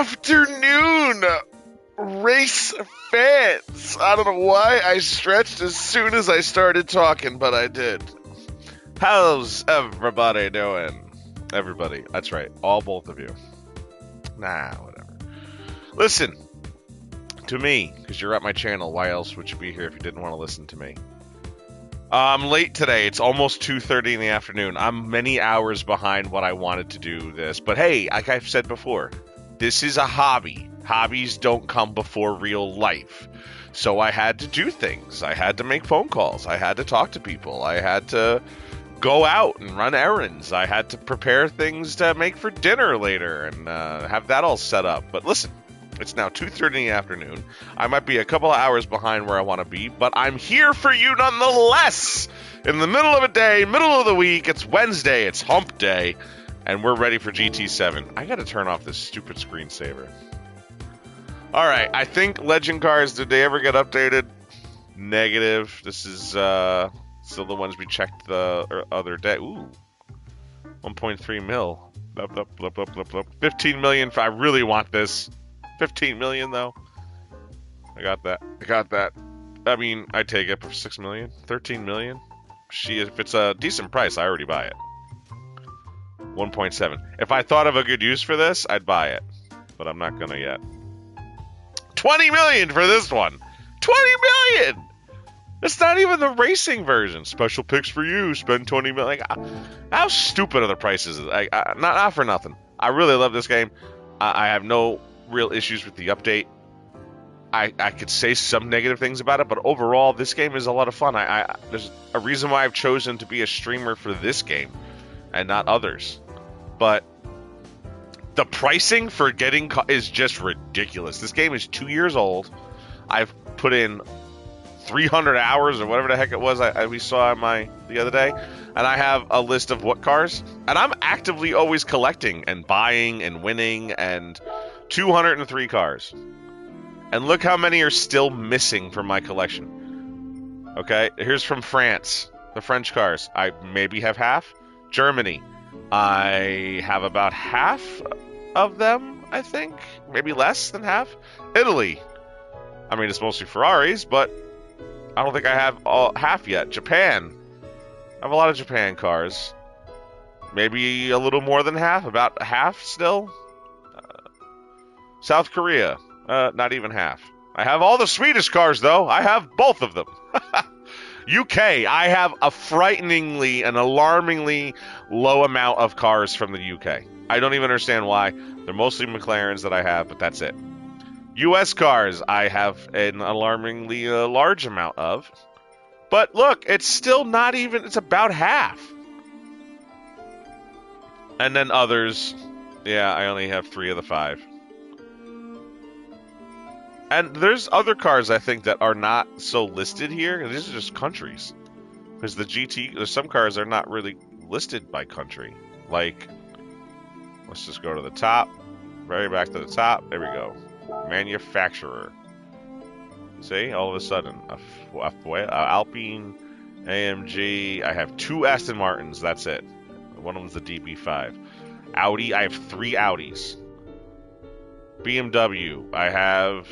afternoon, race fans. I don't know why I stretched as soon as I started talking, but I did. How's everybody doing? Everybody. That's right. Both of you. Nah, whatever. Listen to me, because you're at my channel. Why else would you be here if you didn't want to listen to me? I'm late today. It's almost 2:30 in the afternoon. I'm many hours behind what I wanted to do this. But hey, like I've said before, this is a hobby. Hobbies don't come before real life. So I had to do things. I had to make phone calls. I had to talk to people. I had to go out and run errands. I had to prepare things to make for dinner later and have that all set up. But listen, it's now 2:30 in the afternoon. I might be a couple of hours behind where I want to be, but I'm here for you nonetheless. In the middle of a day, middle of the week, it's Wednesday, it's hump day, and we're ready for GT7. I gotta turn off this stupid screensaver. Alright, I think Legend Cars, did they ever get updated? Negative. This is still the ones we checked the other day. Ooh. 1.3 mil. 15 million. I really want this. 15 million though. I got that. I mean, I take it for 6 million. 13 million. If it's a decent price, I already buy it. 1.7. If I thought of a good use for this, I'd buy it. But I'm not gonna yet. 20 million for this one. 20 million! It's not even the racing version. Special picks for you. Spend 20 million. Like, how stupid are the prices? Like, not for nothing. I really love this game. I have no real issues with the update. I could say some negative things about it, but overall, this game is a lot of fun. There's a reason why I've chosen to be a streamer for this game and not others. But the pricing for getting is just ridiculous. This game is 2 years old. I've put in 300 hours or whatever the heck it was we saw on the other day, and I have a list of what cars, and I'm actively always collecting and buying and winning, and 203 cars. And look how many are still missing from my collection. Okay, here's from France, the French cars. I maybe have half. Germany, I have about half of them, I think. Maybe less than half. Italy, I mean, it's mostly Ferraris, but I don't think I have half yet. Japan, I have a lot of Japan cars. Maybe a little more than half, about half still. South Korea, not even half. I have all the Swedish cars, though. I have both of them. UK, I have a frighteningly and alarmingly low amount of cars from the UK. I don't even understand why. They're mostly McLarens that I have, but that's it. US cars, I have an alarmingly large amount of. But look, it's still not even, it's about half. And then others, yeah, I only have 3 of the 5. And there's other cars, I think, that are not so listed here. These are just countries. Because the GT, there's some cars that are not really listed by country. Like, let's just go to the top. Very back to the top. There we go. Manufacturer. See, all of a sudden, Alpine, AMG. I have 2 Aston Martins. That's it. One of them's the DB5. Audi. I have 3 Audis. BMW. I have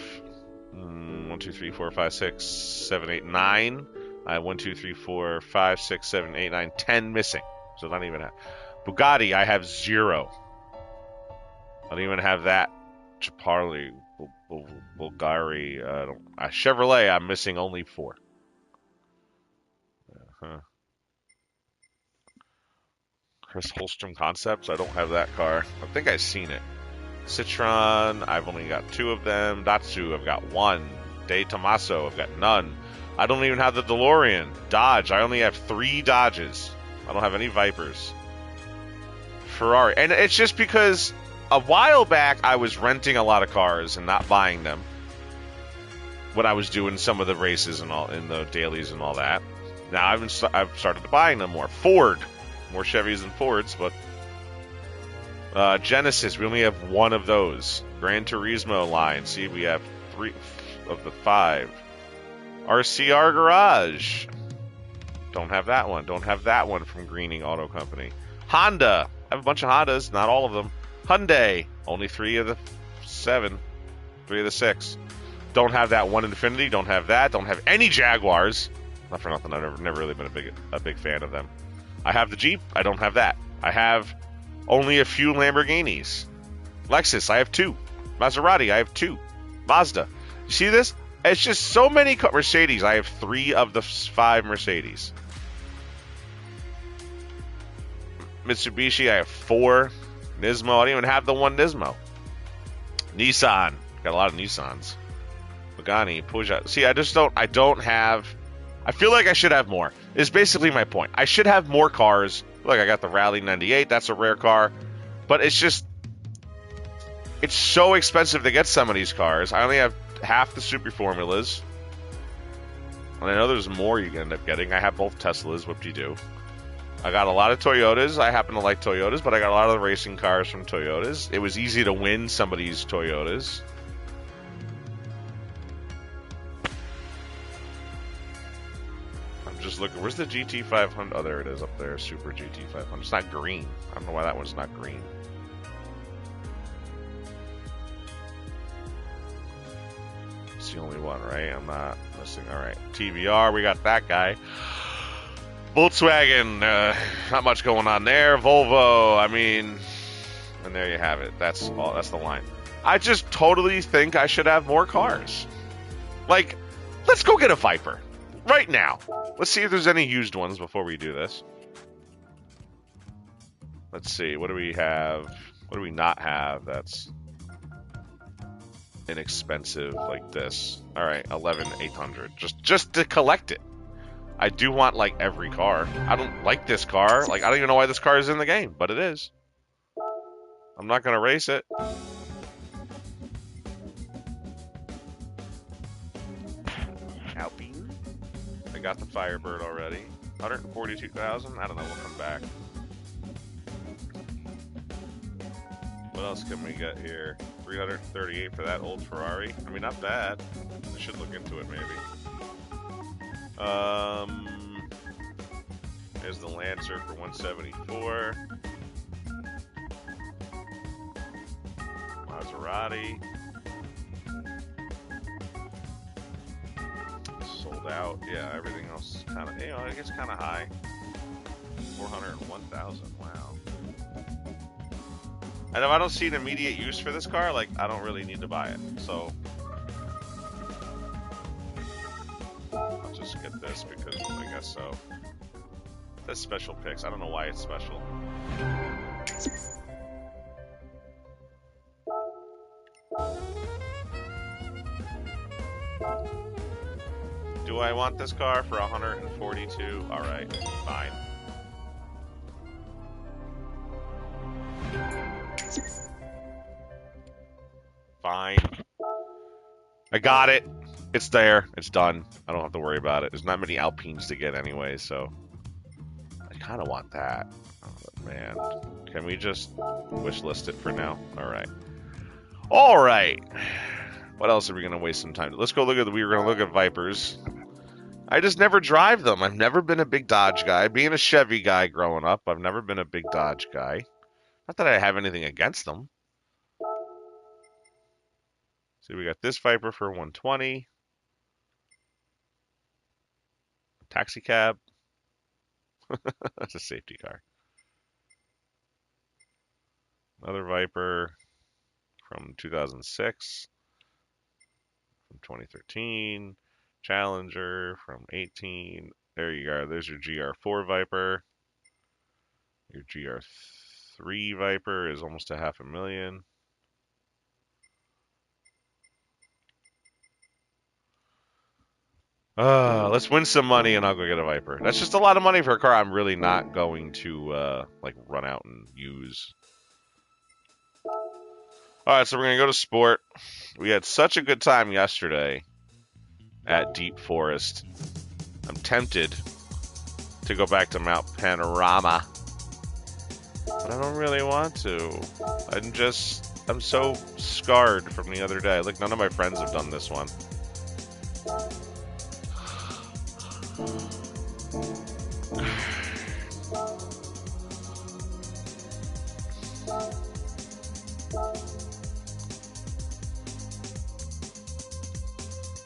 1, 2, 3, 4, 5, 6, 7, 8, 9. I have 1, 2, 3, 4, 5, 6, 7, 8, 9, 10 missing. So not even half. Bugatti. I have 0. I don't even have that. Chaparli, Bulgari, Chevrolet, I'm missing only 4. Chris Holstrom Concepts, I don't have that car. I think I've seen it. Citroen, I've only got 2 of them. Datsu, I've got 1. De Tomaso, I've got none. I don't even have the DeLorean. Dodge, I only have 3 Dodges. I don't have any Vipers. Ferrari, and it's just because a while back, I was renting a lot of cars and not buying them when I was doing some of the races and all in the dailies and all that. Now I've started buying them more. Ford, more Chevys than Fords, but Genesis, we only have 1 of those. Gran Turismo line, see, we have 3 of the 5. RCR Garage, don't have that one. Don't have that one from Greening Auto Company. Honda, I have a bunch of Hondas, not all of them. Hyundai, only 3 of the 7. 3 of the 6. Don't have that one Infinity. Don't have that. Don't have any Jaguars. Not for nothing. I've never really been a big fan of them. I have the Jeep. I don't have that. I have only a few Lamborghinis. Lexus. I have 2. Maserati. I have 2. Mazda. You see this? It's just so many. Mercedes. I have 3 of the 5 Mercedes. Mitsubishi. I have 4. Nismo. I don't even have the one Nismo. Nissan. Got a lot of Nissans. Pagani, Peugeot. See, I don't have. I feel like I should have more. Is basically my point. I should have more cars. Look, I got the Rally 98. That's a rare car. But it's just. It's so expensive to get some of these cars. I only have half the Super Formulas. And I know there's more you can end up getting. I have both Teslas. Whoop-de-doo. I got a lot of Toyotas. I happen to like Toyotas, but I got a lot of the racing cars from Toyotas. It was easy to win some of these Toyotas. I'm just looking. Where's the GT500? Oh, there it is up there. Super GT500. It's not green. I don't know why that one's not green. It's the only one, right? I'm not missing. All right. TBR, we got that guy. Volkswagen, not much going on there. Volvo, I mean, and there you have it. That's all. That's the line. I just totally think I should have more cars. Like, let's go get a Viper right now. Let's see if there's any used ones before we do this. Let's see. What do we have? What do we not have? That's inexpensive like this. All right, 11,800. Just to collect it. I do want, like, every car. I don't like this car. Like, I don't even know why this car is in the game, but it is. I'm not going to race it. Alpine. I got the Firebird already. 142,000? I don't know. We'll come back. What else can we get here? 338 for that old Ferrari. I mean, not bad. I should look into it, maybe. There's the Lancer for 174. Maserati. Sold out. Yeah, everything else is kind of, I guess kind of high. 401,000. Wow. And if I don't see an immediate use for this car, like, I don't really need to buy it. So I'll just get this because I guess so. That's special picks. I don't know why it's special. Do I want this car for 142? All right, fine. Fine. I got it. It's there. It's done. I don't have to worry about it. There's not many Alpines to get anyway, so I kind of want that. Oh, man, can we just wish list it for now? All right. All right. What else are we gonna waste some time? Let's go look at. We were gonna look at Vipers. I just never drive them. I've never been a big Dodge guy. Being a Chevy guy growing up, I've never been a big Dodge guy. Not that I have anything against them. So we got this Viper for 120. Taxi cab. That's a safety car. Another Viper from 2006. From 2013. Challenger from 18. There you go. There's your GR4 Viper. Your GR3 Viper is almost a $500,000. Let's win some money and I'll go get a Viper. That's just a lot of money for a car I'm really not going to like run out and use. Alright, so we're going to go to sport. We had such a good time yesterday at Deep Forest. I'm tempted to go back to Mount Panorama, but I don't really want to. I'm so scarred from the other day. Look, none of my friends have done this one.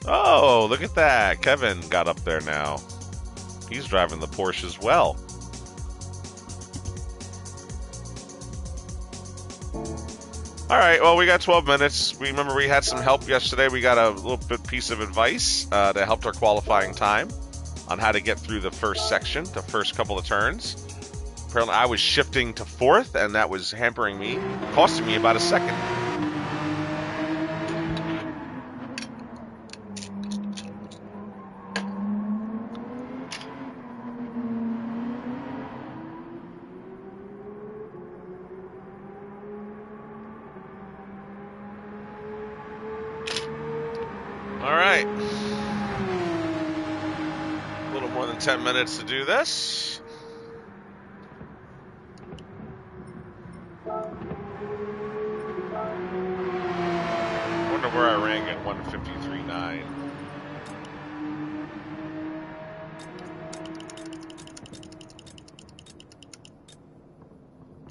Oh, look at that. Kevin got up there now. He's driving the Porsche as well. All right, well, we got 12 minutes. Remember we had some help yesterday. We got a little bit piece of advice that helped our qualifying time on how to get through the first section, the first couple of turns. Apparently I was shifting to fourth, and that was hampering me, costing me about a second. All right. A little more than 10 minutes to do this. Wonder where I rang at 153.9.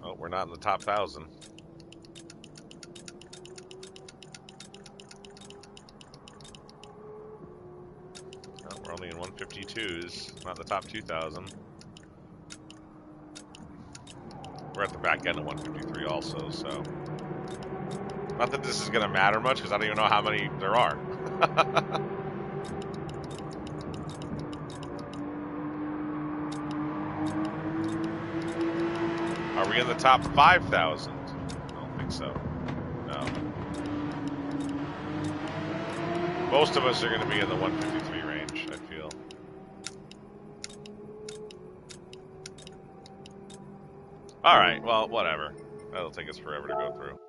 Oh, we're not in the top 1,000. Oh, we're only in 152s, not the top 2,000. We're at the back end of 153 also, so... Not that this is going to matter much, because I don't even know how many there are. Are we in the top 5,000? I don't think so. No. Most of us are going to be in the 153 range, I feel. Alright, well, whatever. That'll take us forever to go through.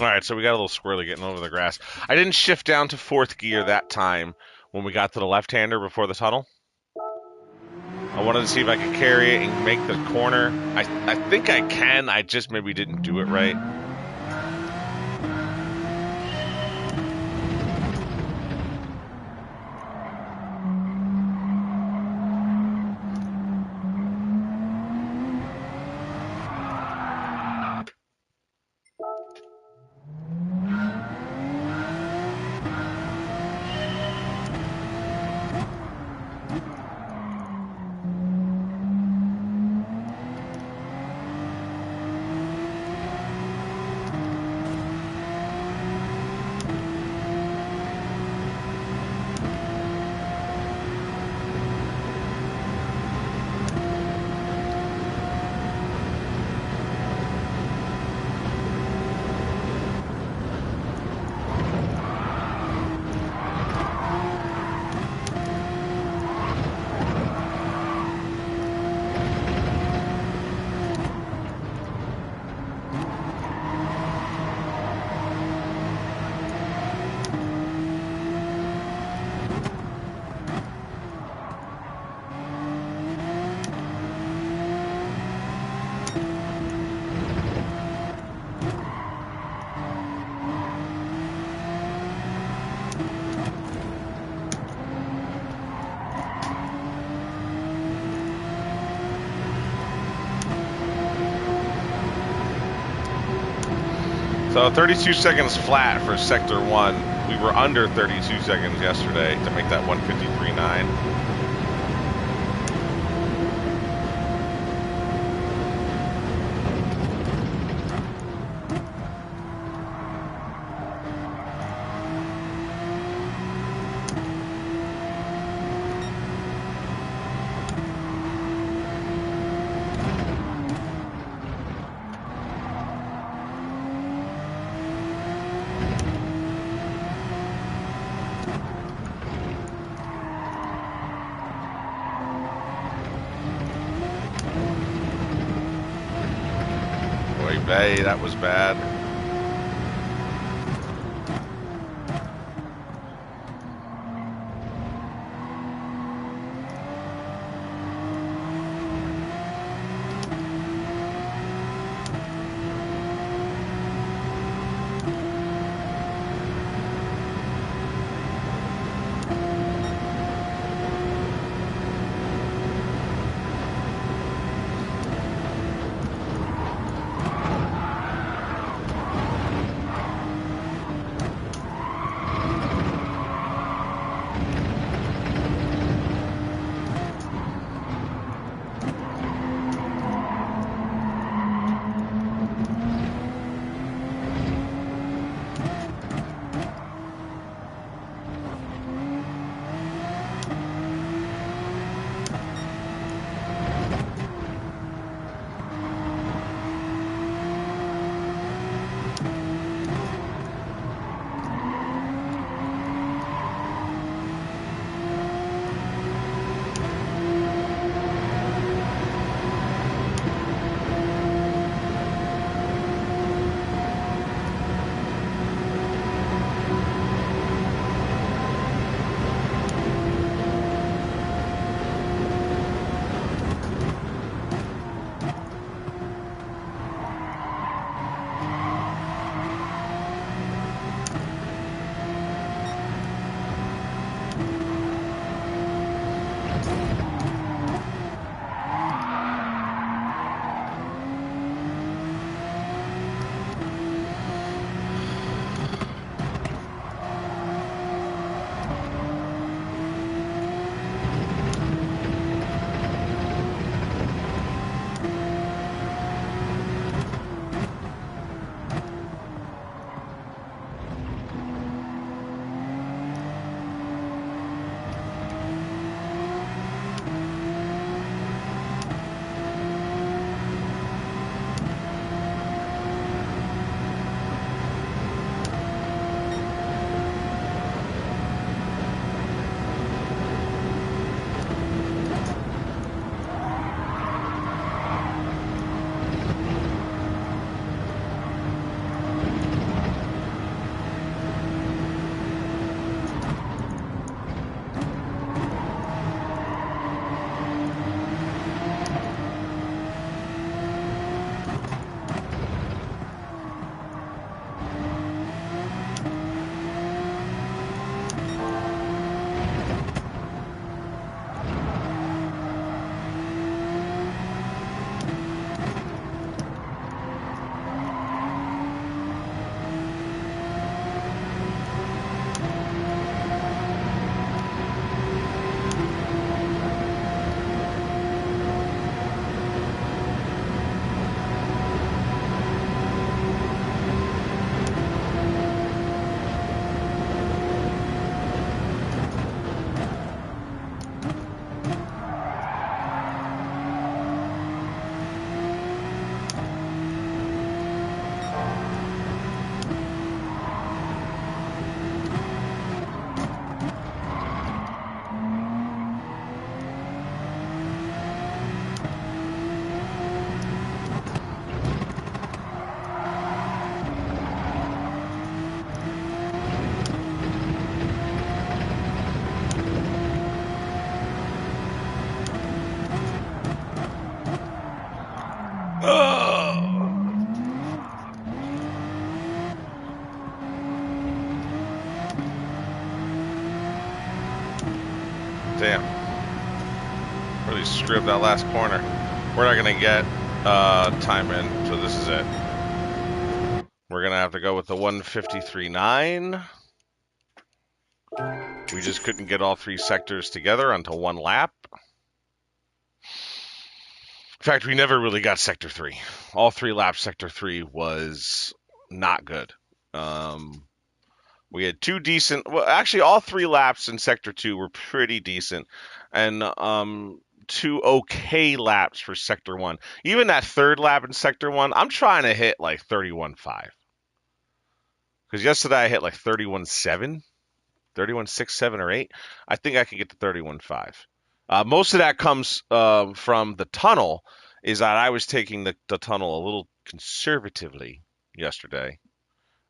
Alright, so we got a little squirrely getting over the grass. I didn't shift down to fourth gear that time when we got to the left-hander before the tunnel. I wanted to see if I could carry it and make the corner. I think I can, I just maybe didn't do it right. So 32 seconds flat for Sector 1. We were under 32 seconds yesterday to make that 153.9. Hey, that was bad. Damn. Really screwed up that last corner. We're not going to get time in, so this is it. We're going to have to go with the 153.9. We just couldn't get all three sectors together onto one lap. In fact, we never really got Sector 3. All 3 laps, Sector 3 was not good. We had 2 decent... Well, actually, all 3 laps in Sector 2 were pretty decent. And 2 okay laps for Sector 1. Even that 3rd lap in Sector 1, I'm trying to hit like 31.5. Because yesterday I hit like 31.7. 31.6, 7, or 8. I think I can get to 31.5. Most of that comes from the tunnel, is that I was taking the tunnel a little conservatively yesterday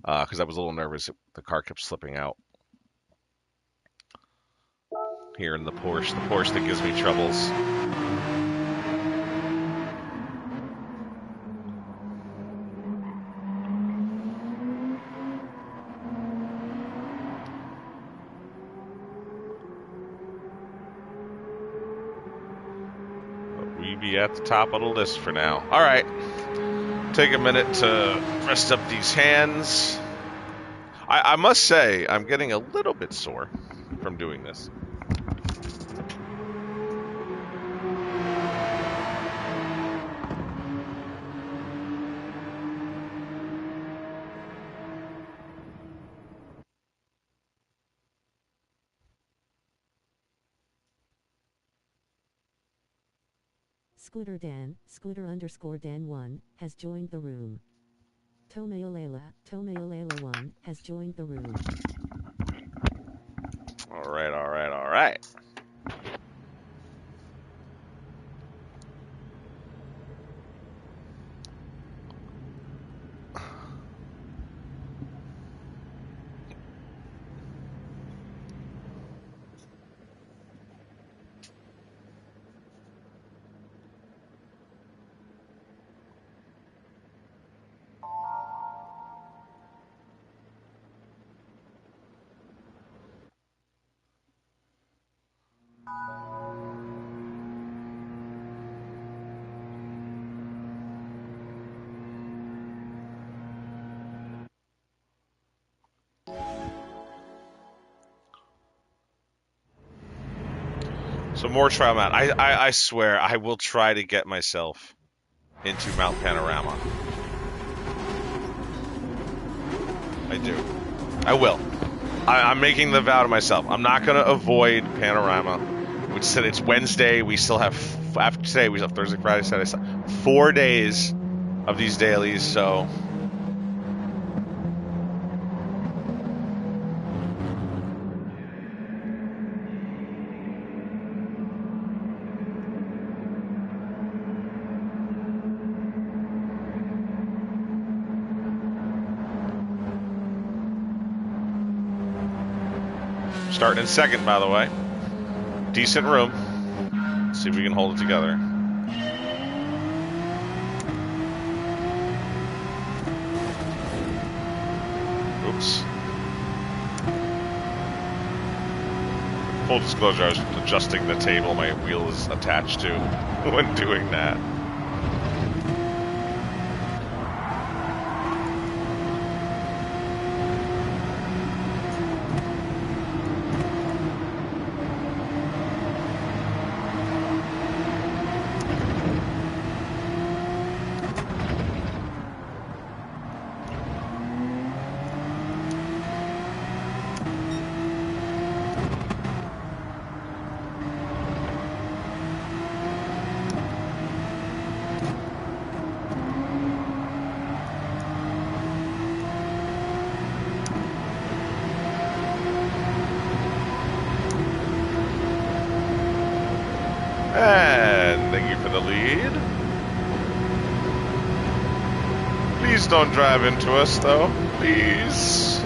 because I was a little nervous. The car kept slipping out. Here in the Porsche that gives me troubles. Be at the top of the list for now. All right. Take a minute to rest up these hands. I must say, I'm getting a little bit sore from doing this. Scooter _Dan 1, has joined the room. Tomeolela 1, has joined the room. All right. So more trial mount. I swear I will try to get myself into Mount Panorama. I do. I will. I'm making the vow to myself. I'm not going to avoid Panorama. We said it's Wednesday. We still have, after today, we have Thursday, Friday, Saturday, Sunday. 4 days of these dailies, so... Starting in second, by the way. Decent room. Let's see if we can hold it together. Oops. Full disclosure, I was adjusting the table my wheel is attached to when doing that. And thank you for the lead. Please don't drive into us, though. Please.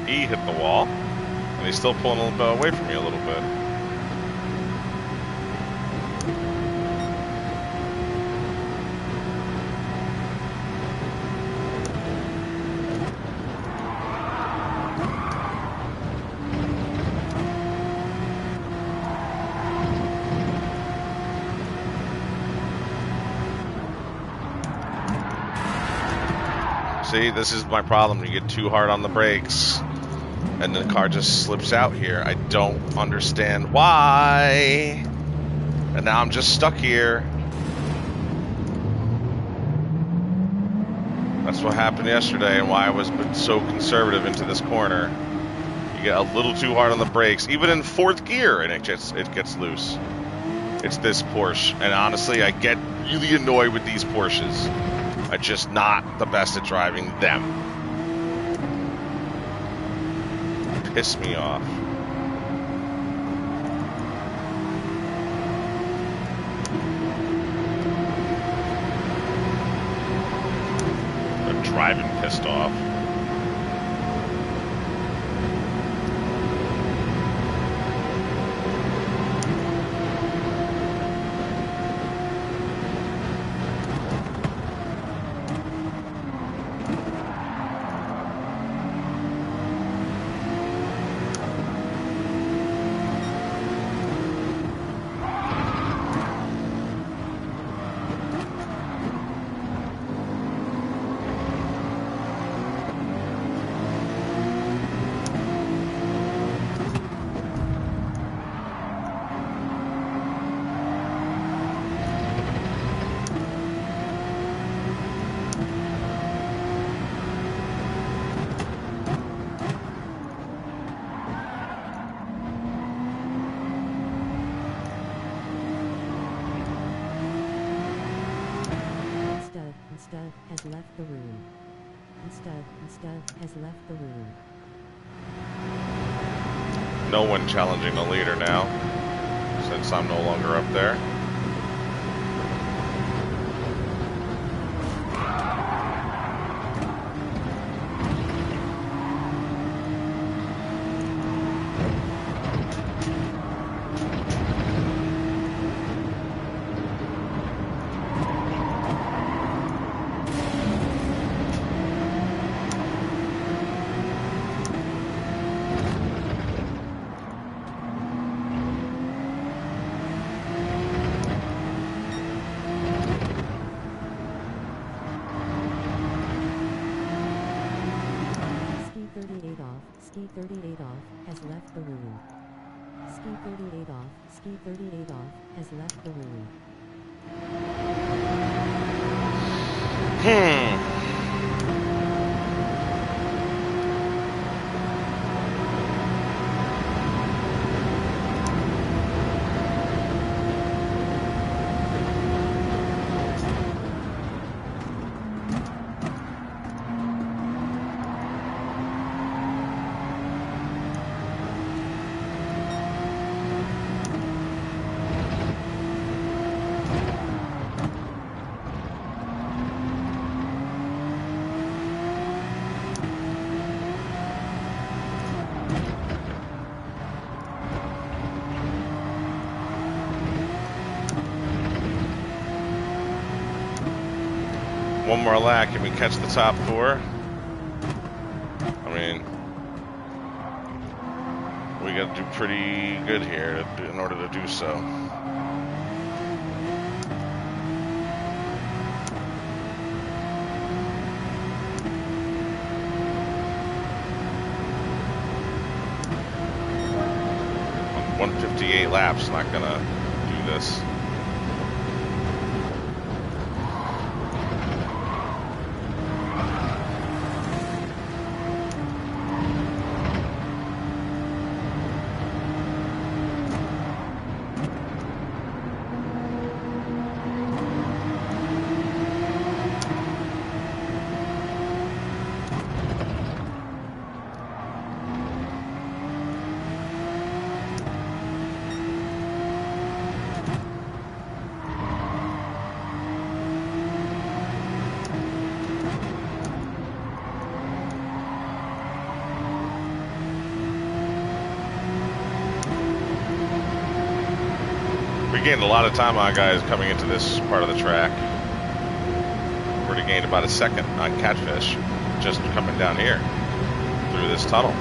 He hit the wall, and he's still pulling a little bit away from me a little bit. See, this is my problem. You get too hard on the brakes, and the car just slips out here. I don't understand why. And now I'm just stuck here. That's what happened yesterday and why I was so conservative into this corner. You get a little too hard on the brakes, even in fourth gear, and it gets loose. It's this Porsche. And honestly, I get really annoyed with these Porsches. I'm just not the best at driving them. Piss me off. I'm driving pissed off. Instead has left the room. Instead has left the room. No one challenging the leader now, since I'm no longer up there. Ski 38 off has left the room. Ski 38 off. Ski 38 off has left the room. One more lap, can we catch the top four? I mean, we got to do pretty good here in order to do so. On 158 laps, not gonna do this. gained a lot of time on guys coming into this part of the track. Already gained about a second on Catfish just coming down here through this tunnel.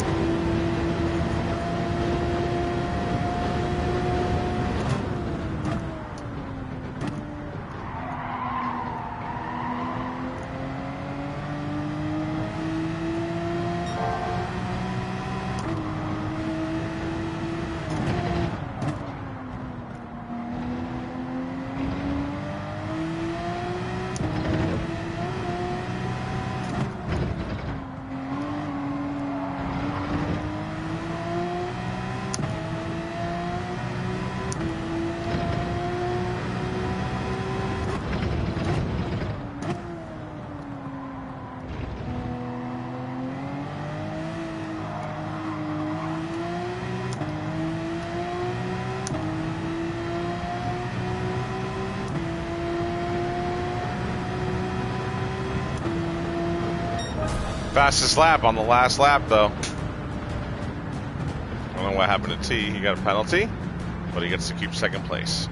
Fastest lap on the last lap, though. I don't know what happened to T. He got a penalty, but he gets to keep second place.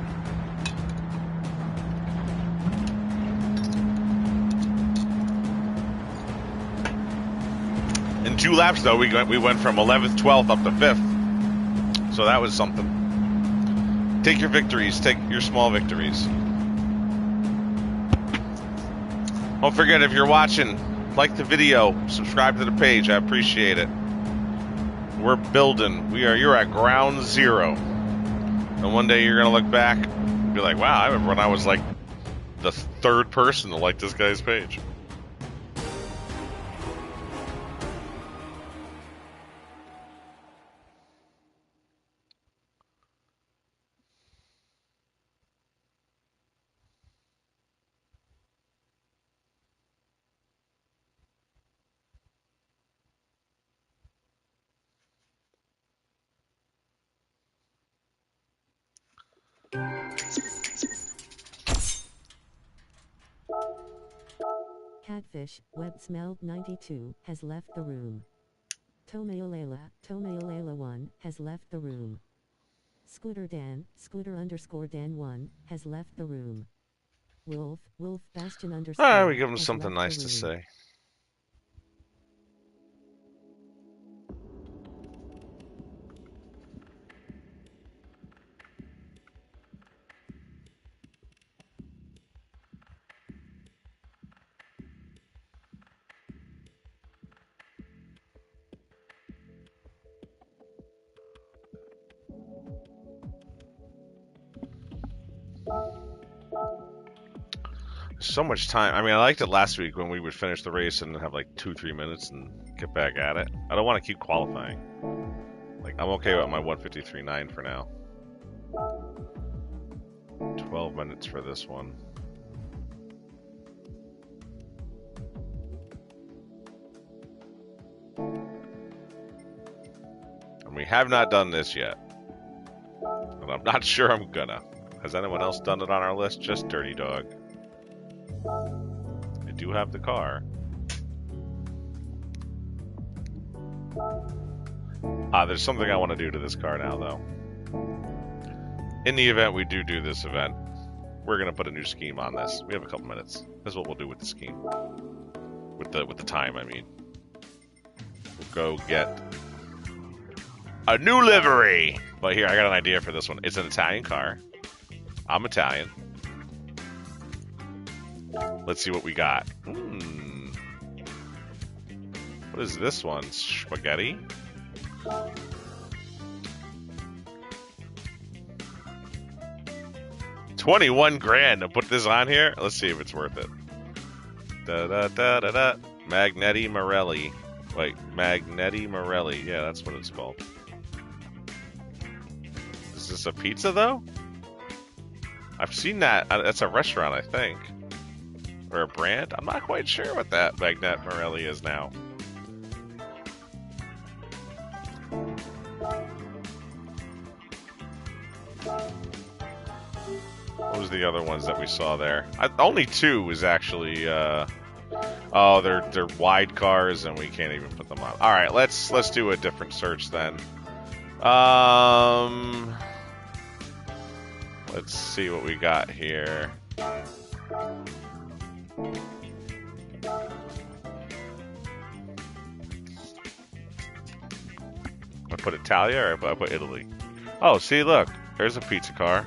In 2 laps, though, we went from 11th, 12th up to 5th. So that was something. Take your victories. Take your small victories. Don't forget, if you're watching, like the video, subscribe to the page. I appreciate it. We're building. You're at ground zero. And one day you're gonna look back and be like, wow, I remember when I was like the 3rd person to like this guy's page. Catfish, web smelled 92, has left the room. Tomayolela 1, has left the room. Scooter _Dan 1, has left the room. Wolf Bastion _ Alright, we give him has something left nice the to room. say. So much time. I mean, I liked it last week when we would finish the race and have like 2-3 minutes and get back at it. I don't want to keep qualifying. Like, I'm okay with my 153.9 for now. 12 minutes for this one. And we have not done this yet. And I'm not sure I'm gonna. Has anyone else done it on our list? Just Dirty Dog. I do have the car. There's something I want to do to this car now, though. In the event we do this event, we're gonna put a new scheme on this. We have a couple minutes. This is what we'll do with the scheme. With the time, I mean. We'll go get a new livery. But here, I got an idea for this one. It's an Italian car. I'm Italian. Let's see what we got. What is this one? Spaghetti? $21,000 to put this on here? Let's see if it's worth it. Da-da-da-da-da. Magnetti Morelli. Wait, Magnetti Morelli. Yeah, that's what it's called. Is this a pizza, though? I've seen that. That's a restaurant, I think. Or a brand? I'm not quite sure what that Magnet Morelli is now. What was the other ones that we saw there? Only 2 was actually, oh, they're wide cars and we can't even put them on. Alright, let's do a different search then. Let's see what we got here. I put Italia or I put Italy? Oh, see, look. There's a pizza car.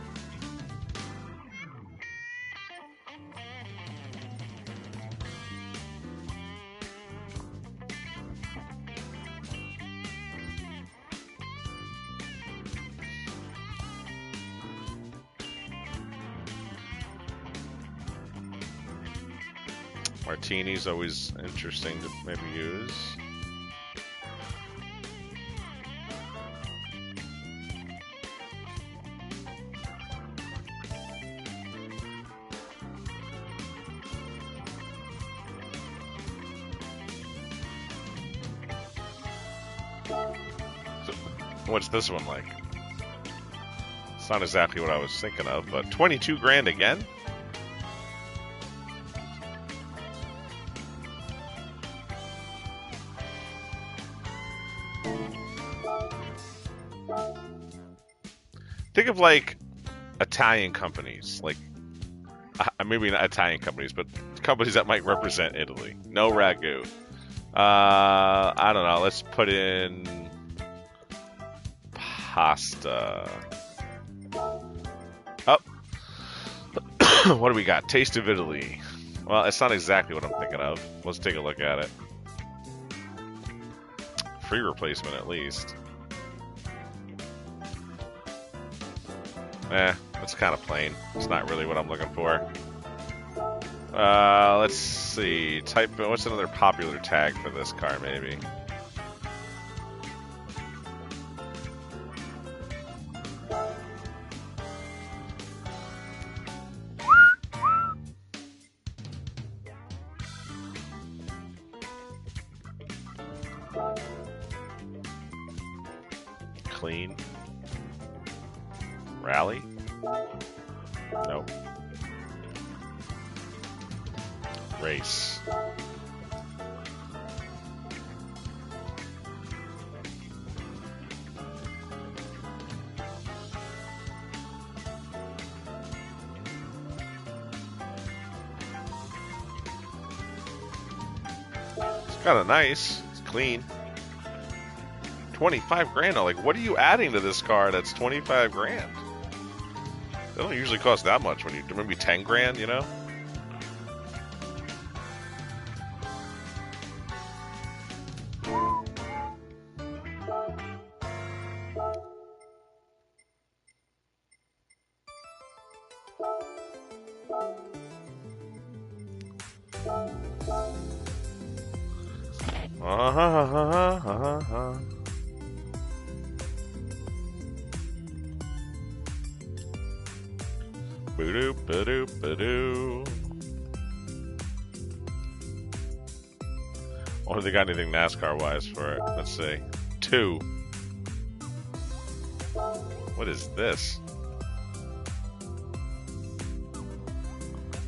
Martini's always interesting to maybe use. What's this one like? It's not exactly what I was thinking of, but 22 grand again? Think of like Italian companies, like maybe not Italian companies, but companies that might represent Italy. No ragu. I don't know. Let's put in pasta. Oh, what do we got? Taste of Italy. Well, it's not exactly what I'm thinking of. Let's take a look at it. Free replacement, at least. It's kind of plain. It's not really what I'm looking for. Let's see. What's another popular tag for this car, maybe? Clean. Rally? Nope. Race. It's kind of nice. It's clean. 25 grand. Like, what are you adding to this car that's 25 grand? They don't usually cost that much when you maybe 10 grand, you know? Ba-doop, ba-doop, ba-doo. I wonder if they got anything NASCAR-wise for it. Let's see. 2. What is this?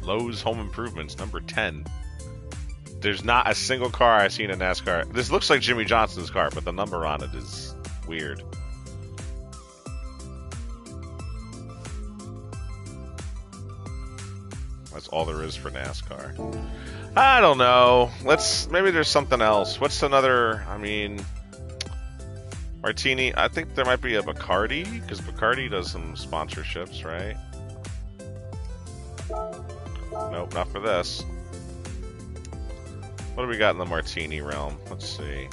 Lowe's Home Improvements, number 10. There's not a single car I've seen in NASCAR. This looks like Jimmy Johnson's car, but the number on it is weird. That's all there is for NASCAR. I don't know. Maybe there's something else. What's another, Martini. I think there might be a Bacardi, because Bacardi does some sponsorships, right? Nope, not for this. What do we got in the Martini realm? Let's see.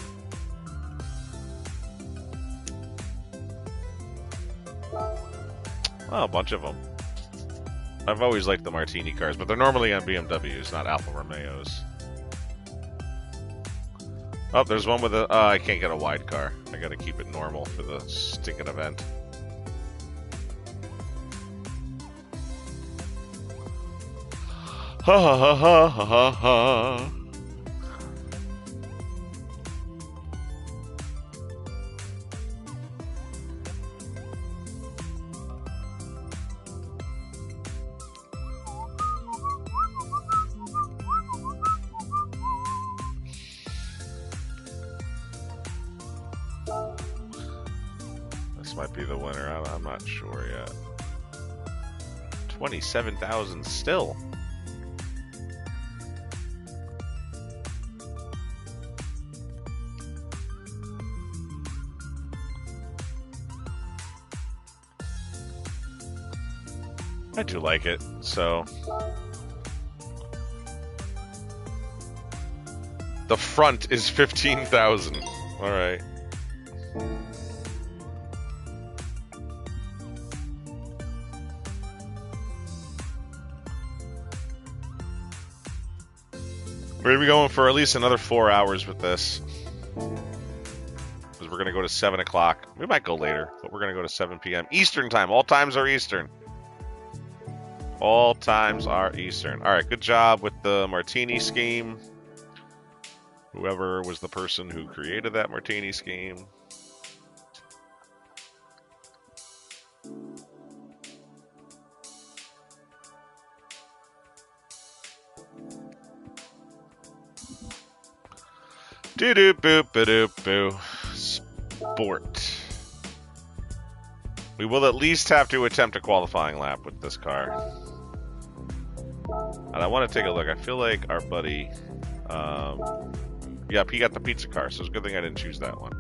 Oh, a bunch of them. I've always liked the Martini cars, but they're normally on BMWs, not Alfa Romeos. Oh, there's one with a... I can't get a wide car. I gotta keep it normal for the stinking event. Ha ha ha ha ha ha ha. This might be the winner. I'm not sure yet. 27,000 still. I do like it, so. The front is 15,000. All right. We're gonna be going for at least another 4 hours with this. Because we're gonna go to 7 o'clock. We might go later, but we're gonna go to 7 p.m. Eastern time. All times are Eastern. All times are Eastern. All right, good job with the martini scheme. Whoever was the person who created that martini scheme. Doo-doo boop ba-doop boo. Sport. We will at least have to attempt a qualifying lap with this car. And I want to take a look. I feel like our buddy... yep, he got the pizza car, so it's a good thing I didn't choose that one.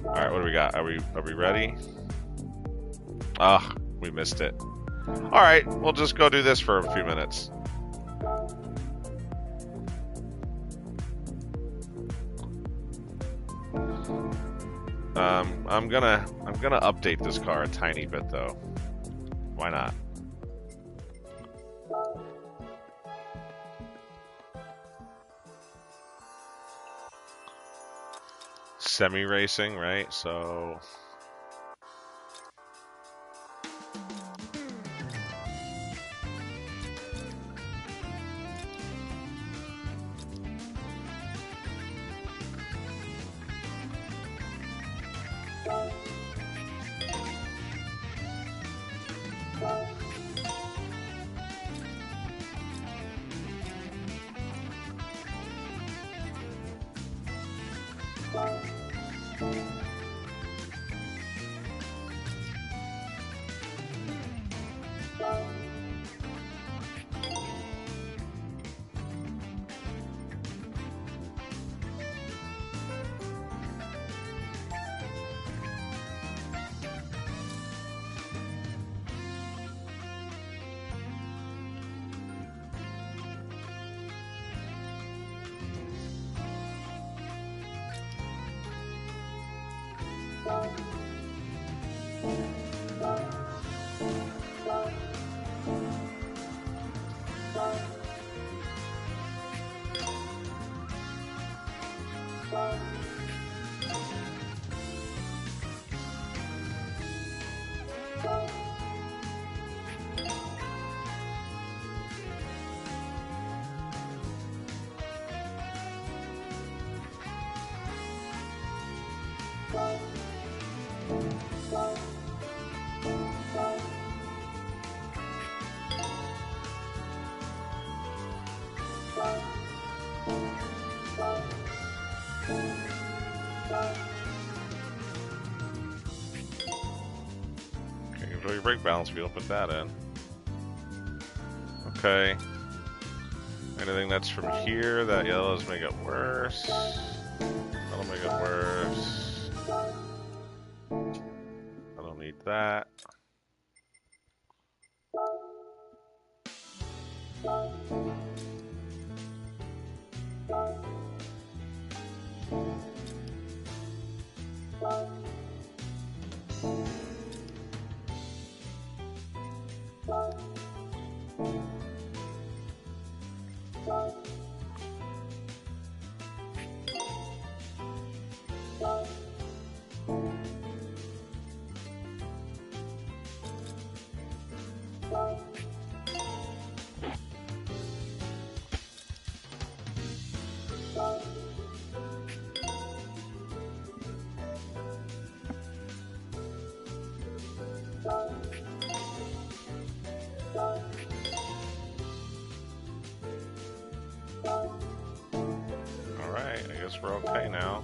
Alright, what do we got? Are we ready? Ah, we missed it. Alright, we'll just go do this for a few minutes. I'm gonna update this car a tiny bit though. Why not? Semi-racing, right? So control your brake balance wheel, put that in. Okay. Anything that's from here, that yellow's make it worse. That'll make it worse. I don't need that. Alright, I guess we're okay now.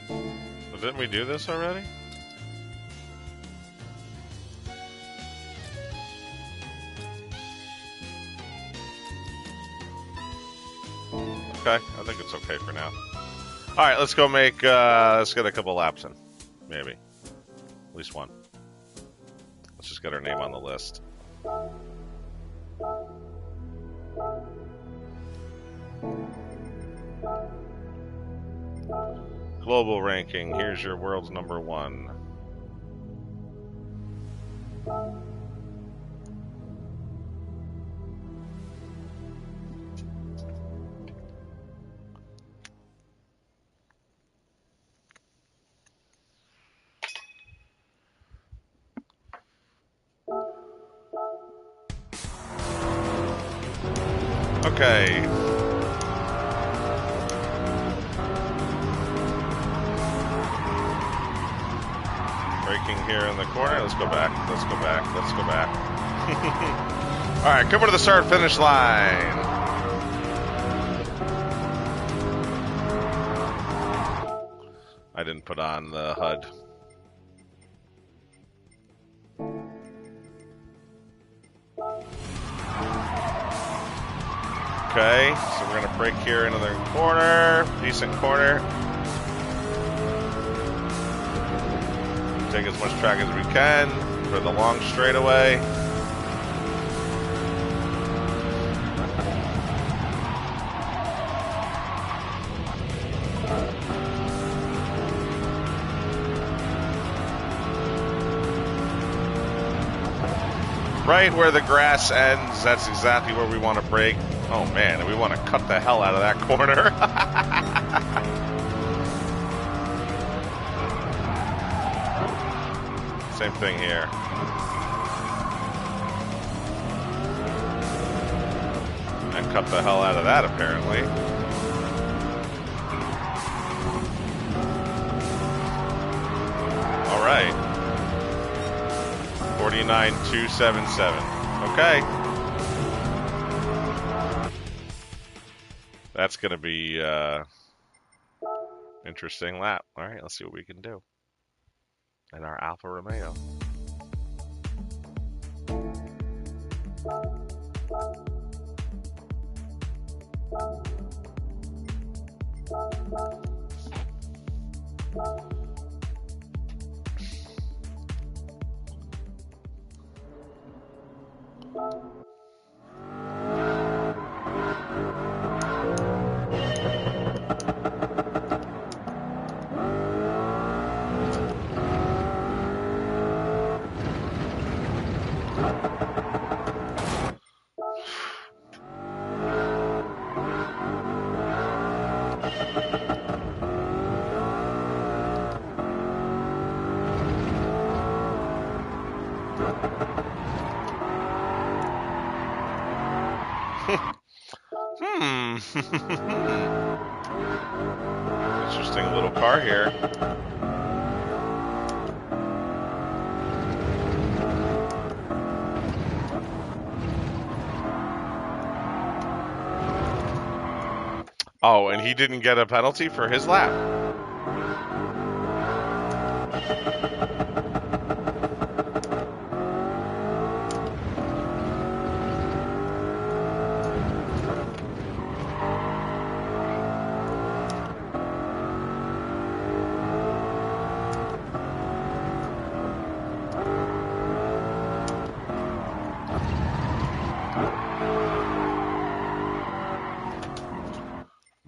Well, didn't we do this already? Okay, I think it's okay for now. Alright, let's go make, let's get a couple laps in. Maybe. At least one. Let's just get our name on the list. Global ranking, here's your world's number 1. Okay. Braking here in the corner. Let's go back. Let's go back. Let's go back. Alright, coming to the start finish line. I didn't put on the HUD. Okay, so we're gonna brake here into the corner. Decent corner. Take as much track as we can for the long straightaway. Right where the grass ends, that's exactly where we want to brake. Oh man, and we want to cut the hell out of that corner. Same thing here. And cut the hell out of that, apparently. All right. 49.277. Okay. That's going to be interesting lap. All right, let's see what we can do. And our Alfa Romeo. Interesting little car here. Oh, and he didn't get a penalty for his lap.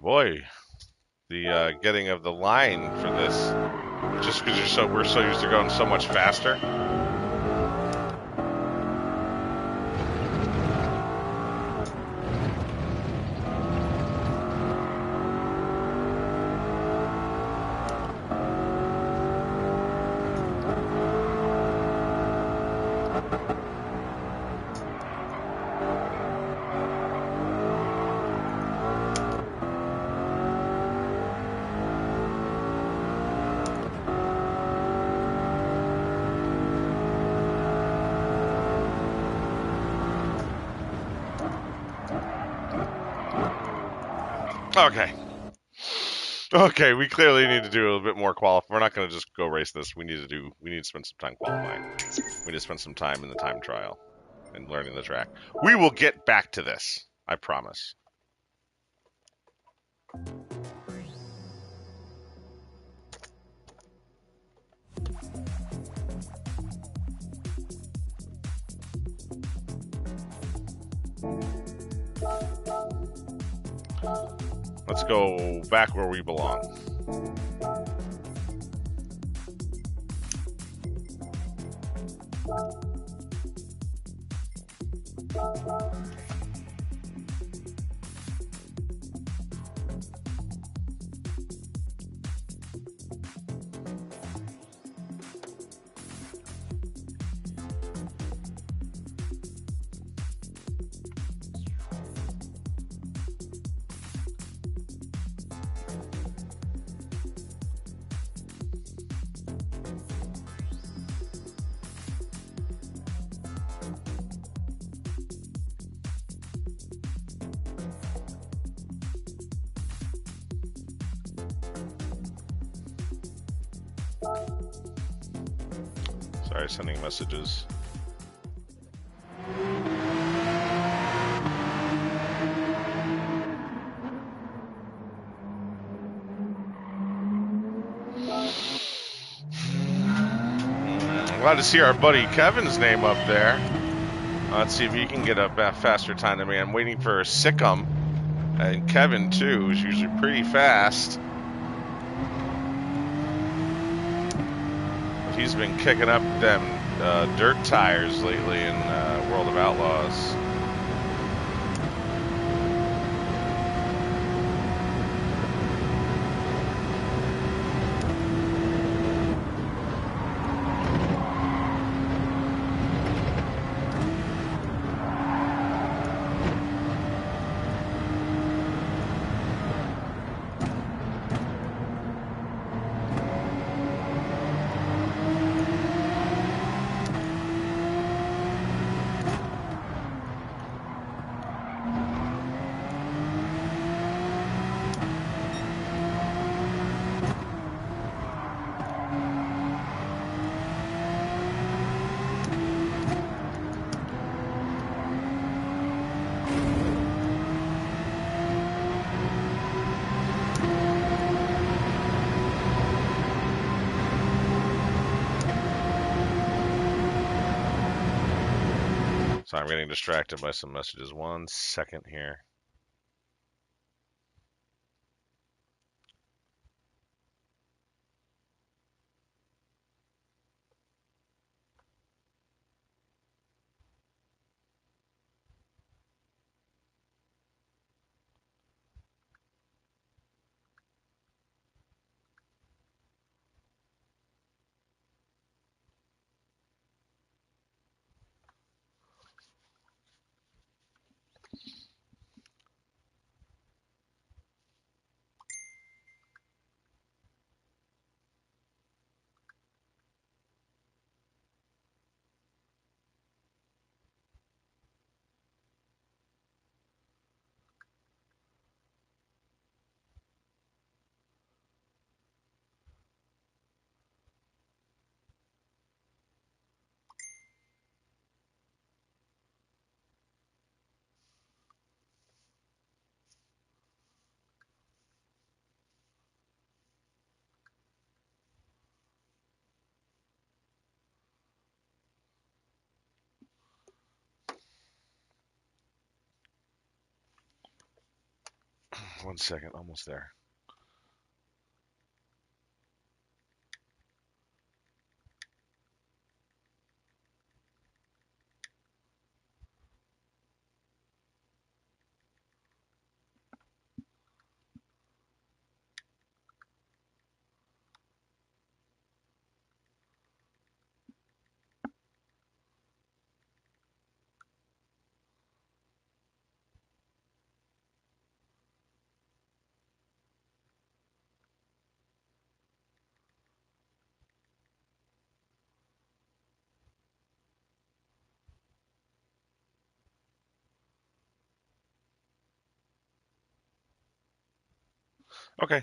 Boy, the getting of the line for this, just because we're so used to going so much faster. Okay, Okay, we clearly need to do a little bit more qualifying. We're not going to just go race this. We need to spend some time qualifying. We need to spend some time in the time trial and learning the track. We will get back to this. I promise. Let's go back where we belong. Sorry, sending messages. Glad to see our buddy Kevin's name up there. Let's see if he can get a faster time than me. I'm waiting for Sikkim and Kevin too, who's usually pretty fast. But he's been kicking up them dirt tires lately in World of Outlaws. Sorry, I'm getting distracted by some messages. 1 second here. One second, almost there. Okay.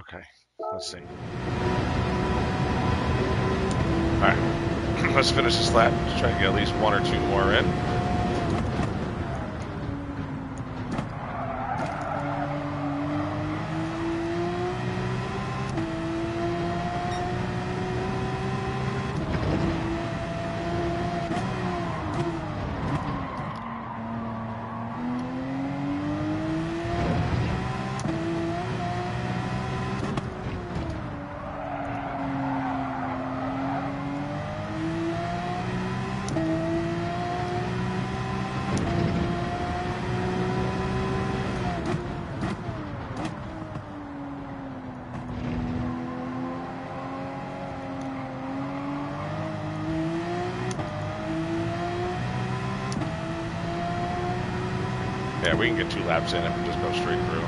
Okay, let's see. All right, let's finish this lap. Let's try to get at least one or two more in. Yeah, we can get 2 laps in if we just go straight through.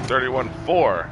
$31.4.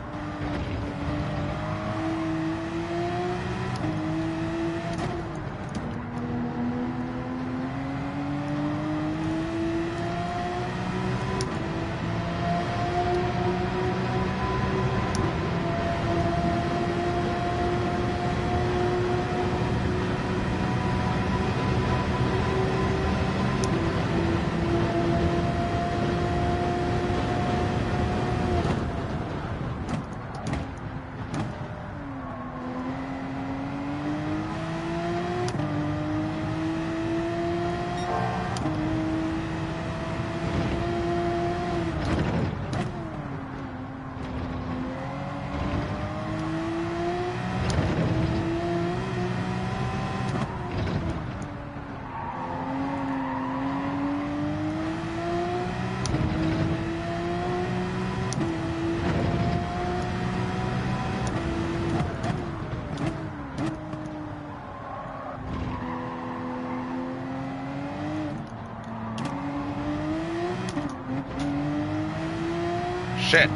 Shit.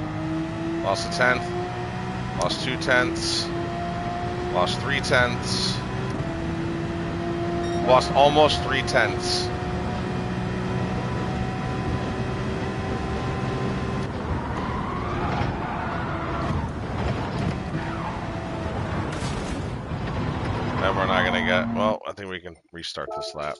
Lost a 10th. Lost 2 tenths. Lost 3 tenths. Lost almost 3 tenths. Then we're not gonna get, well, I think we can restart this lap.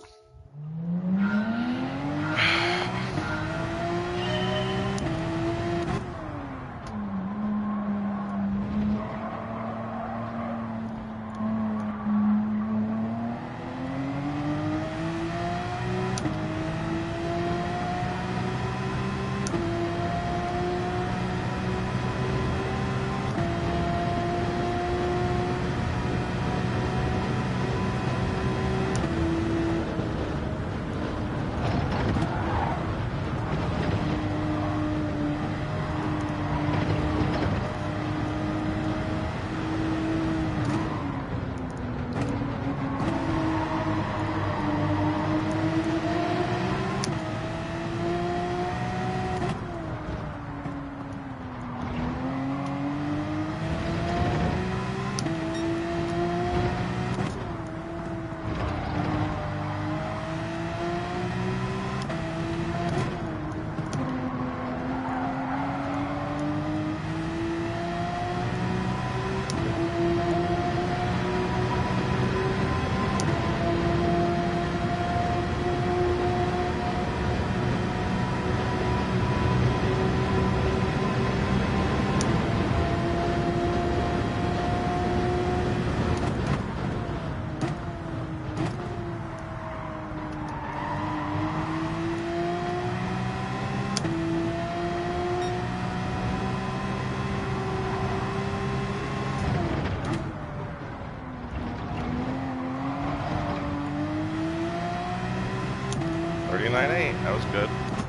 $39.8. That was good.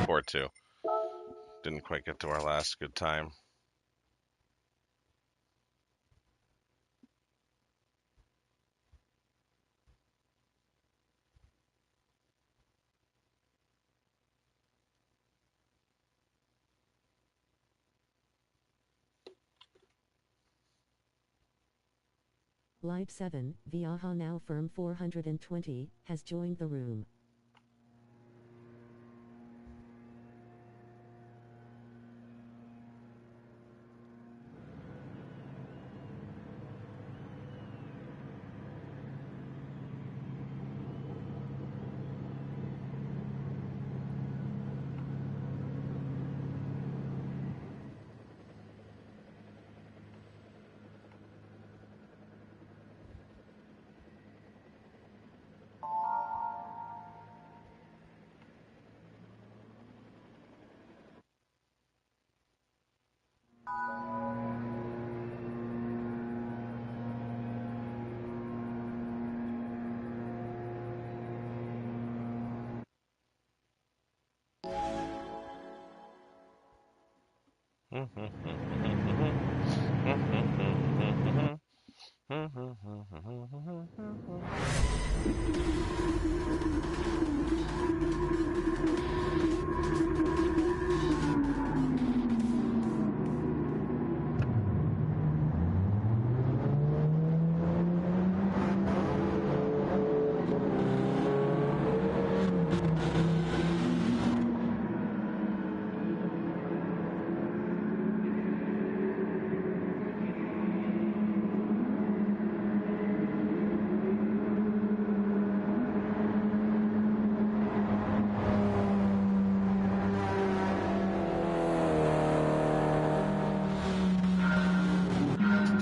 before too. Didn't quite get to our last good time. Live 7, Viaha now firm 420, has joined the room.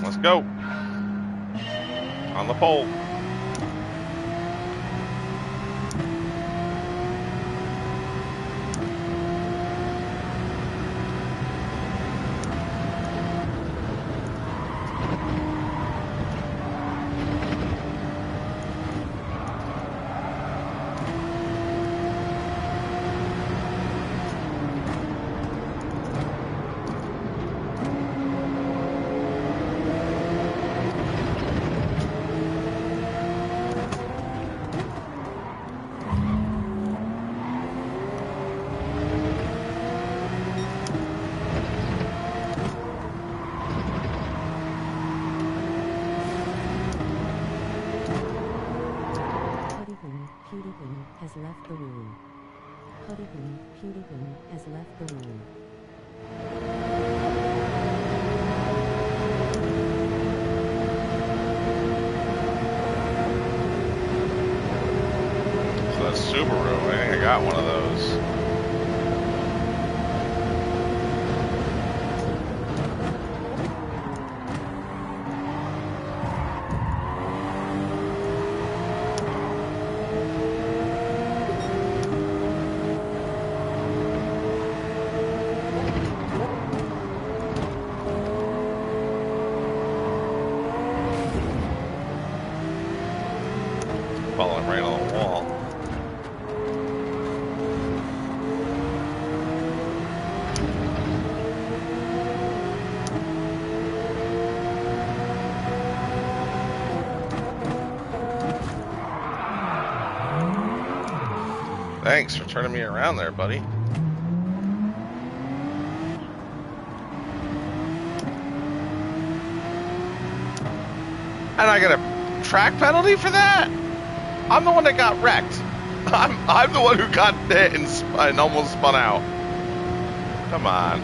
Let's go. On the pole. PewDiePie has left the room. PewDiePie has left the room. So that's Subaru. I think I got one of those. Falling right on the wall. Thanks for turning me around there, buddy. And I got a track penalty for that? I'm the one that got wrecked. I'm the one who got hit and almost spun out. Come on.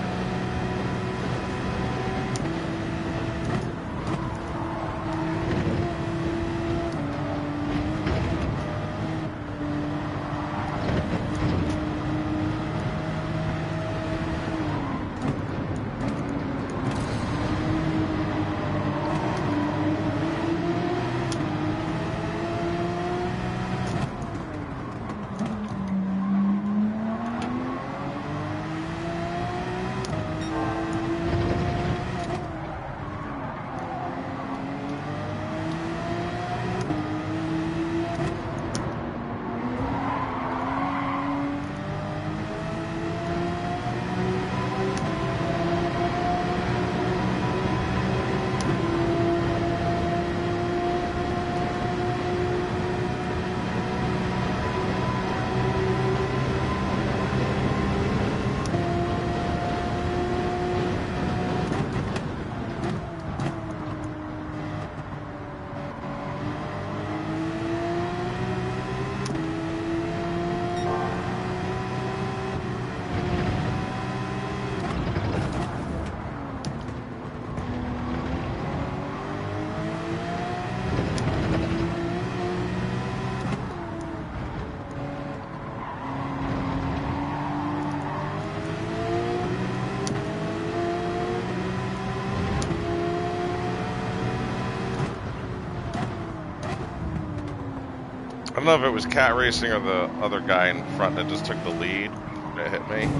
don't know if it was cat racing or the other guy in front that just took the lead that hit me.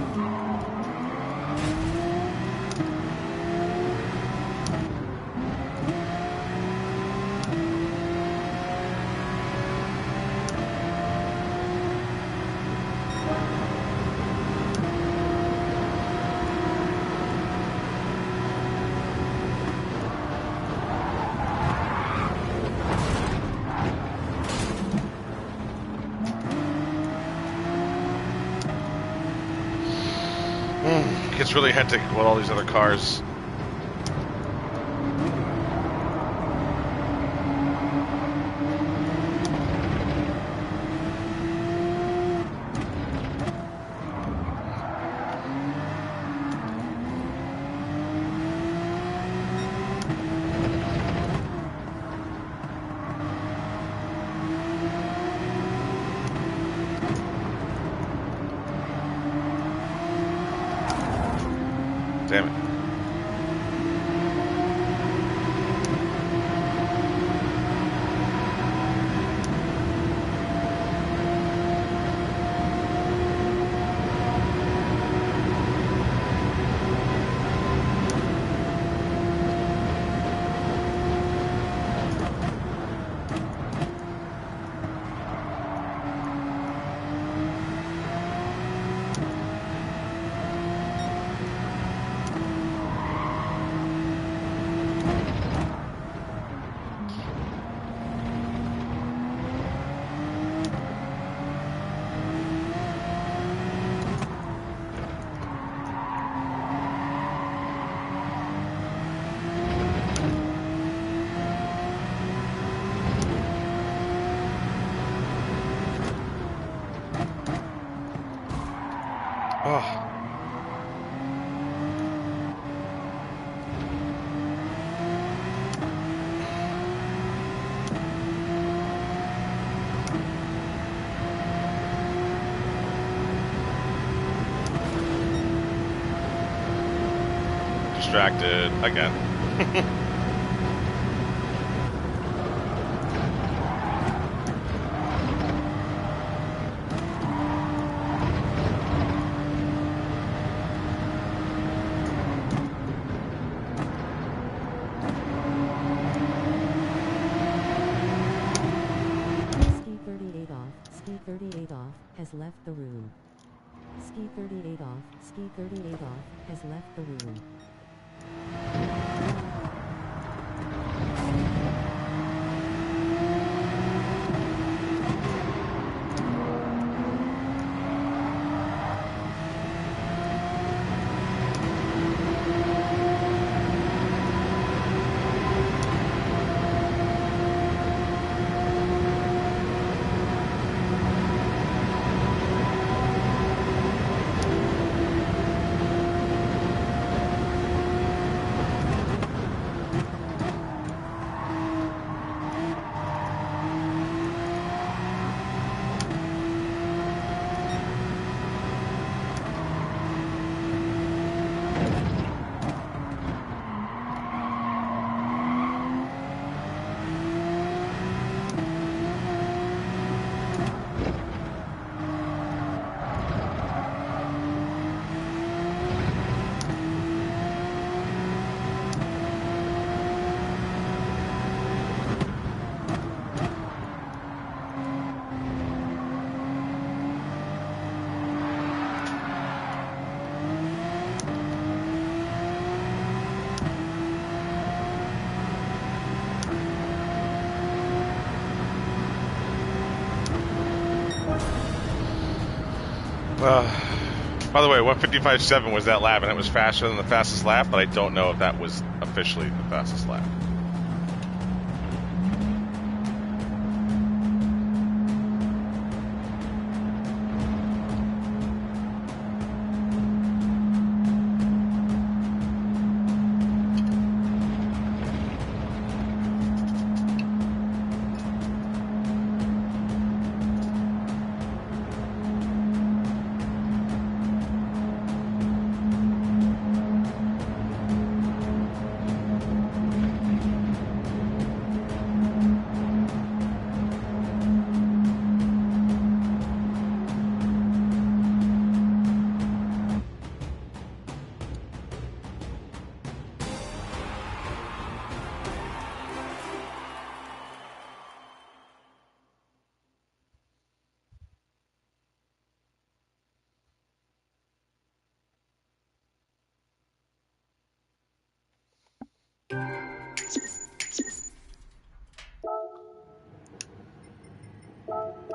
It's really hectic with all these other cars. Damn it. Oh. Distracted again. Ski 38 off, Ski 38 off, has left the room. Ski 38 off, Ski 38 off, has left the room. By the way, 155.7 was that lap, and it was faster than the fastest lap, but I don't know if that was officially the fastest lap.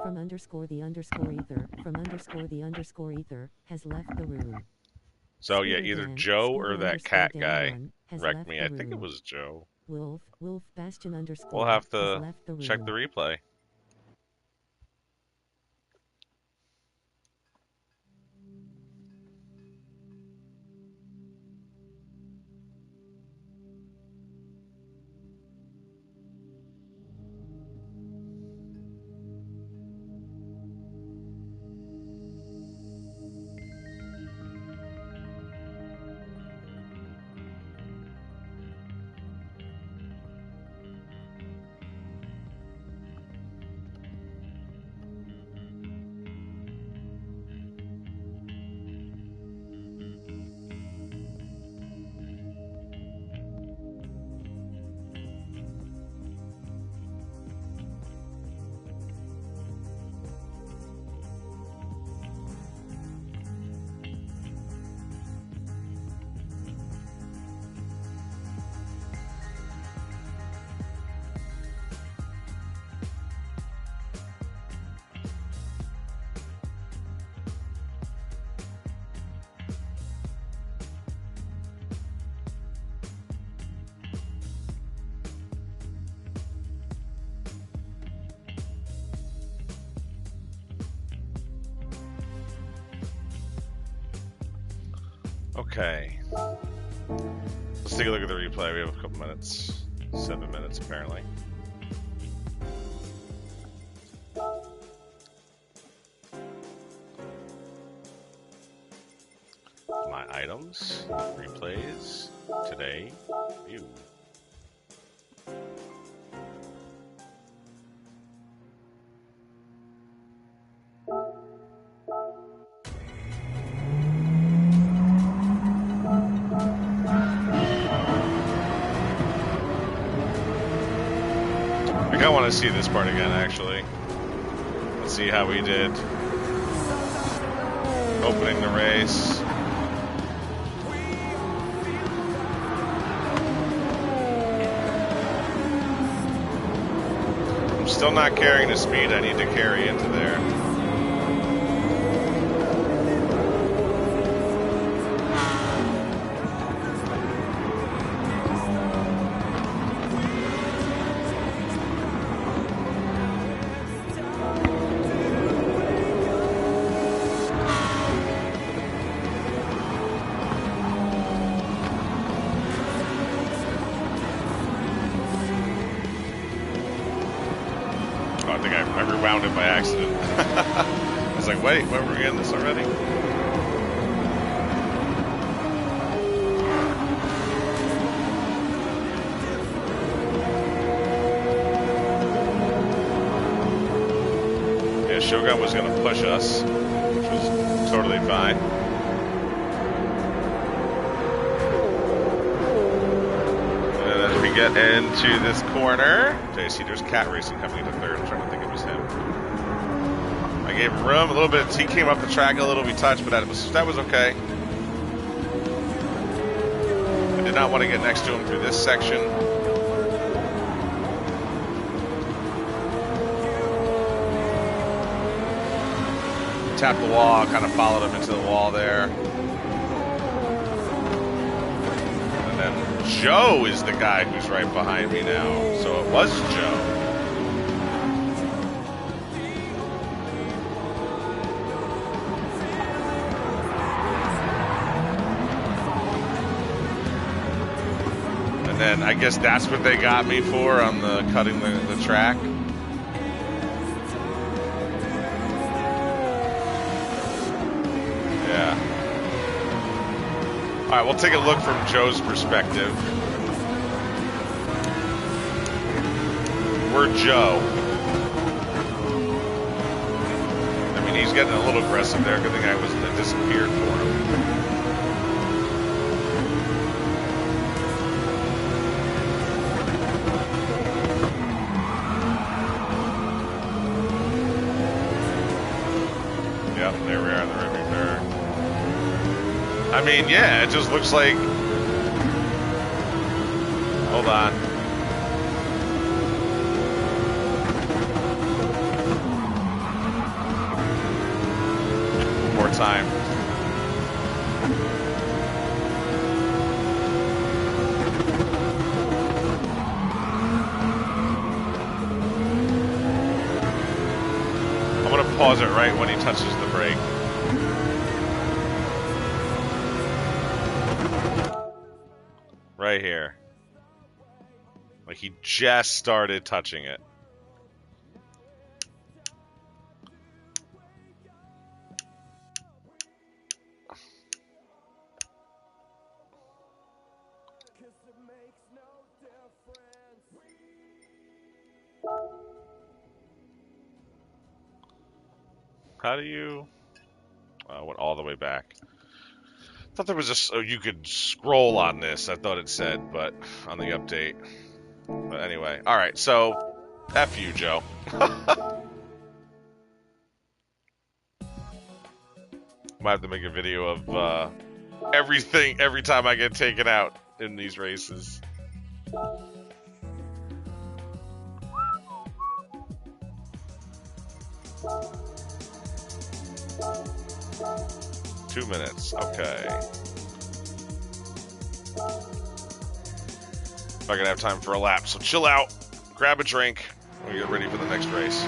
from underscore the underscore ether has left the room. So yeah, Scooter either Dan, Joe Scooter or that underscore cat Dan guy 1 has wrecked left me. the I think it room. was Joe. Wolf Bastion We'll underscore have has to left the room. check the replay. Okay. Let's take a look at the replay. We have a couple minutes. 7 minutes, apparently. My items, replays, today, view. I kinda wanna see this part again, actually. Let's see how we did. Opening the race. I'm still not carrying the speed I need to carry into there. I think I rewound it by accident. I was like, wait, were we in this already? Yeah, Shogun was going to push us, which was totally fine. And as we get into this corner, JC, there's Cat Racing coming into third. I'm trying to think it was him. I gave him room a little bit. He came up the track a little. We touched, but that was okay. I did not want to get next to him through this section. Tapped the wall, kind of followed him into the wall there. And then Joe is the guy who's right behind me now. So it was Joe. And then I guess that's what they got me for on the cutting the track. Yeah. All right, we'll take a look from Joe's perspective. We're Joe. I mean, he's getting a little aggressive there. Good thing I was disappeared for him. Yep, there we are in the rearview mirror. I mean, yeah, it just looks like... Hold on. more time. I'm gonna pause it right when he touches the brake. Right here. Like he just started touching it. How do you... I went all the way back. I thought there was a... Oh, you could scroll on this, I thought it said, but on the update. But anyway. Alright, so... F you, Joe. Might have to make a video of everything every time I get taken out in these races. 2 minutes, okay. Not gonna have time for a lap, so chill out, grab a drink, and we get ready for the next race.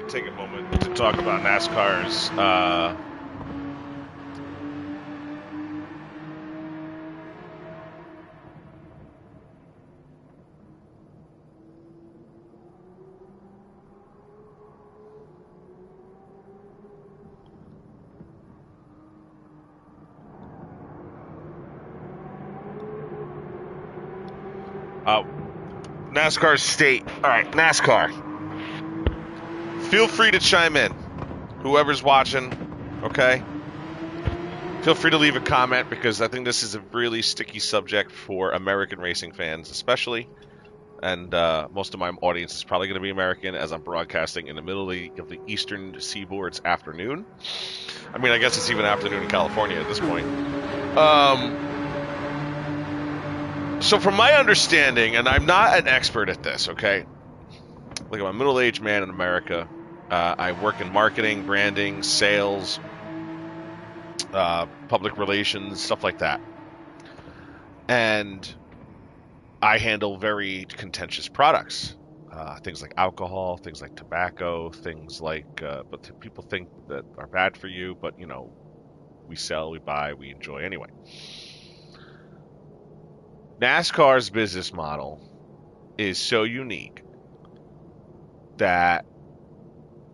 Take a moment to talk about NASCAR's NASCAR state. All right, NASCAR. Feel free to chime in, whoever's watching, okay? Feel free to leave a comment because I think this is a really sticky subject for American racing fans especially. And most of my audience is probably going to be American as I'm broadcasting in the middle of the eastern seaboard's afternoon. I mean, I guess it's even afternoon in California at this point. So from my understanding, and I'm not an expert at this, okay? Like I'm a middle-aged man in America. I work in marketing, branding, sales, public relations, stuff like that. And I handle very contentious products. Things like alcohol, things like tobacco, things like, but people think that are bad for you, but, you know, we sell, we buy, we enjoy anyway. NASCAR's business model is so unique that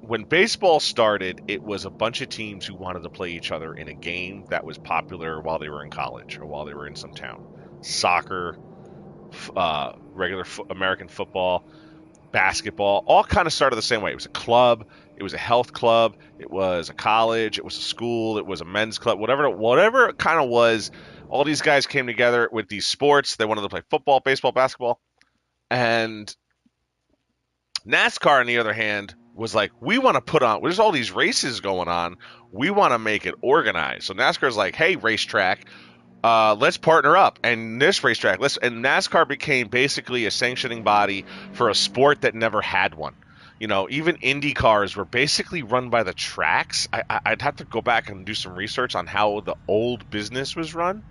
when baseball started, it was a bunch of teams who wanted to play each other in a game that was popular while they were in college or while they were in some town. Soccer, regular American football, basketball, all kind of started the same way. It was a club, it was a health club, it was a college, it was a school, it was a men's club, whatever it kind of was. All these guys came together with these sports. They wanted to play football, baseball, basketball. And NASCAR, on the other hand, was like, we want to put on, there's all these races going on. We want to make it organized. So NASCAR's like, hey, racetrack, let's partner up. And this racetrack, and NASCAR became basically a sanctioning body for a sport that never had one. You know, even Indy cars were basically run by the tracks. I'd have to go back and do some research on how the old business was run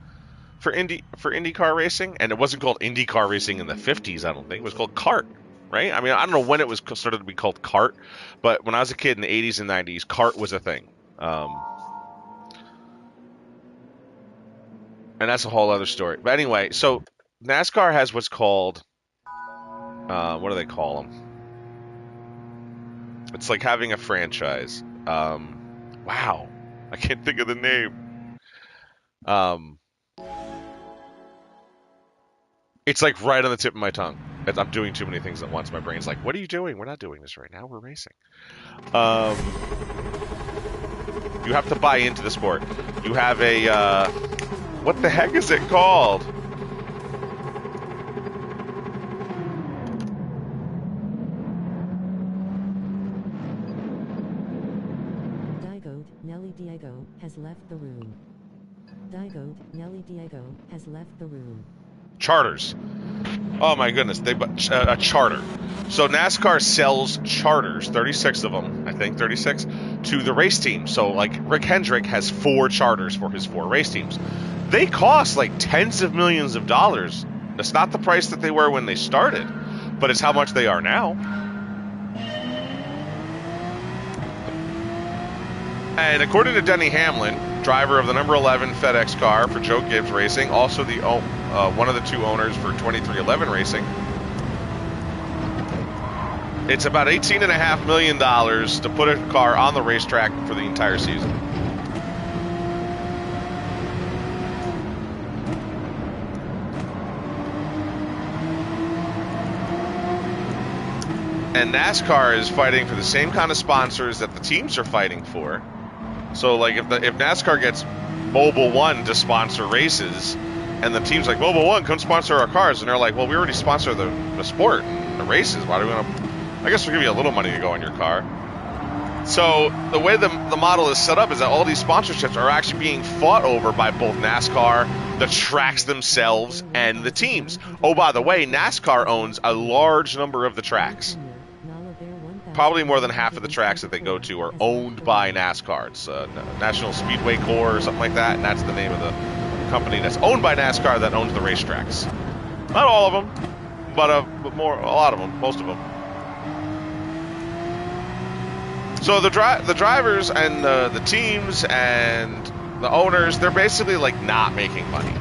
for IndyCar racing. And it wasn't called IndyCar racing in the 50s, I don't think. It was called CART. Right? I mean, I don't know when it was started to be called CART, but when I was a kid in the 80s and 90s, CART was a thing. And that's a whole other story. But anyway, so NASCAR has what's called, what do they call them? It's like having a franchise. Wow. I can't think of the name. It's like right on the tip of my tongue. I'm doing too many things at once. My brain's like, what are you doing? We're not doing this right now. We're racing. You have to buy into the sport. You have a, what the heck is it called? Nelly Diego has left the room. Nelly Diego has left the room. Charters. Oh my goodness, a charter. So NASCAR sells charters, 36 of them, I think, 36, to the race team. So like Rick Hendrick has 4 charters for his 4 race teams. They cost like tens of millions of dollars. That's not the price that they were when they started, but it's how much they are now. And according to Denny Hamlin, driver of the number 11 FedEx car for Joe Gibbs Racing, also the one of the 2 owners for 2311 Racing, it's about $18.5 million to put a car on the racetrack for the entire season. And NASCAR is fighting for the same kind of sponsors that the teams are fighting for. So, like, if NASCAR gets Mobile One to sponsor races, and the team's like, Mobile One, come sponsor our cars, and they're like, well, we already sponsor the sport and the races. Why do we want to? I guess we'll give you a little money to go in your car. So the way the model is set up is that all these sponsorships are actually being fought over by both NASCAR, the tracks themselves, and the teams. Oh, by the way, NASCAR owns a large number of the tracks. Probably more than half of the tracks that they go to are owned by NASCAR. It's National Speedway Corps or something like that, and that's the name of the company that's owned by NASCAR that owns the racetracks. Not all of them, but a lot of them, most of them. So the drivers and the teams and the owners, they're basically like not making money.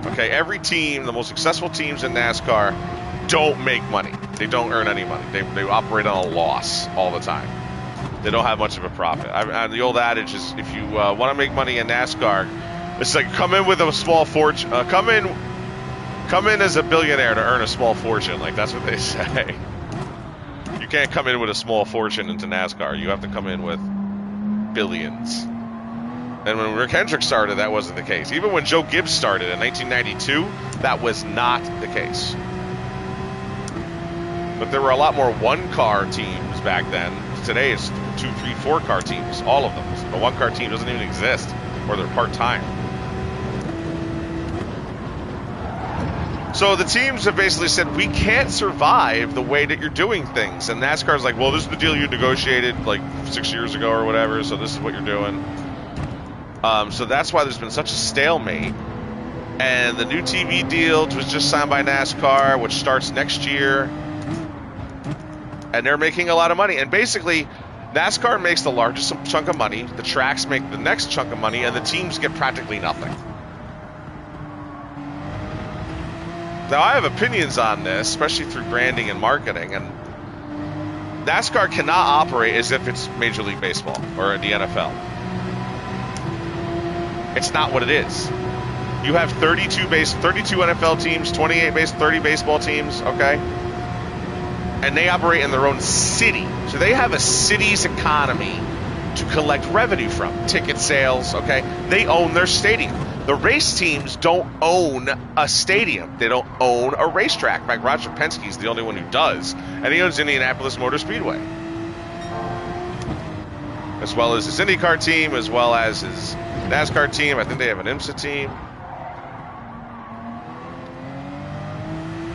Okay, every team, the most successful teams in NASCAR, don't make money. They don't earn any money. They operate on a loss all the time. They don't have much of a profit. The old adage is, if you want to make money in NASCAR, it's like come in with a small fortune. Come in as a billionaire to earn a small fortune. Like, that's what they say. You can't come in with a small fortune into NASCAR. You have to come in with billions. And when Rick Hendrick started, that wasn't the case. Even when Joe Gibbs started in 1992, that was not the case. But there were a lot more one-car teams back then. Today it's 2, 3, 4-car teams, all of them. A one-car team doesn't even exist, or they're part-time. So the teams have basically said, we can't survive the way that you're doing things. And NASCAR's like, well, this is the deal you negotiated like 6 years ago or whatever, so this is what you're doing. So that's why there's been such a stalemate. And the new TV deal was just signed by NASCAR, which starts next year. And they're making a lot of money. And basically, NASCAR makes the largest chunk of money, the tracks make the next chunk of money, and the teams get practically nothing. Now, I have opinions on this, especially through branding and marketing, and NASCAR cannot operate as if it's Major League Baseball or the NFL. It's not what it is. You have 32 NFL teams, 30 baseball teams, okay? And they operate in their own city. So they have a city's economy to collect revenue from. Ticket sales, okay? They own their stadium. The race teams don't own a stadium. They don't own a racetrack. In fact, Roger Penske's the only one who does. And he owns Indianapolis Motor Speedway. As well as his IndyCar team, as well as his NASCAR team. I think they have an IMSA team.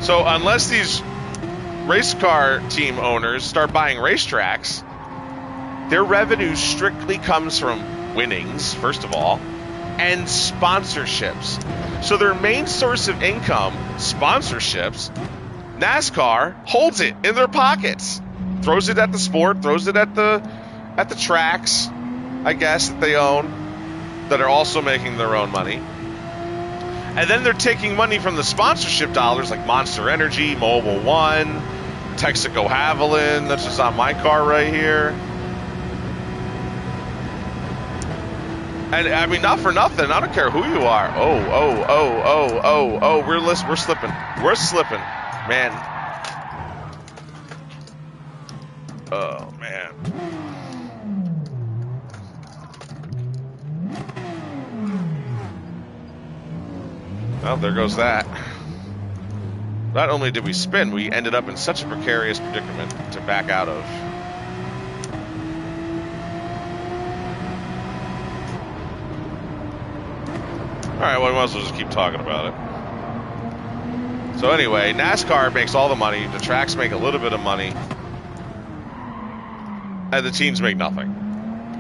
So unless these race car team owners start buying racetracks, their revenue strictly comes from winnings, first of all, and sponsorships. So their main source of income, sponsorships, NASCAR holds it in their pockets. Throws it at the sport, throws it at the tracks, I guess, that they own, that are also making their own money. And then they're taking money from the sponsorship dollars like Monster Energy, Mobile One, Texaco Haviland, that's just on my car right here. And I mean, not for nothing, I don't care who you are. We're slipping. We're slipping. Man. Oh, man. Well, there goes that. Not only did we spin, we ended up in such a precarious predicament to back out of. Alright, well, we might as well just keep talking about it. So anyway, NASCAR makes all the money, the tracks make a little bit of money, and the teams make nothing.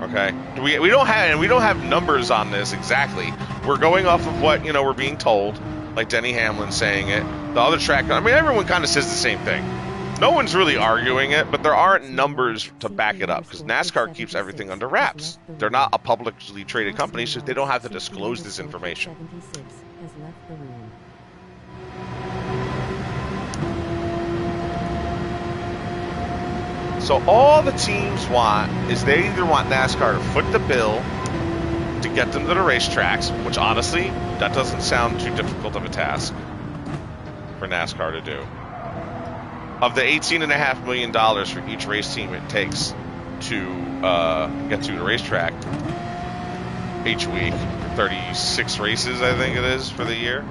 Okay? We don't have numbers on this exactly. We're going off of what, we're being told, like Denny Hamlin saying it. The other track, I mean, everyone kind of says the same thing. No one's really arguing it, but there aren't numbers to back it up because NASCAR keeps everything under wraps. They're not a publicly traded company, so they don't have to disclose this information. So all the teams want is they either want NASCAR to foot the bill to get them to the racetracks, which honestly, that doesn't sound too difficult of a task for NASCAR to do. Of the $18.5 million for each race team it takes to get to the racetrack each week, 36 races I think it is for the year.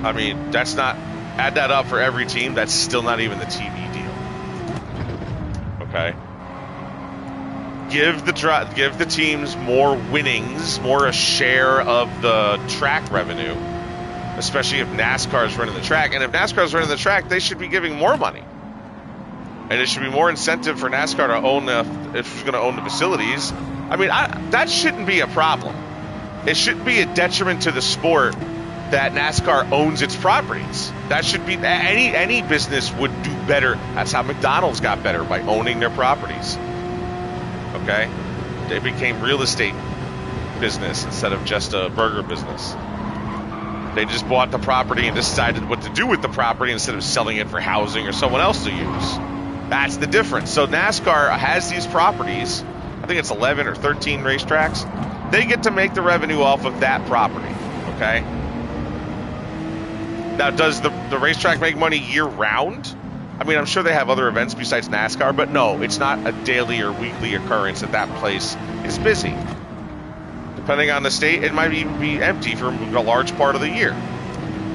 I mean, that's not, add that up for every team, that's still not even the TV deal. Okay? Give the teams more winnings, more a share of the track revenue, especially if NASCAR is running the track. And if NASCAR is running the track, they should be giving more money. And it should be more incentive for NASCAR to own if it's going to own the facilities. I mean, that shouldn't be a problem. It shouldn't be a detriment to the sport that NASCAR owns its properties. That should be, any business would do better. That's how McDonald's got better, by owning their properties. Okay? They became real estate business instead of just a burger business. They just bought the property and decided what to do with the property instead of selling it for housing or someone else to use. That's the difference. So NASCAR has these properties. I think it's 11 or 13 racetracks. They get to make the revenue off of that property. Okay? Now, does the racetrack make money year-round? I mean, I'm sure they have other events besides NASCAR, but no, it's not a daily or weekly occurrence that place is busy. Depending on the state, it might even be empty for a large part of the year.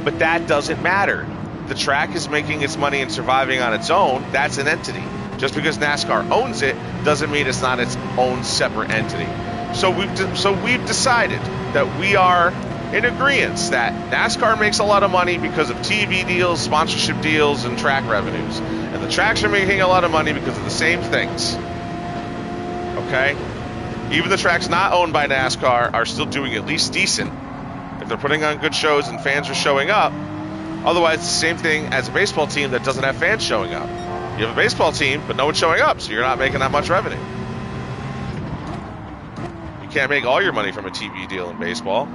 But that doesn't matter. The track is making its money and surviving on its own. That's an entity. Just because NASCAR owns it doesn't mean it's not its own separate entity. So we've decided that we are in agreement that NASCAR makes a lot of money because of TV deals, sponsorship deals, and track revenues. And the tracks are making a lot of money because of the same things. Okay? Even the tracks not owned by NASCAR are still doing at least decent if they're putting on good shows and fans are showing up. Otherwise, it's the same thing as a baseball team that doesn't have fans showing up. You have a baseball team, but no one's showing up, so you're not making that much revenue. You can't make all your money from a TV deal in baseball.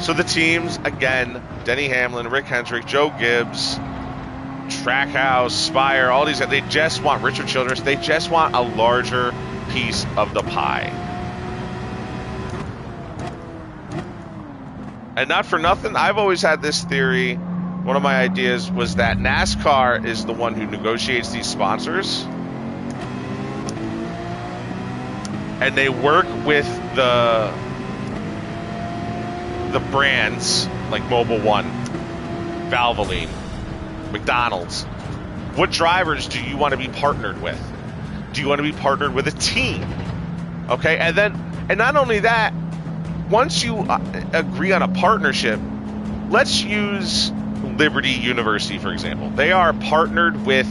So the teams, again, Denny Hamlin, Rick Hendrick, Joe Gibbs, Trackhouse, Spire, all these guys, they just want Richard Childress. They just want a larger piece of the pie. And not for nothing, I've always had this theory. One of my ideas was that NASCAR is the one who negotiates these sponsors. And they work with the brands like Mobil 1, Valvoline, McDonald's. What drivers do you want to be partnered with? Do you want to be partnered with a team? Okay, and not only that, once you agree on a partnership, let's use Liberty University, for example. They are partnered with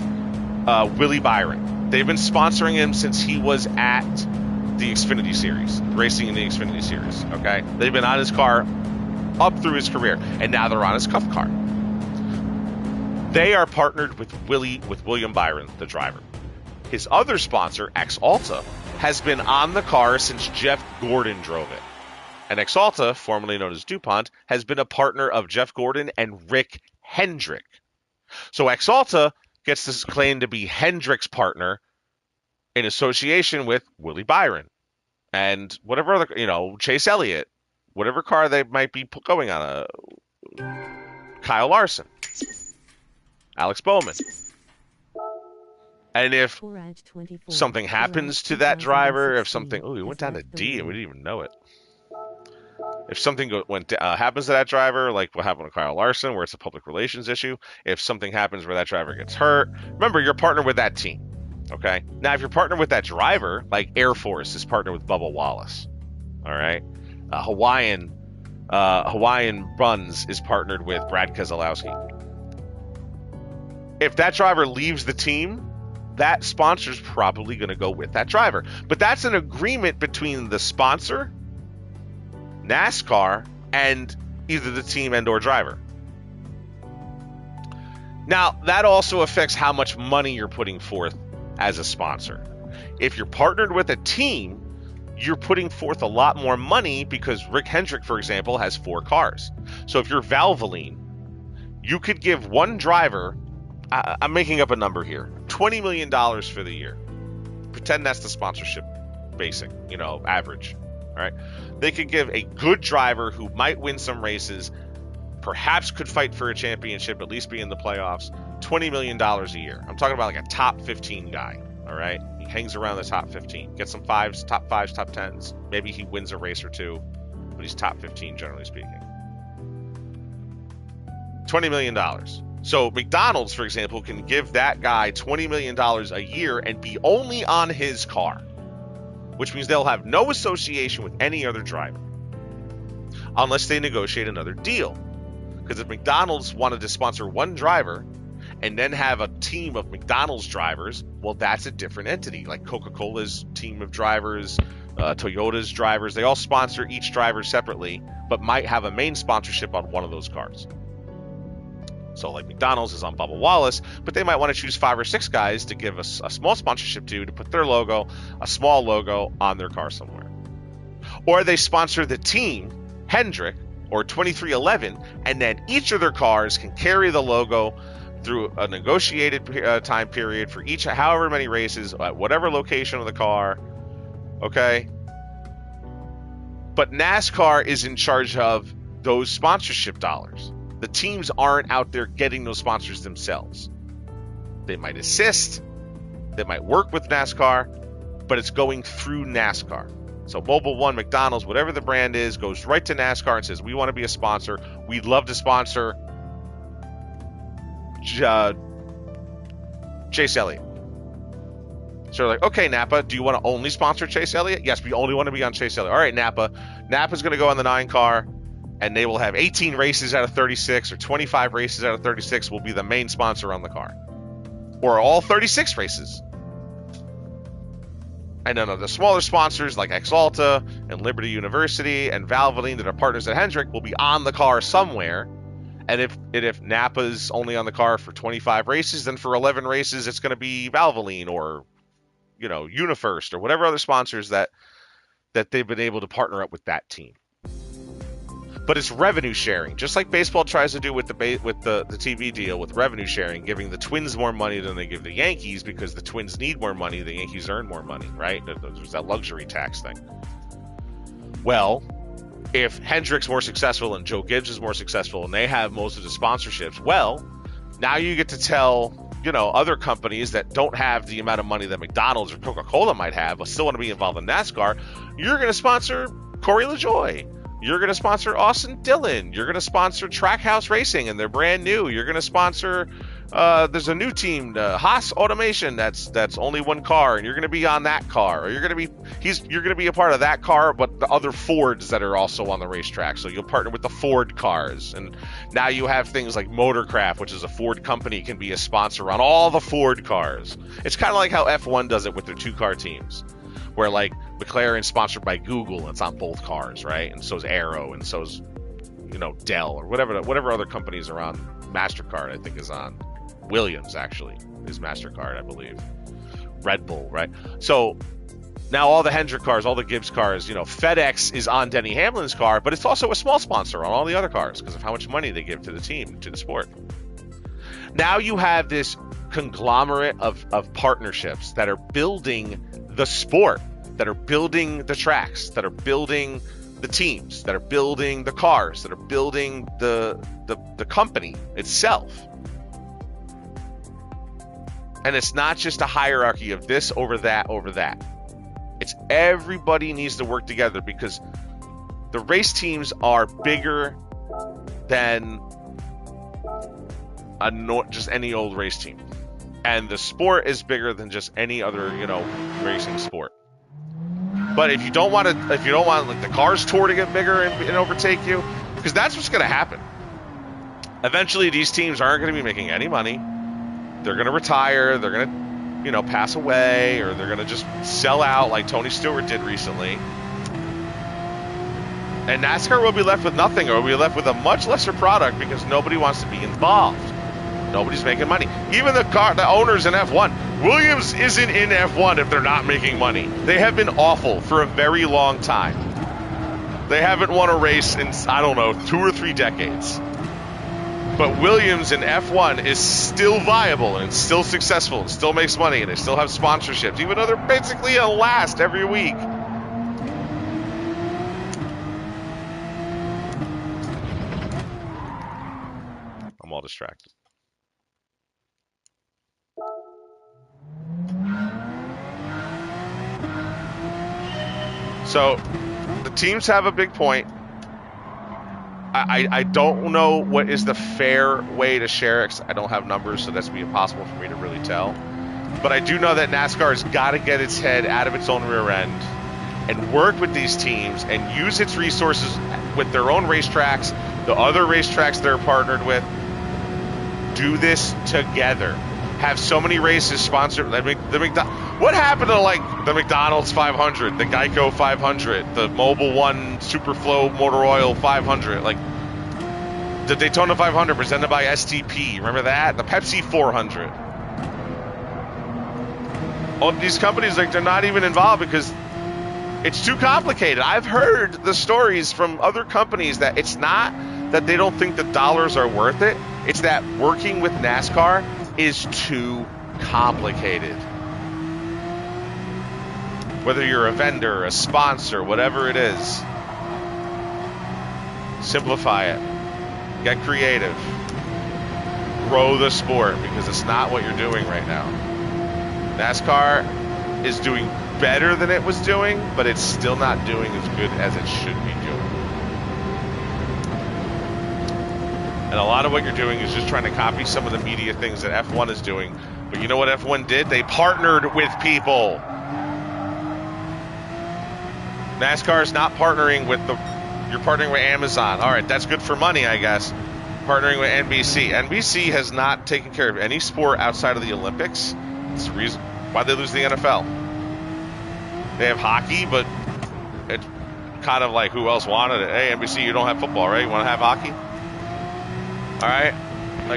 Willie Byron. They've been sponsoring him since he was at the Xfinity Series, racing in the Xfinity Series, okay? They've been on his car up through his career, and now they're on his cup car. They are partnered with William Byron, the driver. His other sponsor, Exalta, has been on the car since Jeff Gordon drove it. And Exalta, formerly known as DuPont, has been a partner of Jeff Gordon and Rick Hendrick. So Exalta gets this claim to be Hendrick's partner in association with Willie Byron and whatever other, Chase Elliott, whatever car they might be going on, Kyle Larson, Alex Bowman. And if Forage 24. something happens to that driver, if something, oh, he went down to D and we didn't even know it. If something happens to that driver, like what happened to Kyle Larson, where it's a public relations issue, if something happens where that driver gets hurt, remember, you're partnered with that team. Okay? Now, if you're partnered with that driver, like Air Force is partnered with Bubba Wallace. All right? Hawaiian Buns is partnered with Brad Keselowski. If that driver leaves the team, that sponsor's probably going to go with that driver. But that's an agreement between the sponsor, NASCAR, and either the team and or driver. Now, that also affects how much money you're putting forth as a sponsor. If you're partnered with a team, you're putting forth a lot more money because Rick Hendrick, for example, has 4 cars. So if you're Valvoline, you could give one driver, I'm making up a number here, $20 million for the year. Pretend that's the sponsorship basic, average. All right. They could give a good driver who might win some races, perhaps could fight for a championship, at least be in the playoffs, $20 million a year. I'm talking about like a top 15 guy. All right. He hangs around the top 15, gets some top 5s, top 10s. Maybe he wins a race or two, but he's top 15, generally speaking. $20 million. So McDonald's, for example, can give that guy $20 million a year and be only on his car, which means they'll have no association with any other driver unless they negotiate another deal. Because if McDonald's wanted to sponsor one driver and then have a team of McDonald's drivers, well, that's a different entity. Like Coca-Cola's team of drivers, Toyota's drivers, they all sponsor each driver separately, but might have a main sponsorship on one of those cars. So like McDonald's is on Bubba Wallace, but they might want to choose 5 or 6 guys to give a small sponsorship to put their logo, a small logo, on their car somewhere. Or they sponsor the team, Hendrick, or 2311, and then each of their cars can carry the logo through a negotiated time period for each, however many races, at whatever location of the car, okay? But NASCAR is in charge of those sponsorship dollars. The teams aren't out there getting those sponsors themselves. They might assist, they might work with NASCAR, but it's going through NASCAR. So Mobil 1, McDonald's, whatever the brand is, goes right to NASCAR and says, we want to be a sponsor. We'd love to sponsor Chase Elliott. So they're like, okay, Napa, do you want to only sponsor Chase Elliott? Yes, we only want to be on Chase Elliott. All right, Napa. Napa's going to go on the 9 car. And they will have 18 races out of 36 or 25 races out of 36 will be the main sponsor on the car. Or all 36 races. And then the smaller sponsors like Exalta and Liberty University and Valvoline that are partners at Hendrick will be on the car somewhere. And if Napa's only on the car for 25 races, then for 11 races it's going to be Valvoline or UniFirst or whatever other sponsors that they've been able to partner up with that team. But it's revenue sharing, just like baseball tries to do with the TV deal with revenue sharing, giving the Twins more money than they give the Yankees because the Twins need more money, the Yankees earn more money, right? There's that luxury tax thing. Well, if Hendrick's more successful and Joe Gibbs is more successful and they have most of the sponsorships, well, now you get to tell other companies that don't have the amount of money that McDonald's or Coca-Cola might have, but still want to be involved in NASCAR, you're going to sponsor Corey LaJoie. You're going to sponsor Austin Dillon. You're going to sponsor Trackhouse Racing, and they're brand new. You're going to sponsor, there's a new team, Haas Automation, that's only one car, and you're going to be on that car. Or you're going to be a part of that car, but the other Fords that are also on the racetrack. So you'll partner with the Ford cars. And now you have things like Motorcraft, which is a Ford company, can be a sponsor on all the Ford cars. It's kind of like how F1 does it with their 2-car teams, where like McLaren's sponsored by Google and it's on both cars, right? And so is Arrow, and so is Dell or whatever other companies are on. MasterCard, I think, is on. Williams actually is MasterCard, I believe. Red Bull, right? So now all the Hendrick cars, all the Gibbs cars, FedEx is on Denny Hamlin's car, but it's also a small sponsor on all the other cars because of how much money they give to the team, to the sport. Now you have this conglomerate of partnerships that are building the sport, that are building the tracks, that are building the teams, that are building the cars, that are building the company itself. And it's not just a hierarchy of this over that over that. It's everybody needs to work together because the race teams are bigger than just any old race team. And the sport is bigger than just any other, racing sport. But if you don't want like the Cars Tour to get bigger and overtake you, because that's what's going to happen. Eventually, these teams aren't going to be making any money. They're going to retire. They're going to, pass away, or they're going to just sell out like Tony Stewart did recently. And NASCAR will be left with nothing, or will be left with a much lesser product because nobody wants to be involved. Nobody's making money. Even the owners in F1. Williams isn't in F1 if they're not making money. They have been awful for a very long time. They haven't won a race in, 2 or 3 decades. But Williams in F1 is still viable and still successful and still makes money and they still have sponsorships, even though they're basically a last every week. I'm all distracted. So, the teams have a big point. I don't know what is the fair way to share it, 'cause I don't have numbers, so that's be impossible for me to really tell. But I do know that NASCAR has got to get its head out of its own rear end and work with these teams and use its resources with their own racetracks, the other racetracks they're partnered with. Do this together. Have so many races sponsored. What happened to the McDonald's 500, the Geico 500, the Mobil 1 Superflow Motor Oil 500, the Daytona 500 presented by STP? Remember that? The Pepsi 400. All these companies, they're not even involved because it's too complicated. I've heard the stories from other companies that it's not that they don't think the dollars are worth it. It's that working with NASCAR is too complicated. Whether you're a vendor, a sponsor, whatever it is, simplify it. Get creative. Grow the sport because it's not what you're doing right now. NASCAR is doing better than it was doing, but it's still not doing as good as it should be doing. And a lot of what you're doing is just trying to copy some of the media things that F1 is doing. But you know what F1 did? They partnered with people. NASCAR is not partnering with you're partnering with Amazon. All right, that's good for money, I guess. Partnering with NBC. NBC has not taken care of any sport outside of the Olympics. It's the reason why they lose the NFL. They have hockey, but it's kind of like who else wanted it? Hey, NBC, you don't have football, right? You want to have hockey? All right,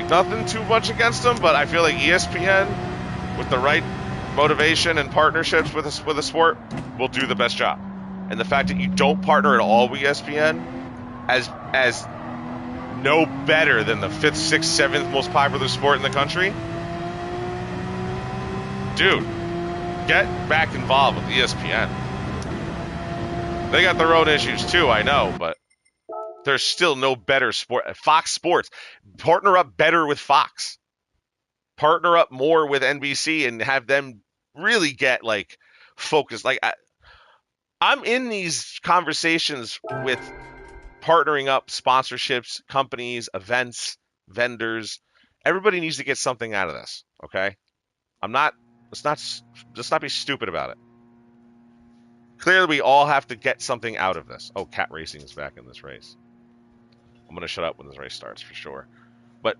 nothing too much against them, but I feel like ESPN, with the right motivation and partnerships with a sport, will do the best job. And the fact that you don't partner at all with ESPN as no better than the 5th, 6th, 7th most popular sport in the country, dude, get back involved with ESPN. They got their own issues too, I know, but there's still no better sport. Fox Sports. Partner up better with Fox. Partner up more with NBC and have them really get focused. I'm in these conversations with partnering up sponsorships, companies, events, vendors. Everybody needs to get something out of this, okay? Let's not be stupid about it. Clearly, we all have to get something out of this. Oh, cat racing is back in this race. I'm going to shut up when this race starts for sure. But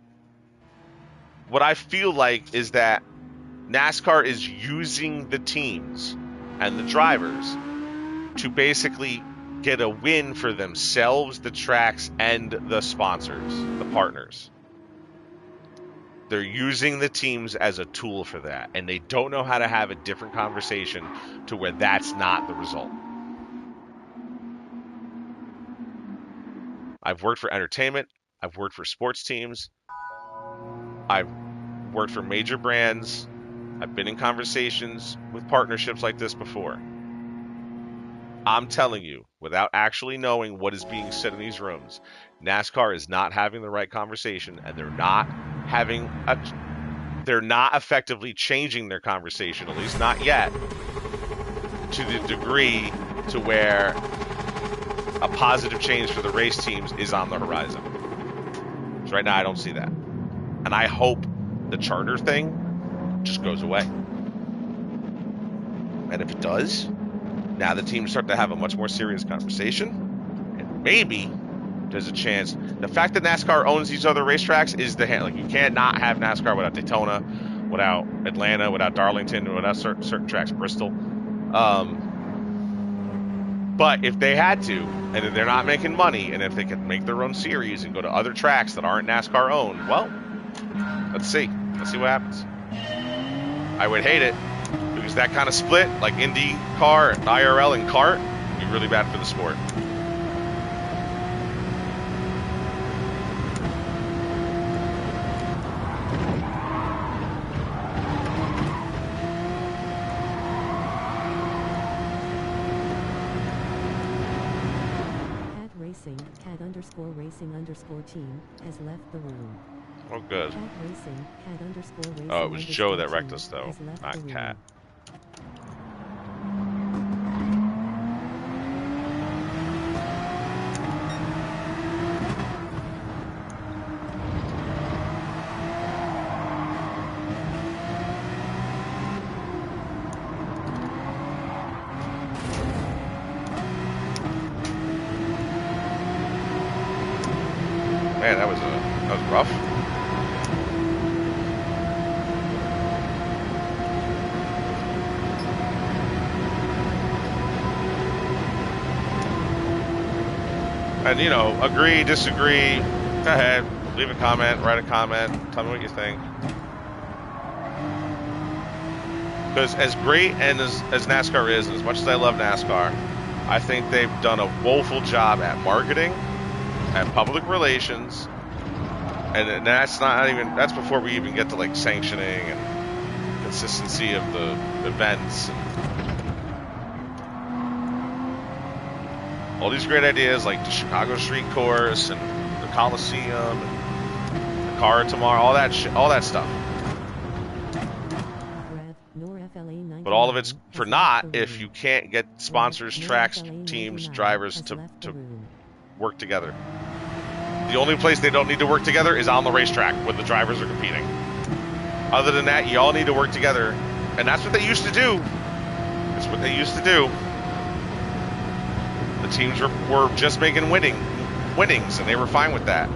what I feel like is that NASCAR is using the teams and the drivers to basically get a win for themselves, the tracks, and the sponsors, the partners. They're using the teams as a tool for that, and they don't know how to have a different conversation to where that's not the result. I've worked for entertainment. I've worked for sports teams. I've worked for major brands. I've been in conversations with partnerships like this before. I'm telling you, without actually knowing what is being said in these rooms, NASCAR is not having the right conversation, and they're not having they're not effectively changing their conversation, at least not yet, to the degree to where a positive change for the race teams is on the horizon. So right now I don't see that. And I hope the charter thing just goes away. And if it does, now the teams start to have a much more serious conversation. And maybe there's a chance. The fact that NASCAR owns these other racetracks is the like you can't not have NASCAR without Daytona, without Atlanta, without Darlington, without certain tracks, Bristol. But if they had to, and if they're not making money, and if they could make their own series and go to other tracks that aren't NASCAR owned, well, let's see. Let's see what happens. I would hate it, because that kind of split, like IndyCar, IRL, and kart, would be really bad for the sport. Cat_racing_team has left the room. Oh, good. Cat_racing Oh, it was Joe that wrecked us, though, not Cat. Man, that was rough. And, you know, agree, disagree, go ahead, leave a comment, write a comment, tell me what you think. Because as great and as NASCAR is, and as much as I love NASCAR, I think they've done a woeful job at marketing, at public relations, and that's not even, that's before we even get to like sanctioning and consistency of the events. All these great ideas like the Chicago Street Course and the Coliseum and the car tomorrow, all that stuff. But all of it's for naught if you can't get sponsors, tracks, teams, drivers to work together. The only place they don't need to work together is on the racetrack where the drivers are competing. Other than that, you all need to work together. And that's what they used to do. That's what they used to do. The teams were just making winnings, and they were fine with that.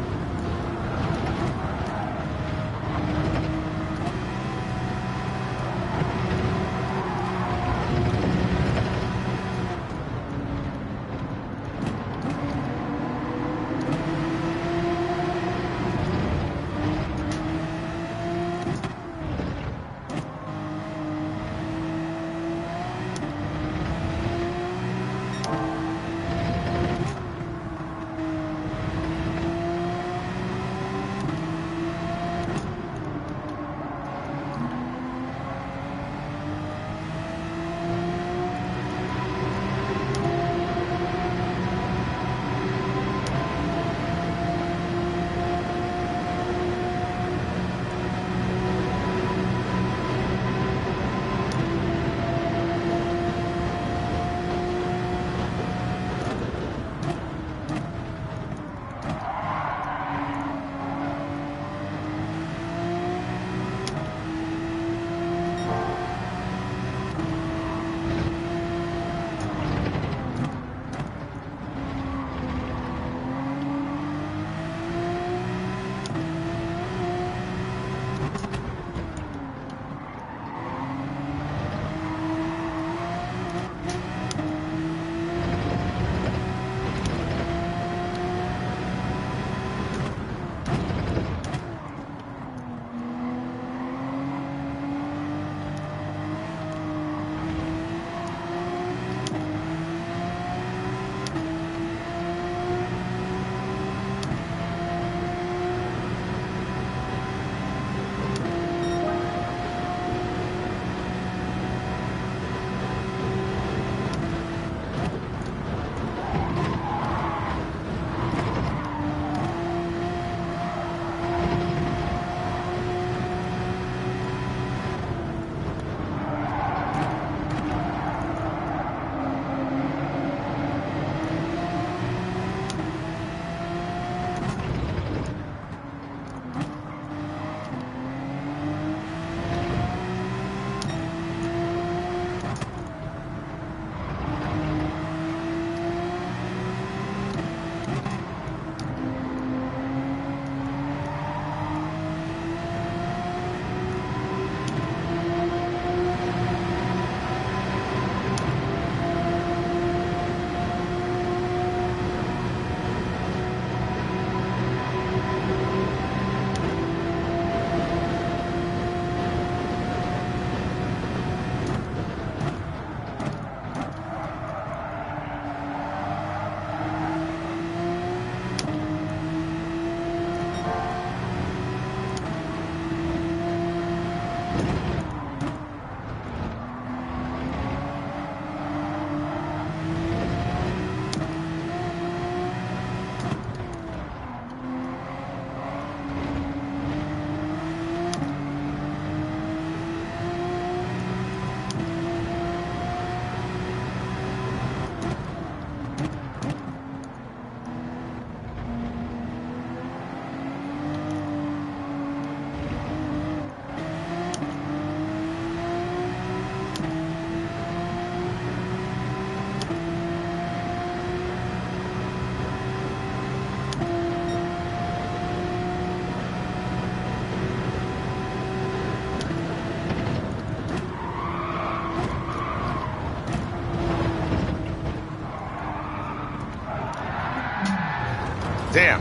Damn.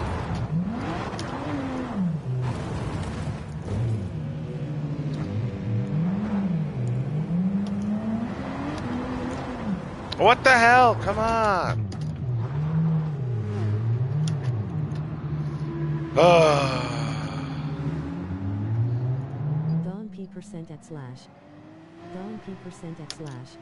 What the hell? Come on. Don P% at slash. Don P% at slash.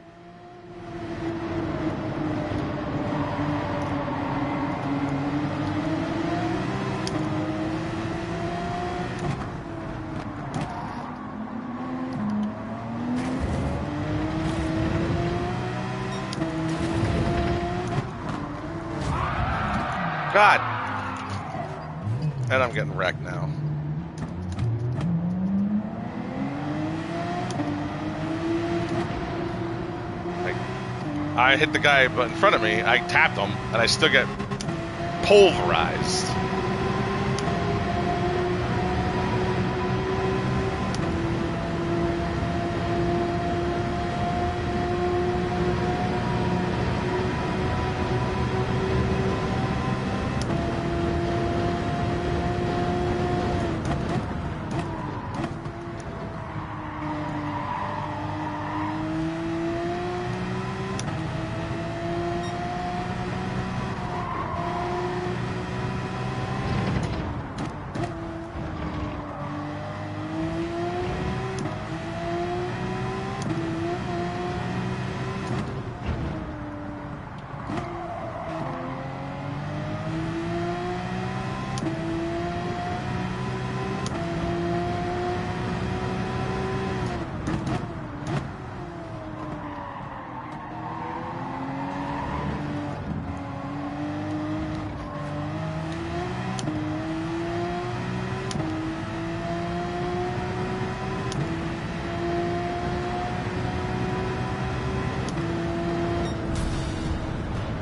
God. And I'm getting wrecked now. Like, I hit the guy in front of me, I tapped him, and I still get pulverized.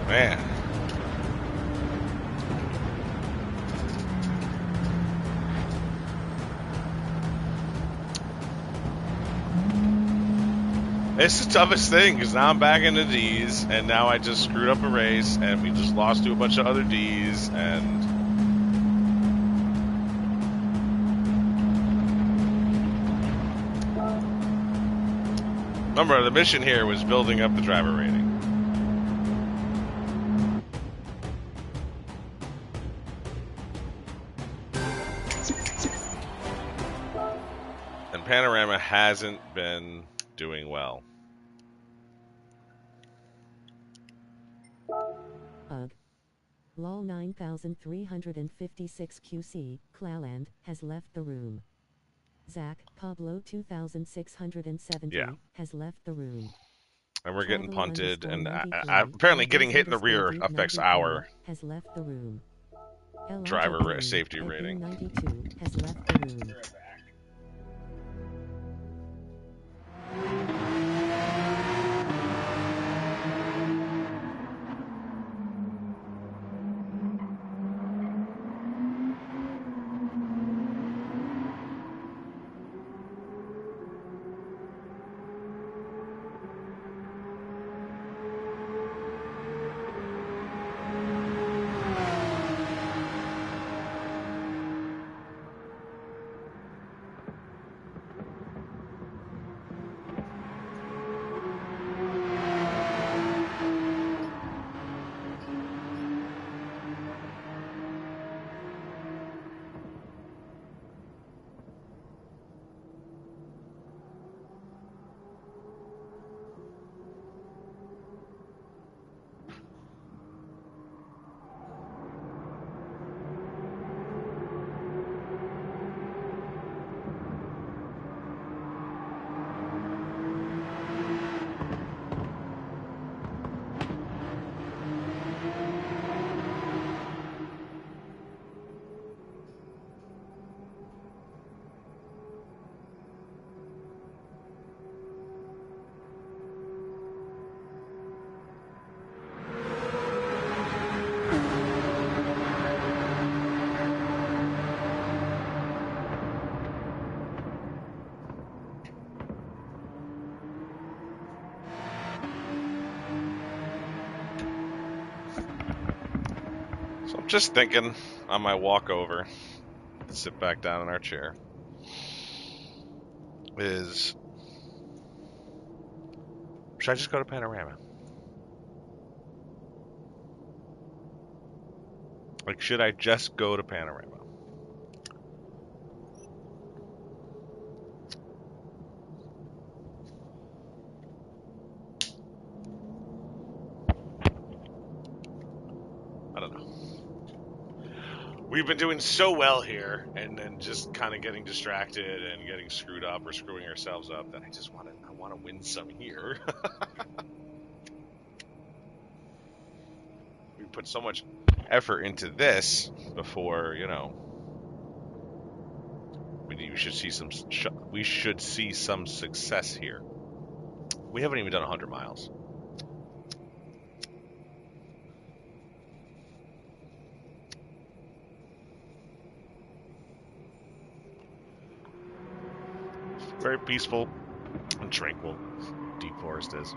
Man. It's the toughest thing, because now I'm back into D's, and now I just screwed up a race, and we just lost to a bunch of other D's, and... Remember, the mission here was building up the driver rating. And Panorama hasn't been doing well. Ugh. Lol 9356 QC, Clowland, has left the room. Zach, Pablo 2670, has left the room. And we're getting punted, and 93, apparently getting hit in the rear affects our has left the room. driver safety rating. 92 has left the room. So I'm just thinking, on my walk over, sit back down in our chair, is should I just go to Panorama? Like, should I just go to Panorama? I don't know. We've been doing so well here, and then just kind of getting distracted and getting screwed up or screwing ourselves up that I want to win some here. We put so much effort into this before, you know. We should see some success here. We haven't even done 100 miles. Very peaceful and tranquil. Deep forest is.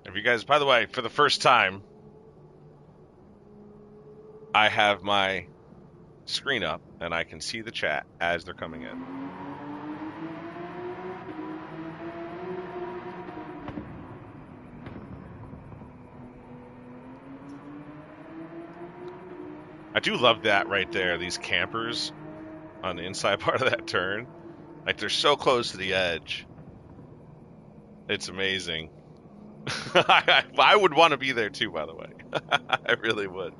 If you guys, by the way, for the first time, I have my screen up and I can see the chat as they're coming in. I do love that right there, these campers on the inside part of that turn. Like, they're so close to the edge. It's amazing. I would want to be there too, by the way. I really would.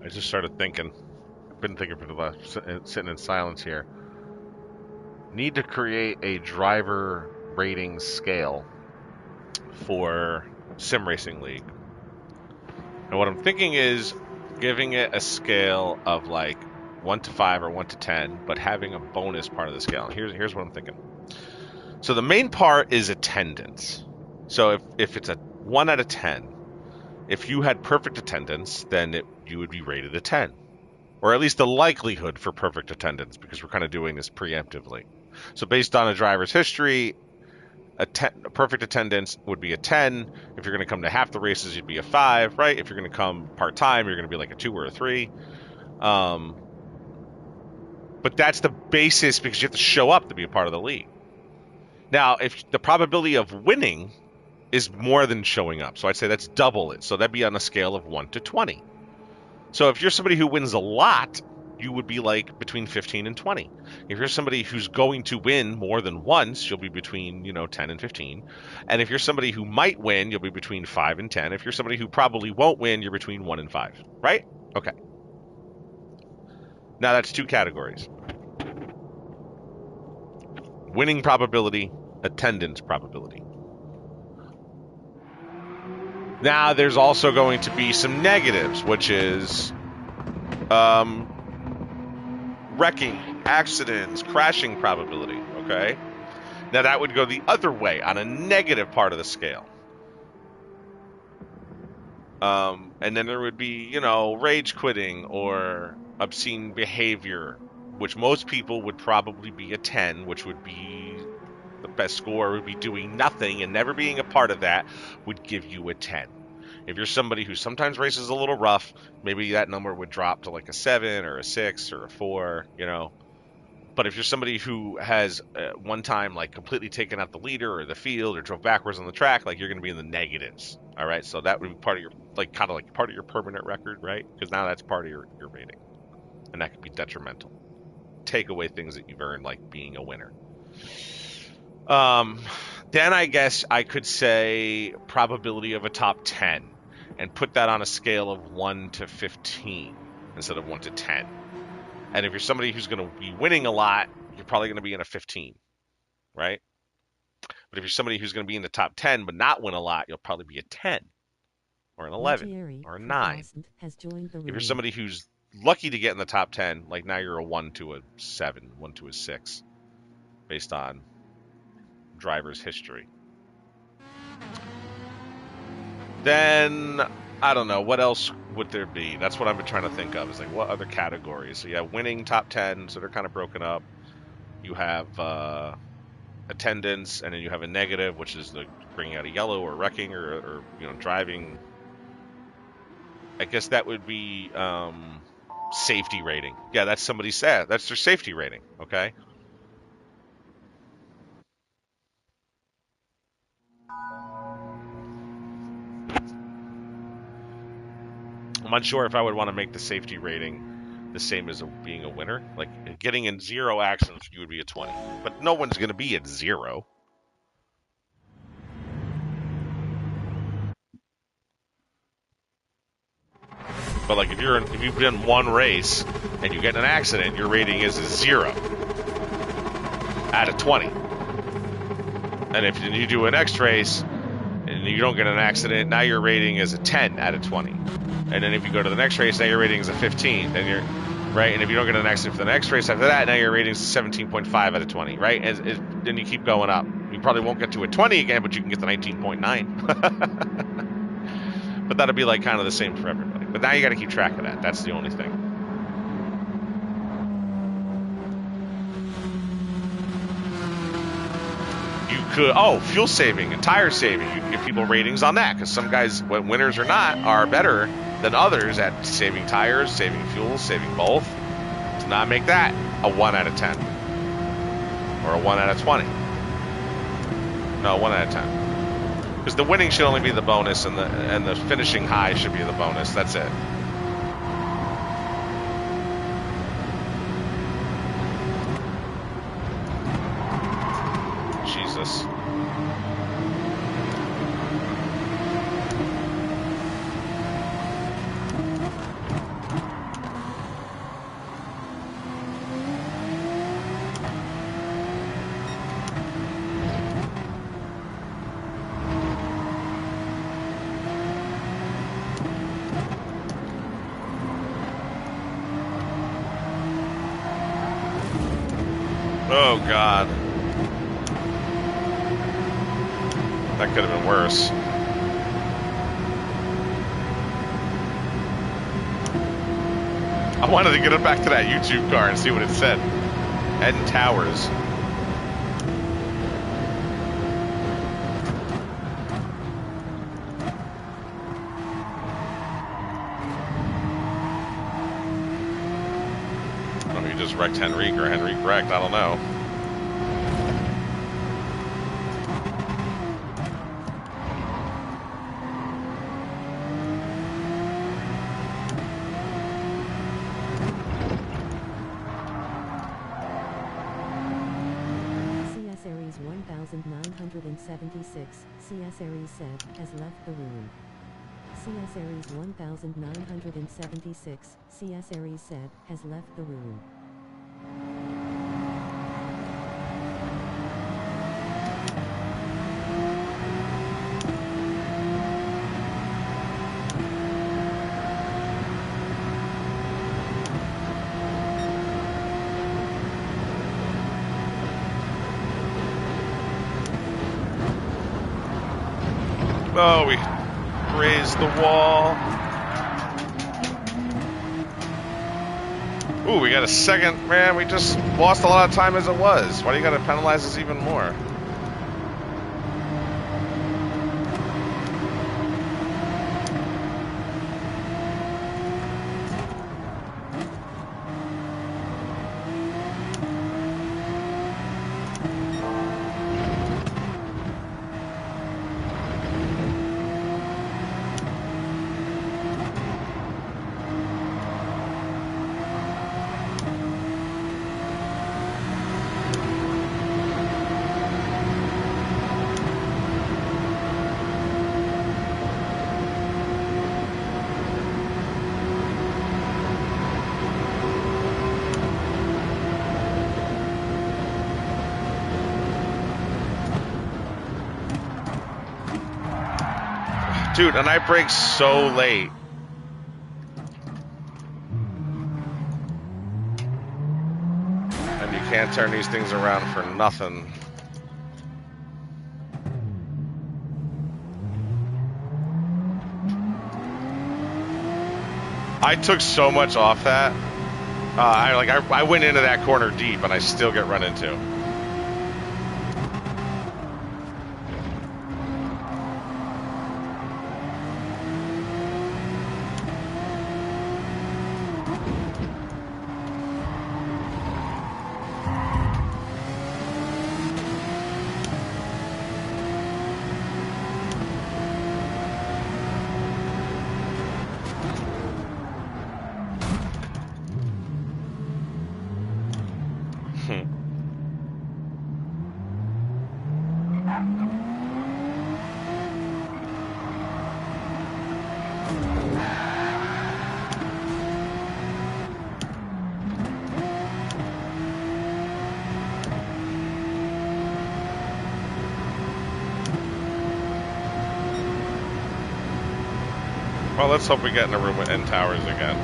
I just started thinking. I've been thinking for the last, sitting in silence here. Need to create a driver rating scale for Sim Racing League. And what I'm thinking is giving it a scale of like 1 to 5 or 1 to 10, but having a bonus part of the scale. Here's what I'm thinking. So the main part is attendance. So if it's a 1 out of 10, if you had perfect attendance, then you would be rated a 10. Or at least the likelihood for perfect attendance, because we're kind of doing this preemptively. So based on a driver's history, a perfect attendance would be a 10. If you're going to come to half the races, you'd be a 5, right? If you're going to come part-time, you're going to be like a 2 or a 3. But that's the basis because you have to show up to be a part of the league. Now, if the probability of winning is more than showing up, so I'd say that's double it. So that'd be on a scale of 1 to 20. So if you're somebody who wins a lot, you would be like between 15 and 20. If you're somebody who's going to win more than once, you'll be between, 10 and 15. And if you're somebody who might win, you'll be between 5 and 10. If you're somebody who probably won't win, you're between 1 and 5, right? Okay. Now that's 2 categories. Winning probability, attendance probability. Now there's also going to be some negatives, which is wrecking, accidents, crashing probability, okay? Now that would go the other way on a negative part of the scale. And then there would be, rage quitting or obscene behavior, which most people would probably be a 10, which would be the best score, would be doing nothing, and never being a part of that would give you a 10. If you're somebody who sometimes races a little rough, maybe that number would drop to like a 7 or a 6 or a 4, But if you're somebody who has one time like completely taken out the leader or the field or drove backwards on the track, like you're going to be in the negatives. All right, so that would be part of your kind of part of your permanent record, right? Because now that's part of your rating, and that could be detrimental. Take away things that you've earned, like being a winner. Then I guess I could say probability of a top 10 and put that on a scale of 1 to 15 instead of 1 to 10. And if you're somebody who's going to be winning a lot, you're probably going to be in a 15, right? But if you're somebody who's going to be in the top 10 but not win a lot, you'll probably be a 10 or an 11 or a 9. If you're somebody who's lucky to get in the top 10, like now you're a 1 to a 7, 1 to a 6 based on driver's history. Then, I don't know, what else would there be? That's what I've been trying to think of, is like what other categories. So you have winning top 10, so they're kind of broken up. You have attendance, and then you have a negative, which is the bringing out a yellow or wrecking or driving. I guess that would be safety rating. Yeah, that's somebody said. That's their safety rating, okay? I'm not sure if I would want to make the safety rating the same as being a winner. Like, getting in 0 accidents, you would be a 20. But no one's going to be at 0. But, like, if you've done one race and you get in an accident, your rating is a 0 out of 20. And if you do a next race and you don't get in an accident, now your rating is a 10 out of 20. And then if you go to the next race, now your rating is a 15. Then you're right. And if you don't get an accident for the next race after that, now your rating is 17.5 out of 20. Right? Then you keep going up. You probably won't get to a 20 again, but you can get to 19.9. But that'll be like kind of the same for everybody. But now you got to keep track of that. That's the only thing. You could fuel saving and tire saving. You can give people ratings on that because some guys, winners or not, are better than others at saving tires, saving fuel, saving both. To not make that a 1 out of 10 or a 1 out of 20. No, 1 out of 10. Because the winning should only be the bonus, and the finishing high should be the bonus. That's it. Jesus. Oh, God. That could have been worse. I wanted to get it back to that YouTube car and see what it said. Ed Towers. just wrecked Henrique or Henrique wrecked. I don't know. CS Aries 1976, CS Aries said, has left the room. CS Aries 1976, CS Aries said, has left the room. Oh, we raised the wall. Ooh, we got a second. Man, we just lost a lot of time as it was. Why do you got to penalize us even more? Dude, and I brake so late. And you can't turn these things around for nothing. I took so much off that. I went into that corner deep and I still get run into. Well, let's hope we get in a room with N Towers again.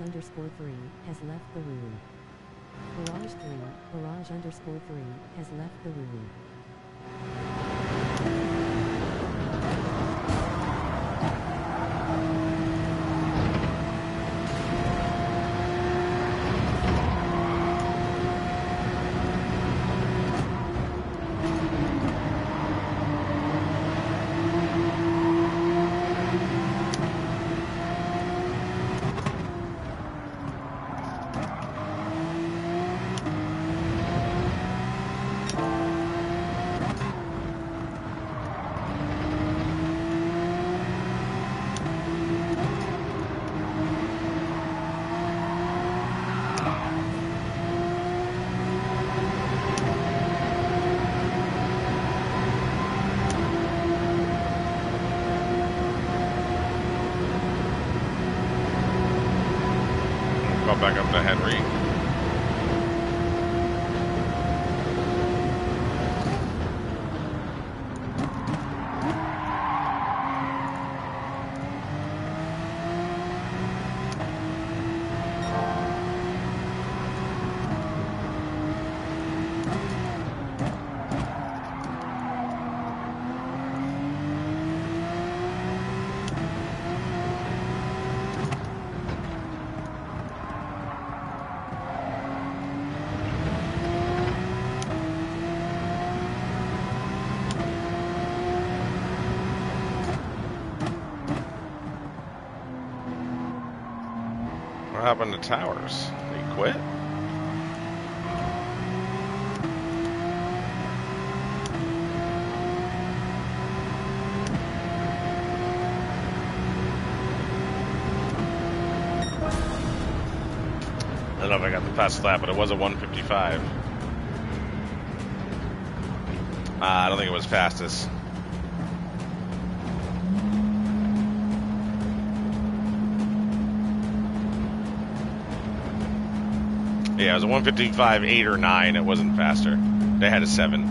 Barrage_3 has left the room. Barrage_3 has left the room. Back up to Henry. What happened to Towers? Did he quit? I don't know if I got the fast lap, but it was a 155. I don't think it was fastest. Yeah, it was a 155, 8 or 9. It wasn't faster. They had a 7.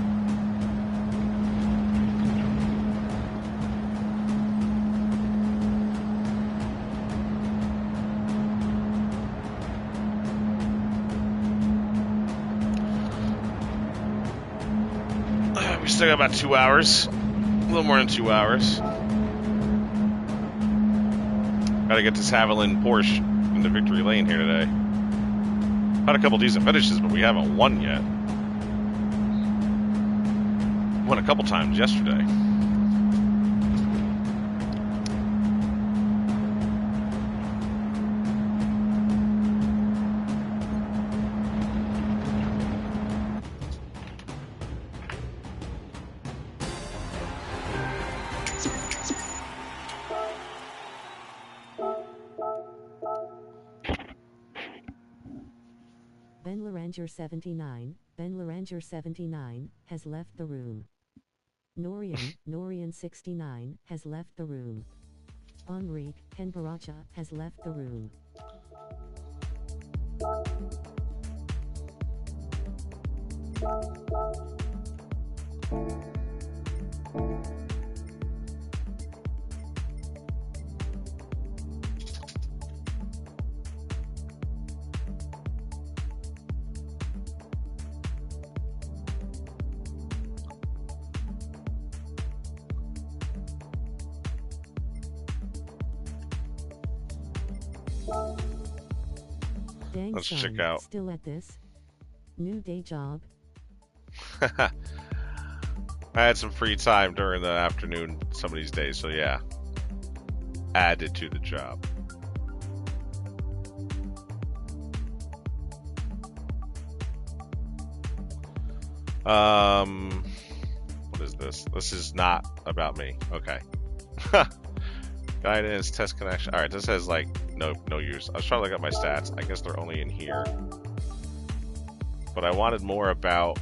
We still got about 2 hours. A little more than 2 hours. Gotta get this Haviland Porsche in the victory lane here today. Had a couple decent finishes, but we haven't won yet. Won a couple times yesterday. Ben Laranger 79 has left the room. Norian 69 has left the room. Enrique Henbaracha has left the room. Dang, let's son, check out. Still at this new day job. I had some free time during the afternoon some of these days, so yeah. Added to the job. What is this? This is not about me. Okay. Guidance, test connection. Alright, this has like no use. I was trying to look at my stats. I guess they're only in here. But I wanted more about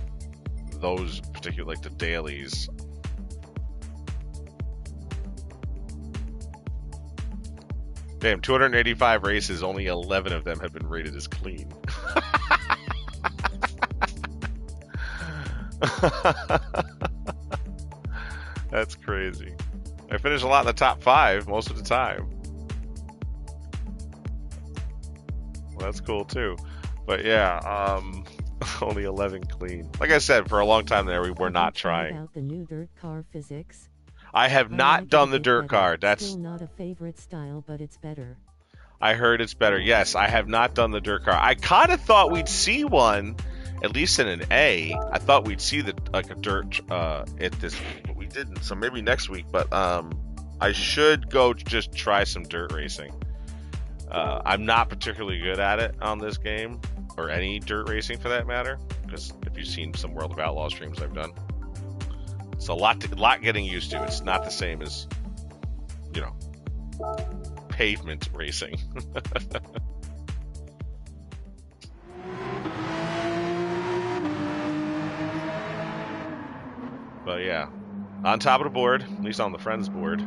those particular, like the dailies. Damn, 285 races, only 11 of them have been rated as clean. That's crazy. I finish a lot in the top 5 most of the time. That's cool too. But yeah, only 11 clean. Like I said, for a long time there, we were not trying. About the new dirt car physics. I have not like done the dirt car. That's still not a favorite style, but it's better. I heard it's better. Yes, I have not done the dirt car. I kind of thought we'd see one, at least in an A. I thought we'd see a dirt at this week, but we didn't. So maybe next week. But I should go just try some dirt racing. I'm not particularly good at it on this game, or any dirt racing for that matter, because if you've seen some World of Outlaw streams I've done, it's a lot getting used to. It's not the same as, pavement racing. But yeah, on top of the board, at least on the friends board.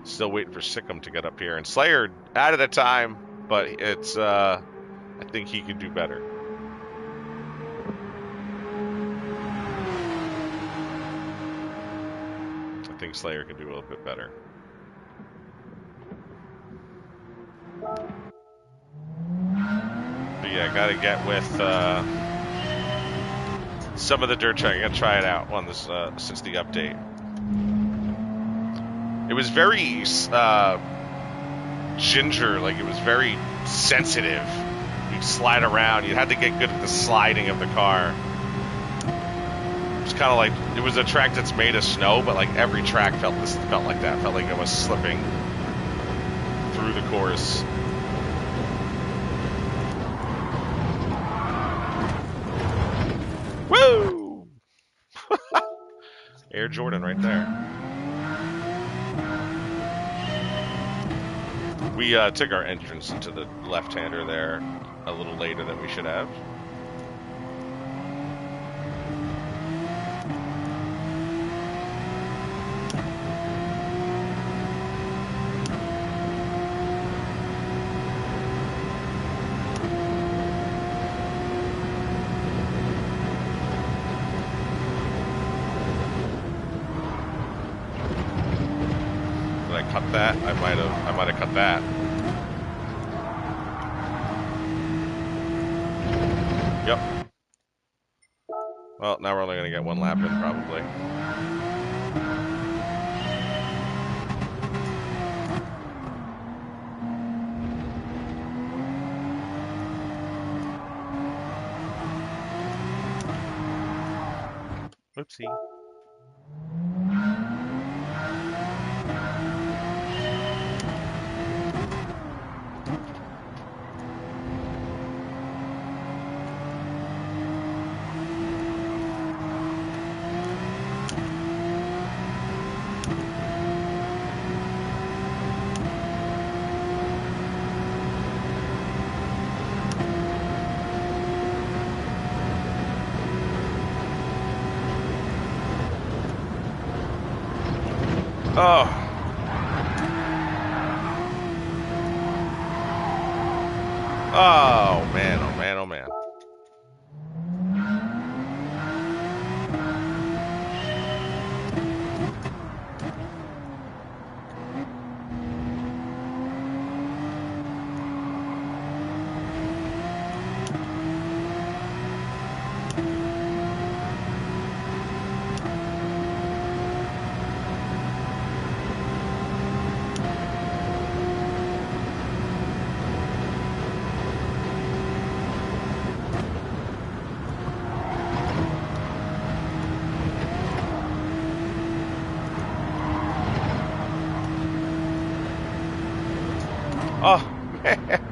Still waiting for Sikkim to get up here. And Slayer added a time, but it's, I think he can do better. I think Slayer can do a little bit better. But yeah, gotta get with, some of the dirt track. I gotta try it out on this, since the update. It was very ginger, like it was very sensitive. You'd slide around. You had to get good at the sliding of the car. It was kind of like, it was a track that's made of snow, but like every track felt like that. Felt like it was slipping through the course. Woo! Air Jordan right there. We took our entrance into the left-hander there a little later than we should have. Did I cut that? I might have cut that. Yep. Well, now we're only going to get one lap in, probably. Oopsie. Oh. Oh, man, oh, man, oh, man. Oh, man.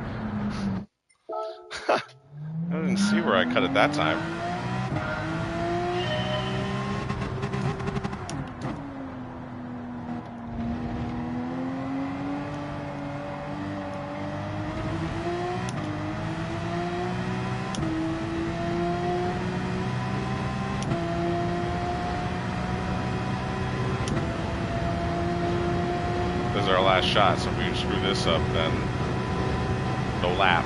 I didn't see where I cut it that time. This is our last shot, so if we screw this up, then no lap.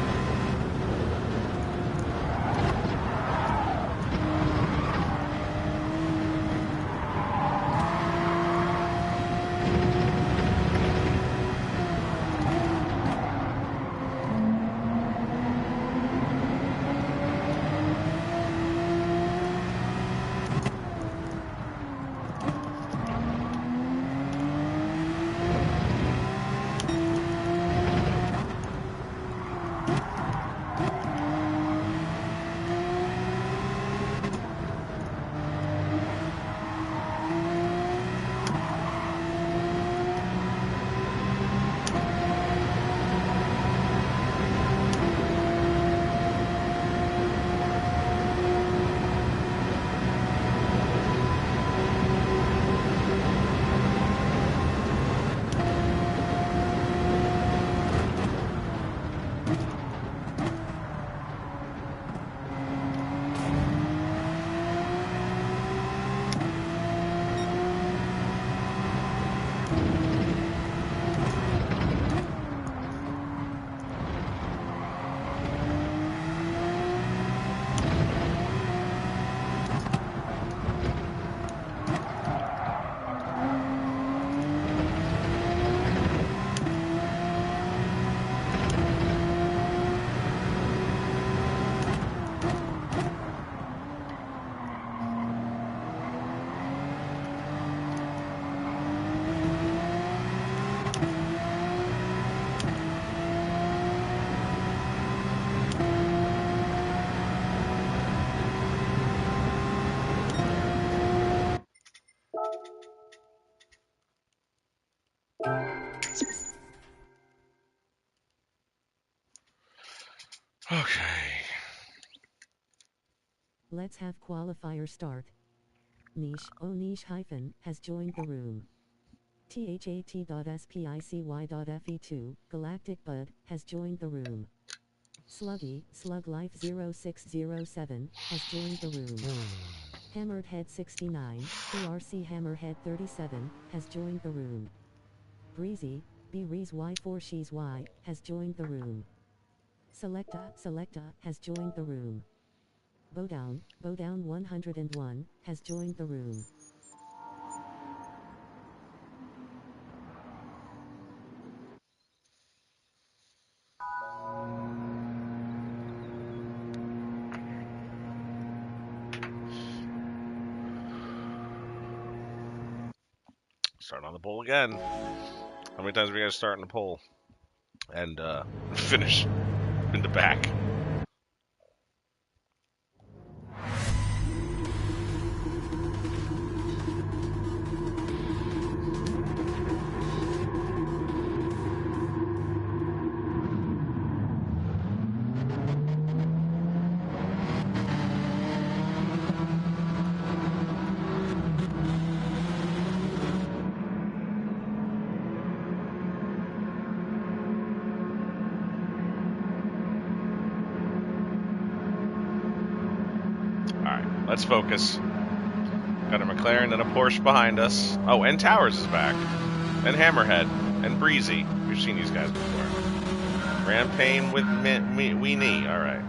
Okay. Let's have qualifier start. Niche, niche hyphen, has joined the room. THAT.SPICY.FE2, Galactic Bud, has joined the room. Sluggy, Slug Life 0607, has joined the room. Hammered Head 69, BRC Hammerhead 37, has joined the room. Breezy, B-Rees Y4 She's Y, has joined the room. Selecta, has joined the room. Bowdown 101, has joined the room. Start on the poll again. How many times are we gonna start on the poll and finish in the back? Let's focus. Got a McLaren and a Porsche behind us. Oh, and Towers is back. And Hammerhead. And Breezy. We've seen these guys before. Rampagne with Weenie. Alright.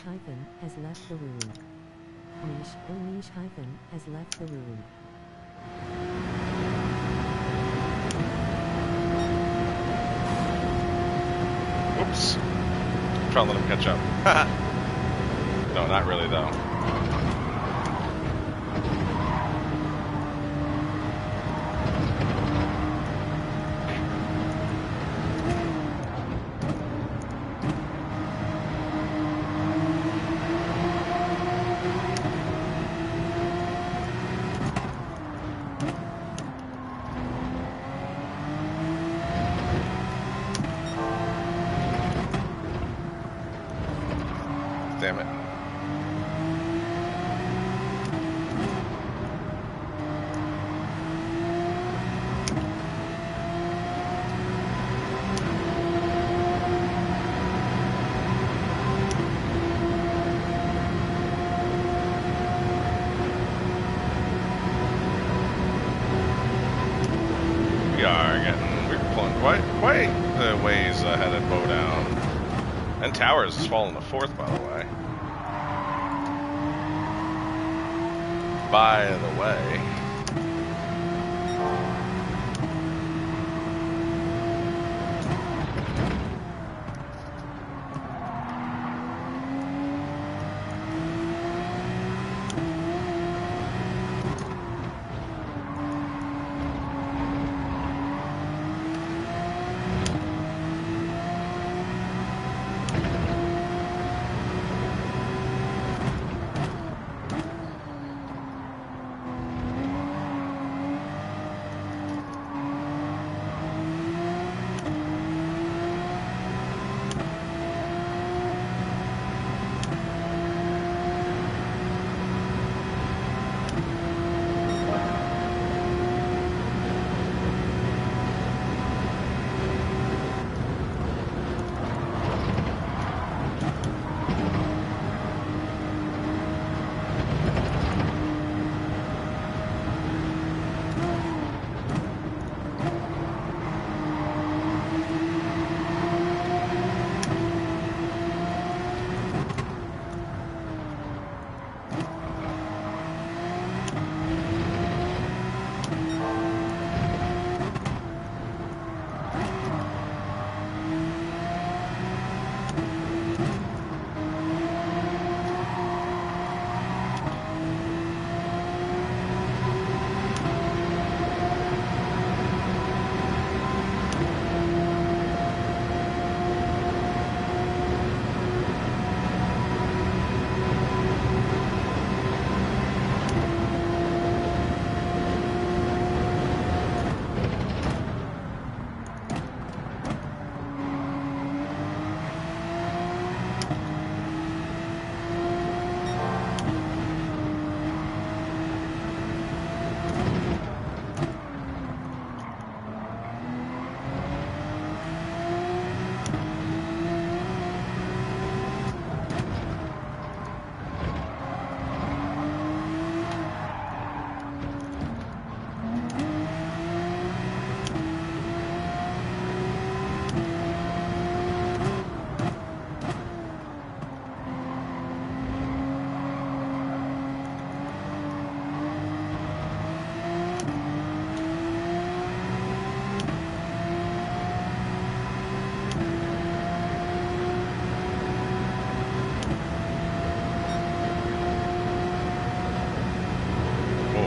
Hyphen has left the room. Niche hyphen has left the room. Oops. I'm trying to let him catch up. No, not really though. Damn it. We're pulling quite the ways ahead of Bowdown. And Towers has fallen to fourth, by the way. by the way.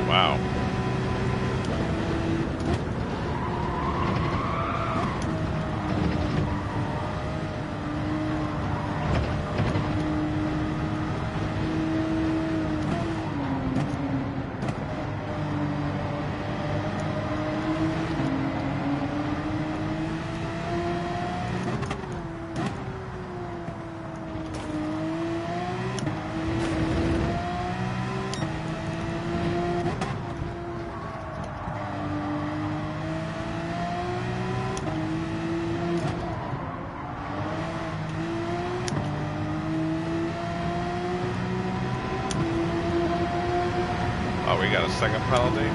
Wow. Oh, we got a second penalty.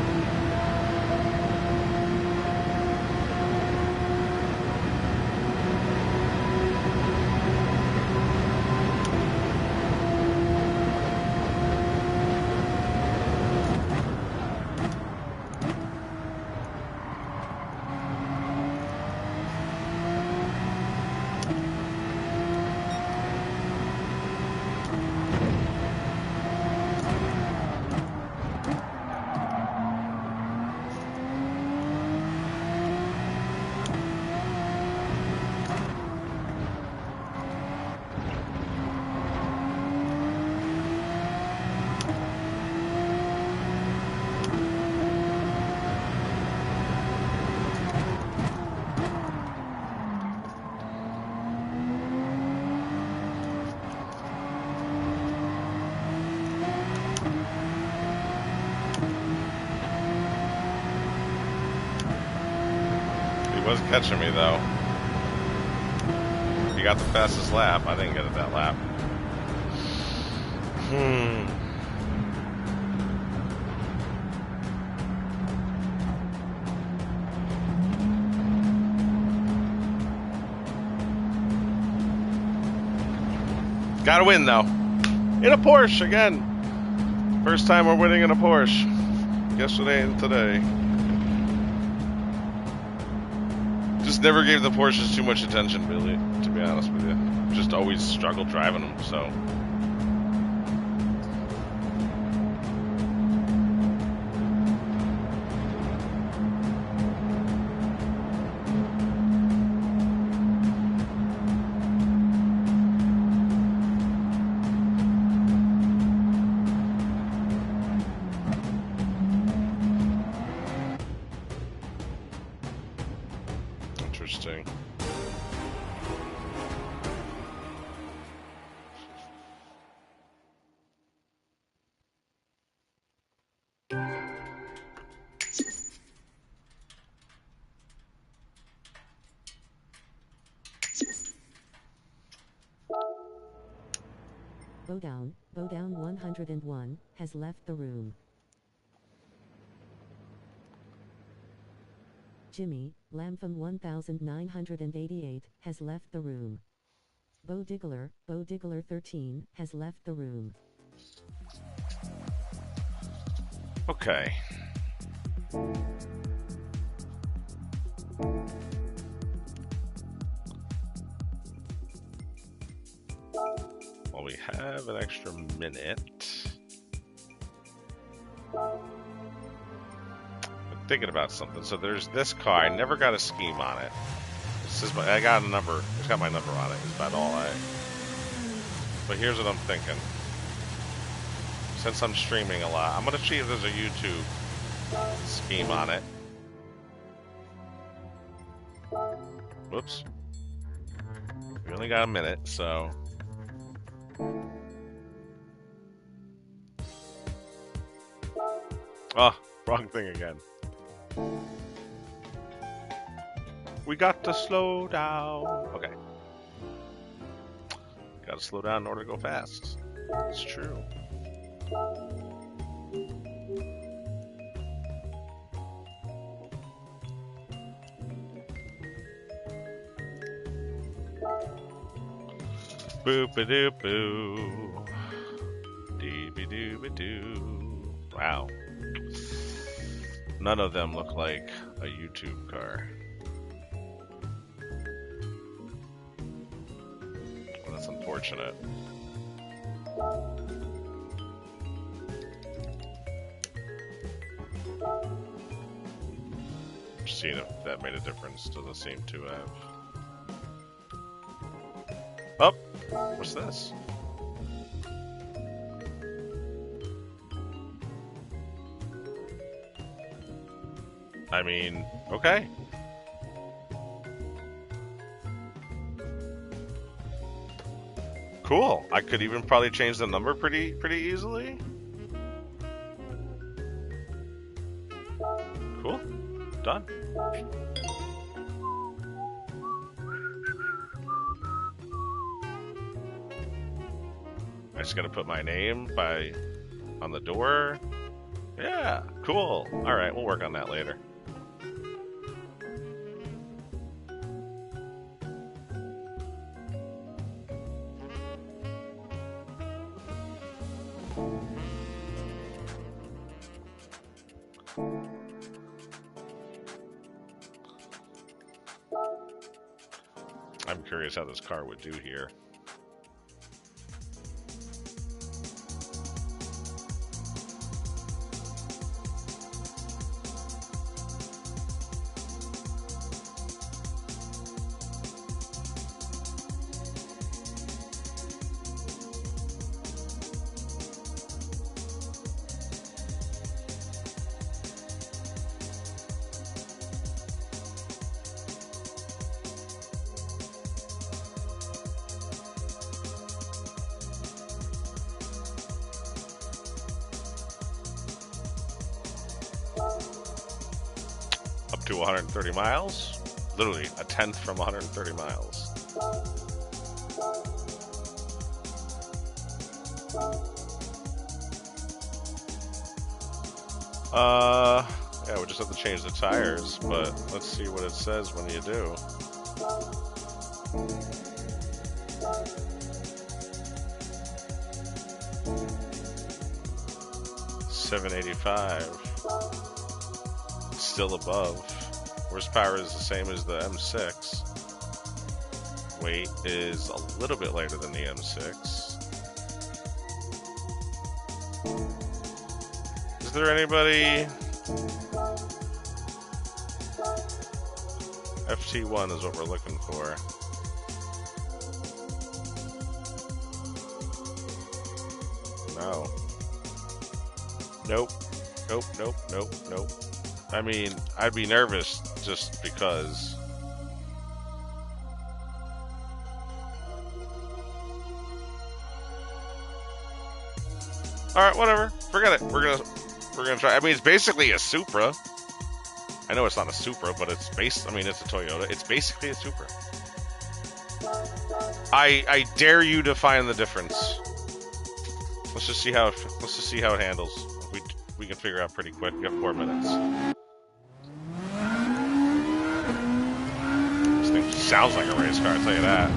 He was catching me though. He got the fastest lap. I didn't get it that lap. Gotta win though. In a Porsche again. First time we're winning in a Porsche. Yesterday and today. Just never gave the Porsches too much attention, really, to be honest with you. Just always struggled driving them, so. Interesting. Bowdown 101, has left the room. Jimmy, Lampham 1988, has left the room. Bo Diggler 13, has left the room. Okay. Well, we have an extra minute. I'm thinking about something. So there's this car. I never got a scheme on it. It says I got a number. It's got my number on it. It's about all I. But here's what I'm thinking. Since I'm streaming a lot, I'm gonna see if there's a YouTube scheme on it. Whoops. We only got a minute, so. Oh, wrong thing again. We got to slow down. Okay. Gotta slow down in order to go fast. It's true. Boop-a-doop-boo. Dee-be-doo-be-doo. Wow. None of them look like a YouTube car. Well, that's unfortunate. Just seeing if that made a difference. Doesn't seem to have. Oh, what's this? I mean, okay. Cool. I could even probably change the number pretty easily. Cool. Done. I just gotta put my name on the door. Yeah, cool. All right, we'll work on that later. I'm curious how this car would do here. Up to 130 miles. Literally a tenth from 130 miles. Yeah, we just have to change the tires, but let's see what it says when you do. 785. Still above. Horsepower is the same as the M6. Weight is a little bit lighter than the M6. Is there anybody? FT1 is what we're looking for. No. Nope. Nope, nope, nope, nope. I mean, I'd be nervous just because. Alright, whatever. Forget it. We're gonna try. I mean, it's basically a Supra. I know it's not a Supra, but it's I mean, it's a Toyota. It's basically a Supra. I dare you to find the difference. Let's just see how it handles. We can figure out pretty quick. We have 4 minutes. This thing sounds like a race car, I'll tell you that.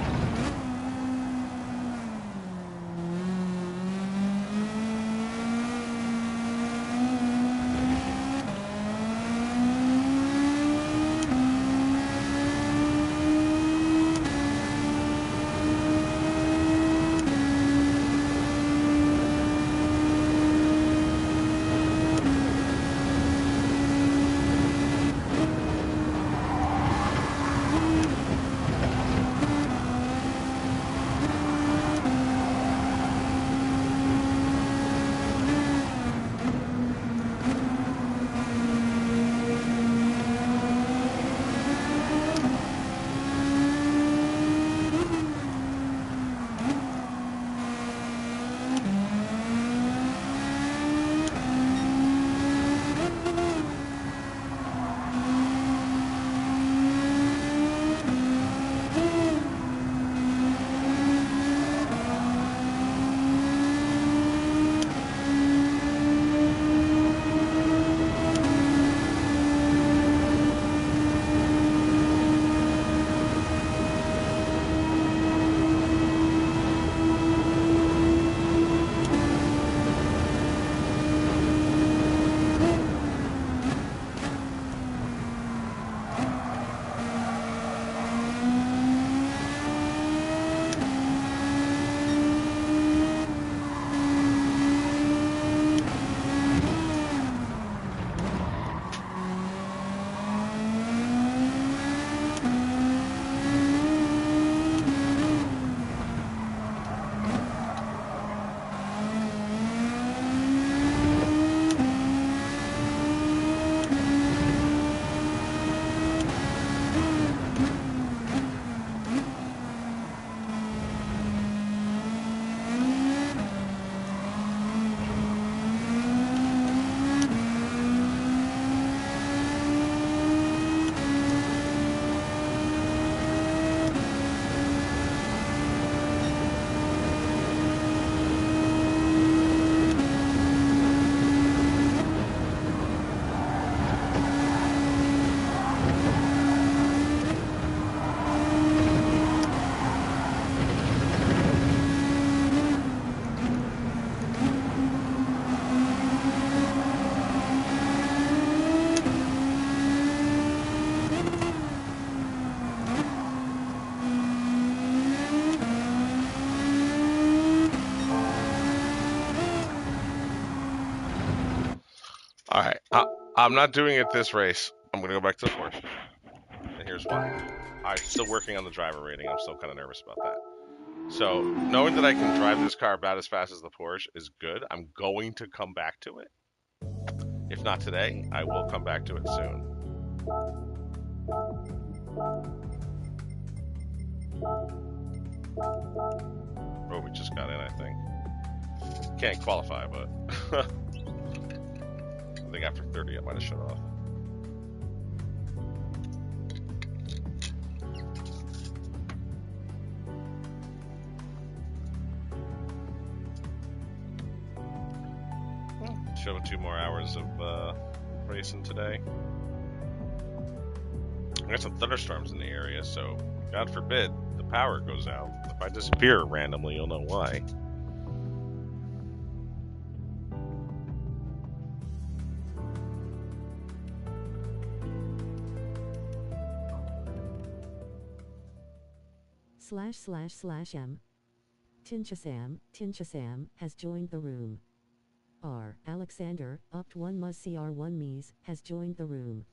Alright, I'm not doing it this race. I'm going to go back to the Porsche. And here's why. I'm still working on the driver rating. I'm still kind of nervous about that. So, knowing that I can drive this car about as fast as the Porsche is good. I'm going to come back to it. If not today, I will come back to it soon. Oh, we just got in, I think. Can't qualify, but... I think after 30 I might have shut off. Show 2 more hours of racing today. I got some thunderstorms in the area, so God forbid the power goes out. If I disappear randomly, you'll know why. ///M. Tinchasam has joined the room. R. Alexander, opt1 mus cr1 mies, has joined the room.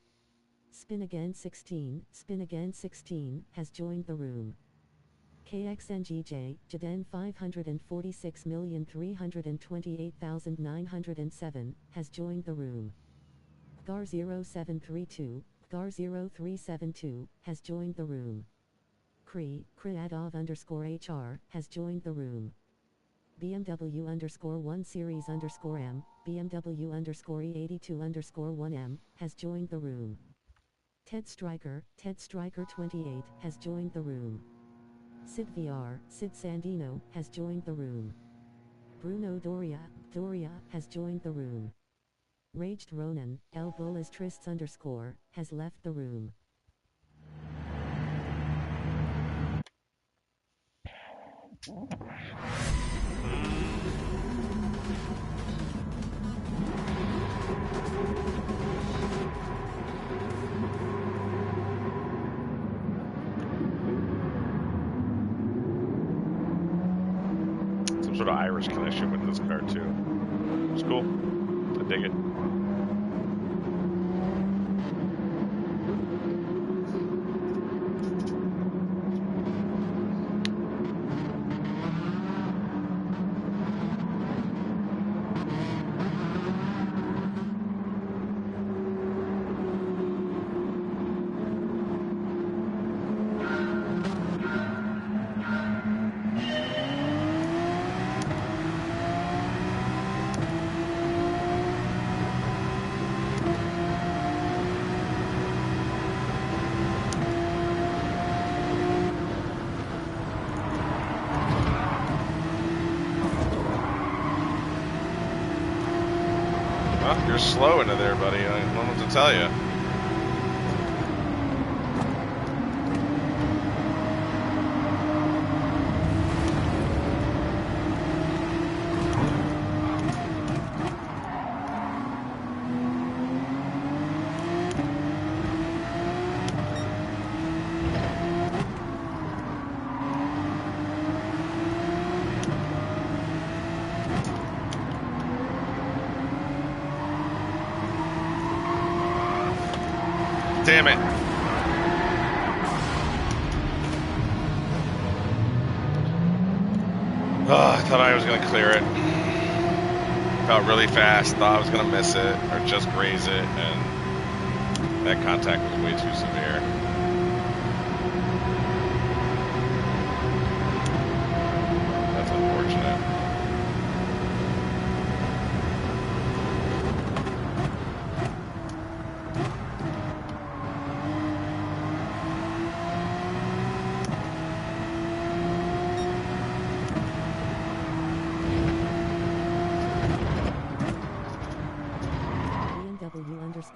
Spin again 16 has joined the room. KXNGJ, Jaden 546,328,907, has joined the room. GAR 0732, GAR 0372, has joined the room. Kriadov _HR, has joined the room. BMW _1 series _M, BMW _E82 _1M, has joined the room. Ted Striker 28, has joined the room. Sid Sandino, has joined the room. Bruno Doria, has joined the room. Raged Ronan, L Bullis Trists _ has left the room. Some sort of Irish connection with this car too. It's cool. I dig it. Well, you're slow into there, buddy. I don't know what to tell you. Damn it. Oh, I thought I was going to clear it. Felt really fast, thought I was going to miss it or just graze it, and that contact was way too severe. That's unfortunate.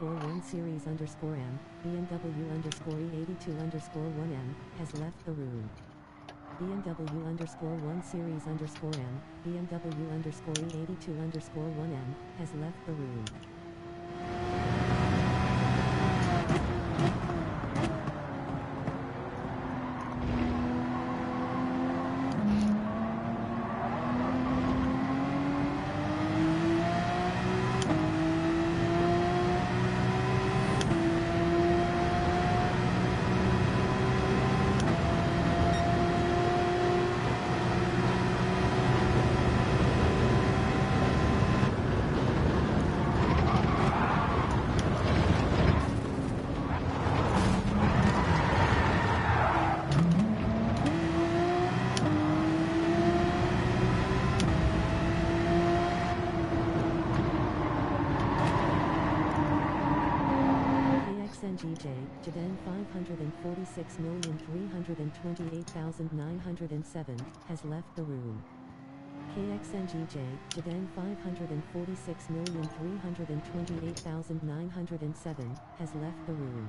_1 series _M, BMW _E82 _1M, has left the room. BMW _1 series _M, BMW _E82 _1M, has left the room. GJ, Jaden 546,328,907, has left the room. KXNGJ, Jaden 546,328,907, has left the room.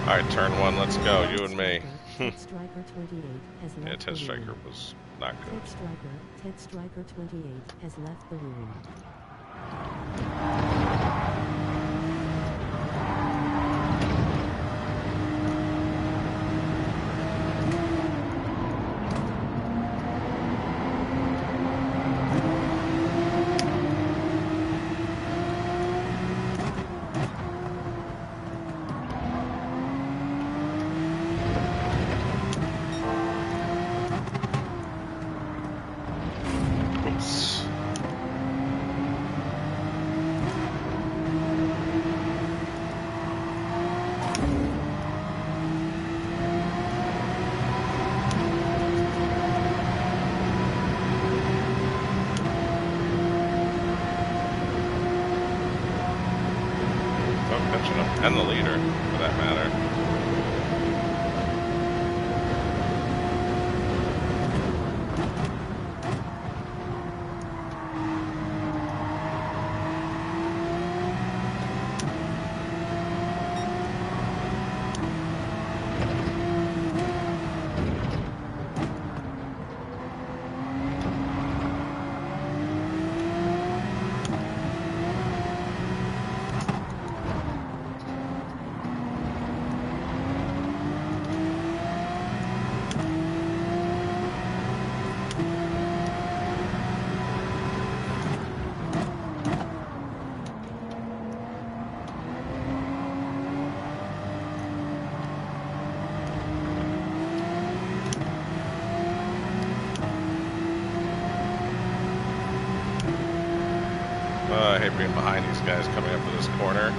Alright, turn one, let's go, you and me. Ted Striker 28 has left Yeah, the Ted Striker room. was not good. Ted Striker 28 has left the room. Oops. Oh, catching up. And the leader, for that matter. I hate being behind these guys coming up to this corner.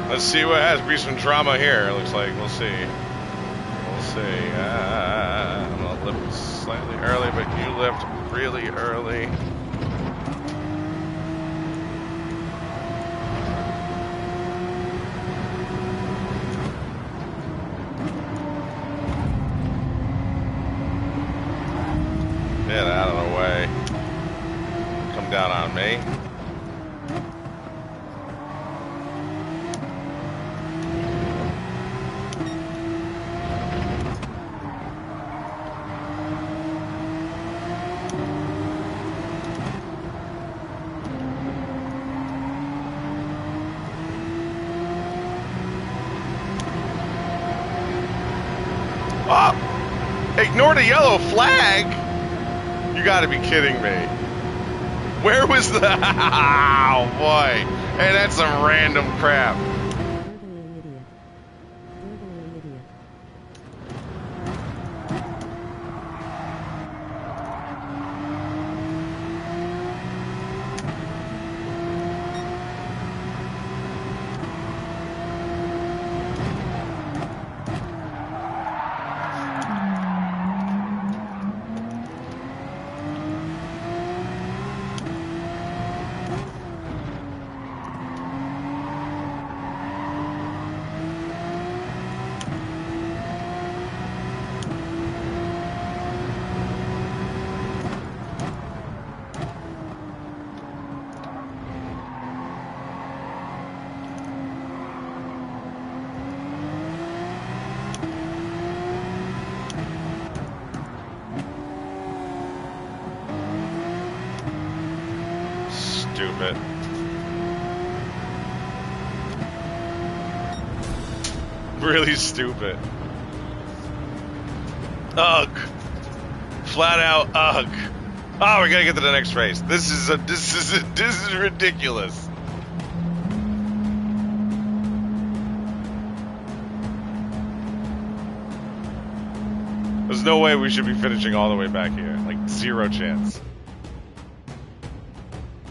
Let's see what has to be some drama here. Looks like we'll see. We'll see. I'm gonna lift slightly early, but you lift really early. Get out of the way. Come down on me. Oh! Ignore the yellow flag? You gotta be kidding me. Where was the... Oh, boy. Hey, that's some random crap. Stupid. Really stupid. Ugh. Flat out ugh. Oh, we gotta get to the next race. This is ridiculous. There's no way we should be finishing all the way back here. Like, zero chance.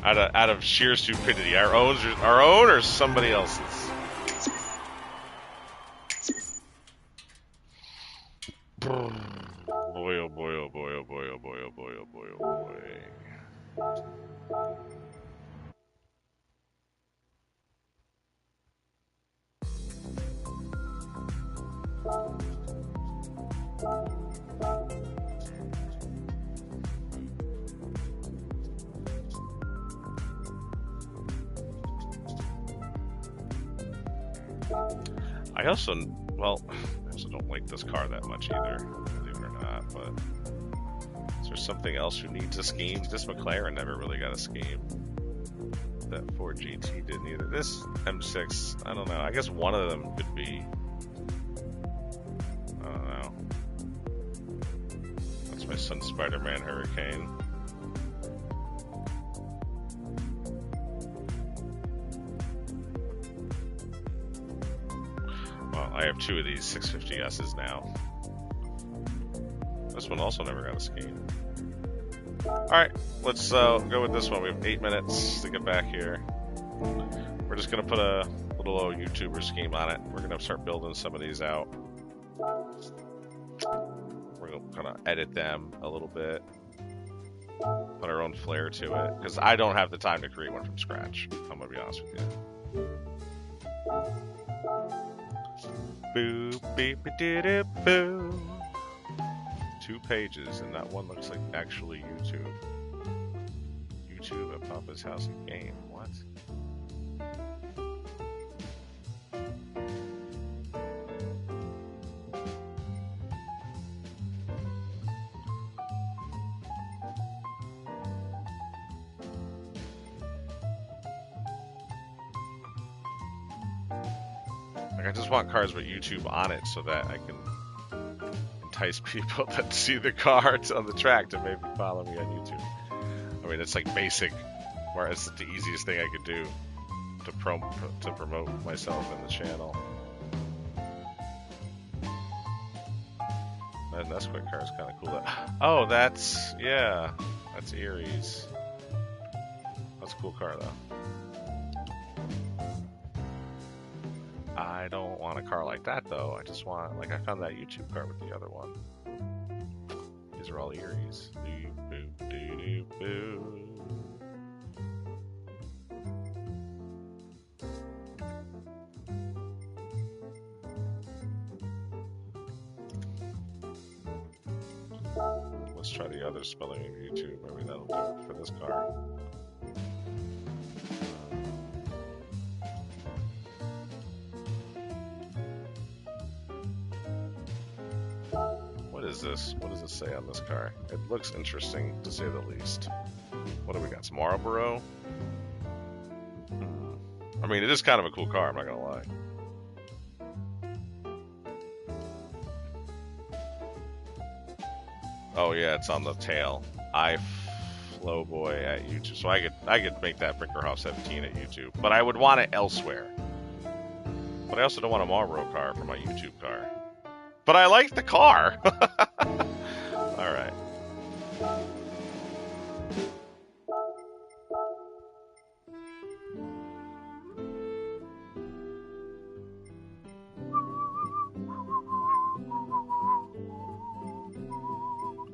Out of sheer stupidity. Our own or somebody else's? Boy, oh boy, oh boy, oh boy, oh boy, oh boy, oh boy, oh boy. I also well, I also don't like this car that much either, believe it or not, but is there something else who needs a scheme? This McLaren never really got a scheme. That Ford GT didn't either. This M6, I don't know. I guess one of them could be. I don't know. That's my son's Spider-Man Hurricane. Well, I have two of these 650S's now. This one also never got a scheme. Alright, let's go with this one. We have 8 minutes to get back here. We're just going to put a little old YouTuber scheme on it. We're going to start building some of these out. We're going to kind of edit them a little bit. Put our own flair to it. Because I don't have the time to create one from scratch. I'm going to be honest with you. Boo, beep, did it, boo. 2 pages, and that one looks like actually YouTube. YouTube at Papa's House and Game. What? Like, I just want cars with YouTube on it so that I can entice people that see the cars on the track to maybe follow me on YouTube. I mean, it's like basic, or it's the easiest thing I could do to promote myself in the channel. And that's what car is kind of cool. Oh, that's, yeah, that's Erie's. That's a cool car though. I don't want a car like that though. I just want, like, I found that YouTube car with the other one. These are all Erie's. Boo, boo, doo, boo. Let's try the other spelling of YouTube. Maybe that'll do it for this car. What is this? What does it say on this car? It looks interesting, to say the least. What do we got? Some Marlboro? I mean, it is kind of a cool car, I'm not gonna lie. Oh yeah, it's on the tail. iFlowboy at YouTube. So I could make that Brinkerhoff 17 at YouTube, but I would want it elsewhere. But I also don't want a Marlboro car for my YouTube car. But I like the car. All right.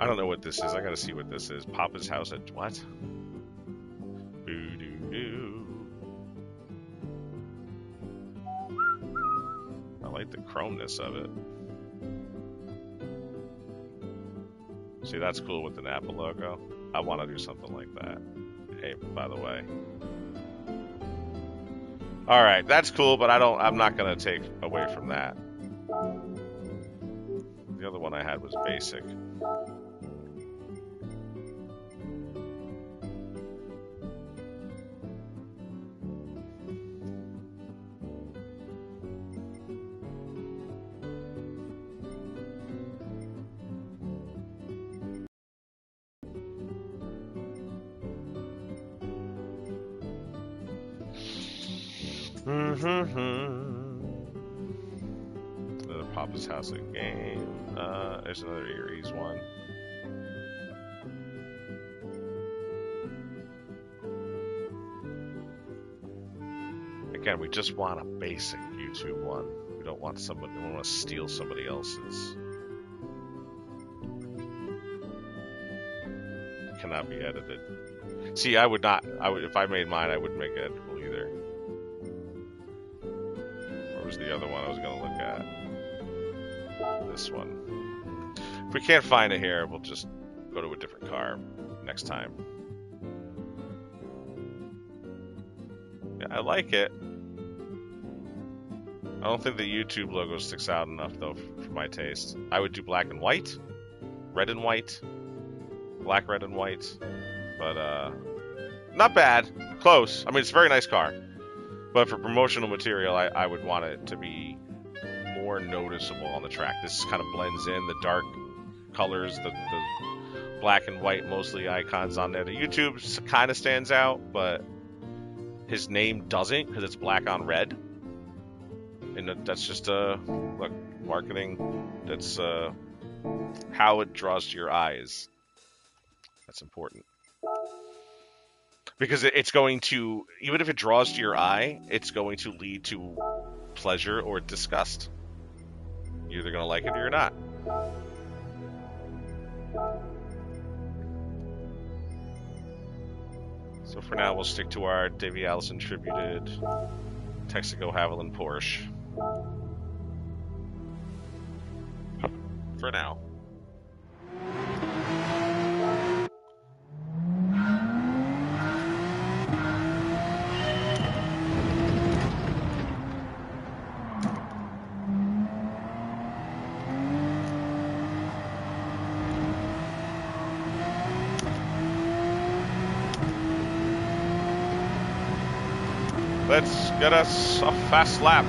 I don't know what this is. I gotta see what this is. Papa's House at what? Boo doo doo. I like the chromeness of it. See, that's cool with the Napa logo. I want to do something like that. Hey, by the way. All right, that's cool, but I'm not gonna take away from that. The other one I had was basic. Another Papa's House of Game. There's another Erie's one. Again, we just want a basic YouTube one. We don't want somebody. We don't want to steal somebody else's. It cannot be edited. See, I would not. If I made mine, I wouldn't make it editable either. Was the other one I was going to look at? This one. If we can't find it here, we'll just go to a different car next time. Yeah, I like it. I don't think the YouTube logo sticks out enough, though, for my taste. I would do black and white, red and white, black, red, and white. But, not bad. Close. I mean, it's a very nice car. But for promotional material, I would want it to be more noticeable on the track. This kind of blends in the dark colors, the black and white mostly icons on there. The YouTube kind of stands out, but his name doesn't because it's black on red. And that's just look, marketing. That's how it draws to your eyes. That's important. Because it's going to, even if it draws to your eye, it's going to lead to pleasure or disgust. You're either going to like it or you're not. So for now, we'll stick to our Davey Allison tributed Texaco Haviland Porsche. For now. Let's get us a fast lap.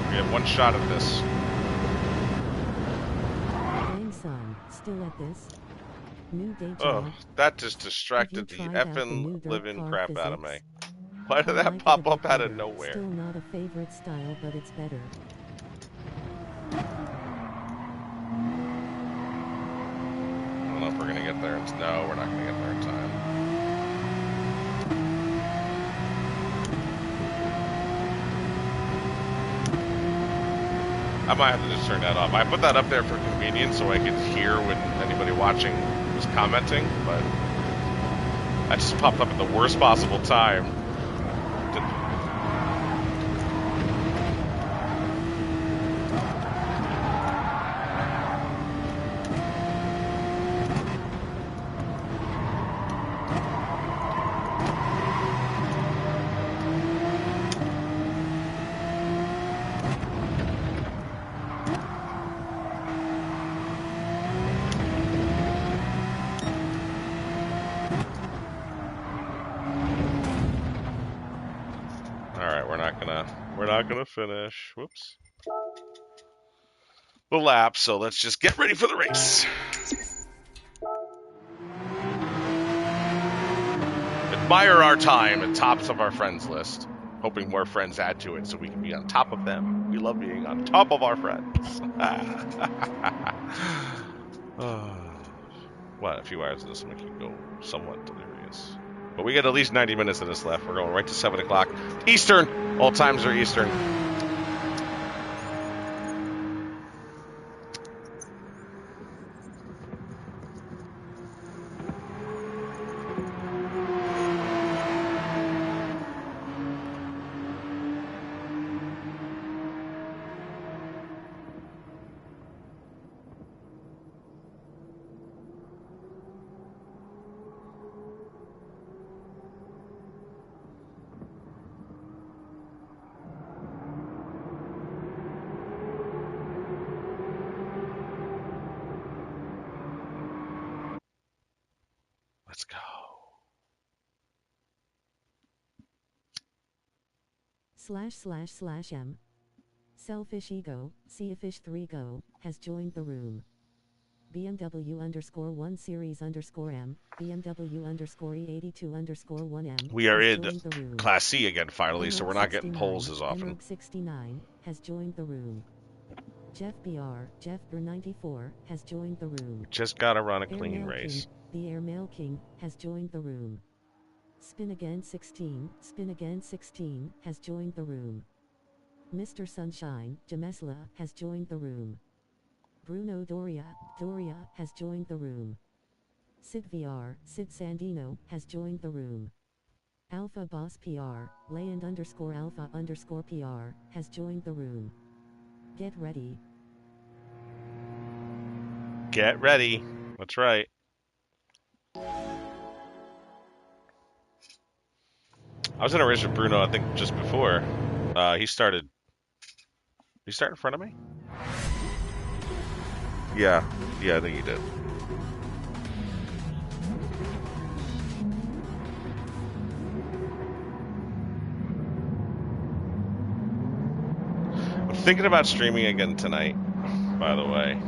We have one shot at this. Dang son, still at this? New day Oh, job. that just distracted the Have you tried out the effing new dirt living car crap out of me. physics? Why did I that like pop it a up bit out of better. nowhere? Still not a favorite style, but it's better. I don't know if we're gonna get there. No, we're not gonna get there in time. I might have to just turn that off. I put that up there for convenience so I could hear when anybody watching was commenting, but that just popped up at the worst possible time. We're not gonna finish. Whoops. The lap, so let's just get ready for the race. Admire our time at tops of our friends list. Hoping more friends add to it so we can be on top of them. We love being on top of our friends. What, a few hours of this will make you go somewhat delirious. But we get at least 90 minutes of this left. We're going right to 7 o'clock Eastern. All times are Eastern. Let's go. ///M. Selfish ego, see a fish 3 go, has joined the room. BMW underscore 1 series underscore M, BMW underscore E82 underscore 1M. We are has in joined the room. Class C again, finally, so we're not getting 69, polls as often. Emerald 69 has joined the room. Jeff Br 94 has joined the room. Just gotta run a Airmail clean race. King, the Airmail King has joined the room. Spin Again 16 has joined the room. Mr. Sunshine, Jamesla, has joined the room. Bruno Doria has joined the room. Sid Sandino, has joined the room. Alpha Boss PR, Layand underscore Alpha underscore PR, has joined the room. Get ready. Get ready. That's right. I was in a race with Bruno, I think, just before. He started. He started in front of me? Yeah, I think he did. I'm thinking about streaming again tonight, by the way.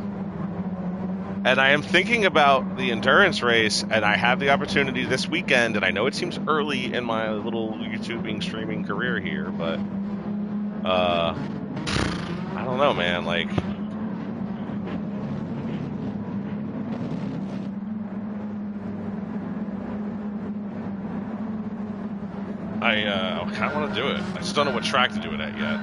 And I am thinking about the endurance race, and I have the opportunity this weekend, and I know it seems early in my little YouTubing streaming career here, but I don't know, man. Like, I kind of want to do it. I just don't know what track to do it at yet.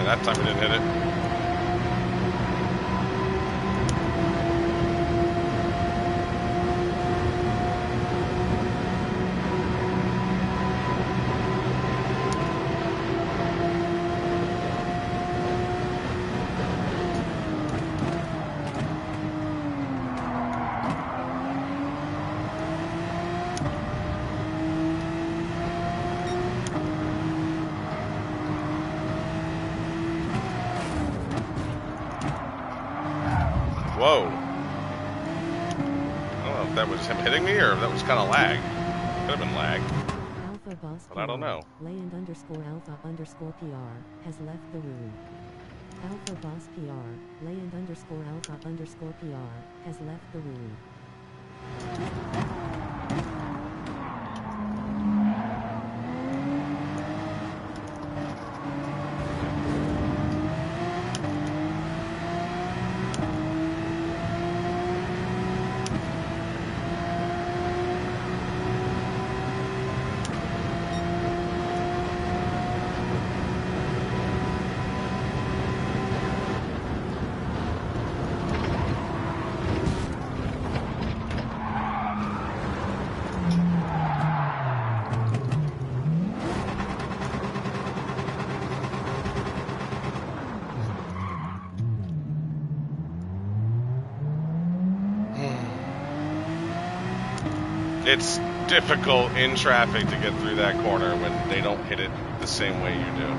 That time we didn't hit it. Whoa. I don't know if that was him hitting me or if that was kind of lag. Could have been lag. Alpha Boss But I don't know. Land _Alpha _PR has left the room. Alpha Boss PR, Land _Alpha _PR has left the room. It's difficult in traffic to get through that corner when they don't hit it the same way you do.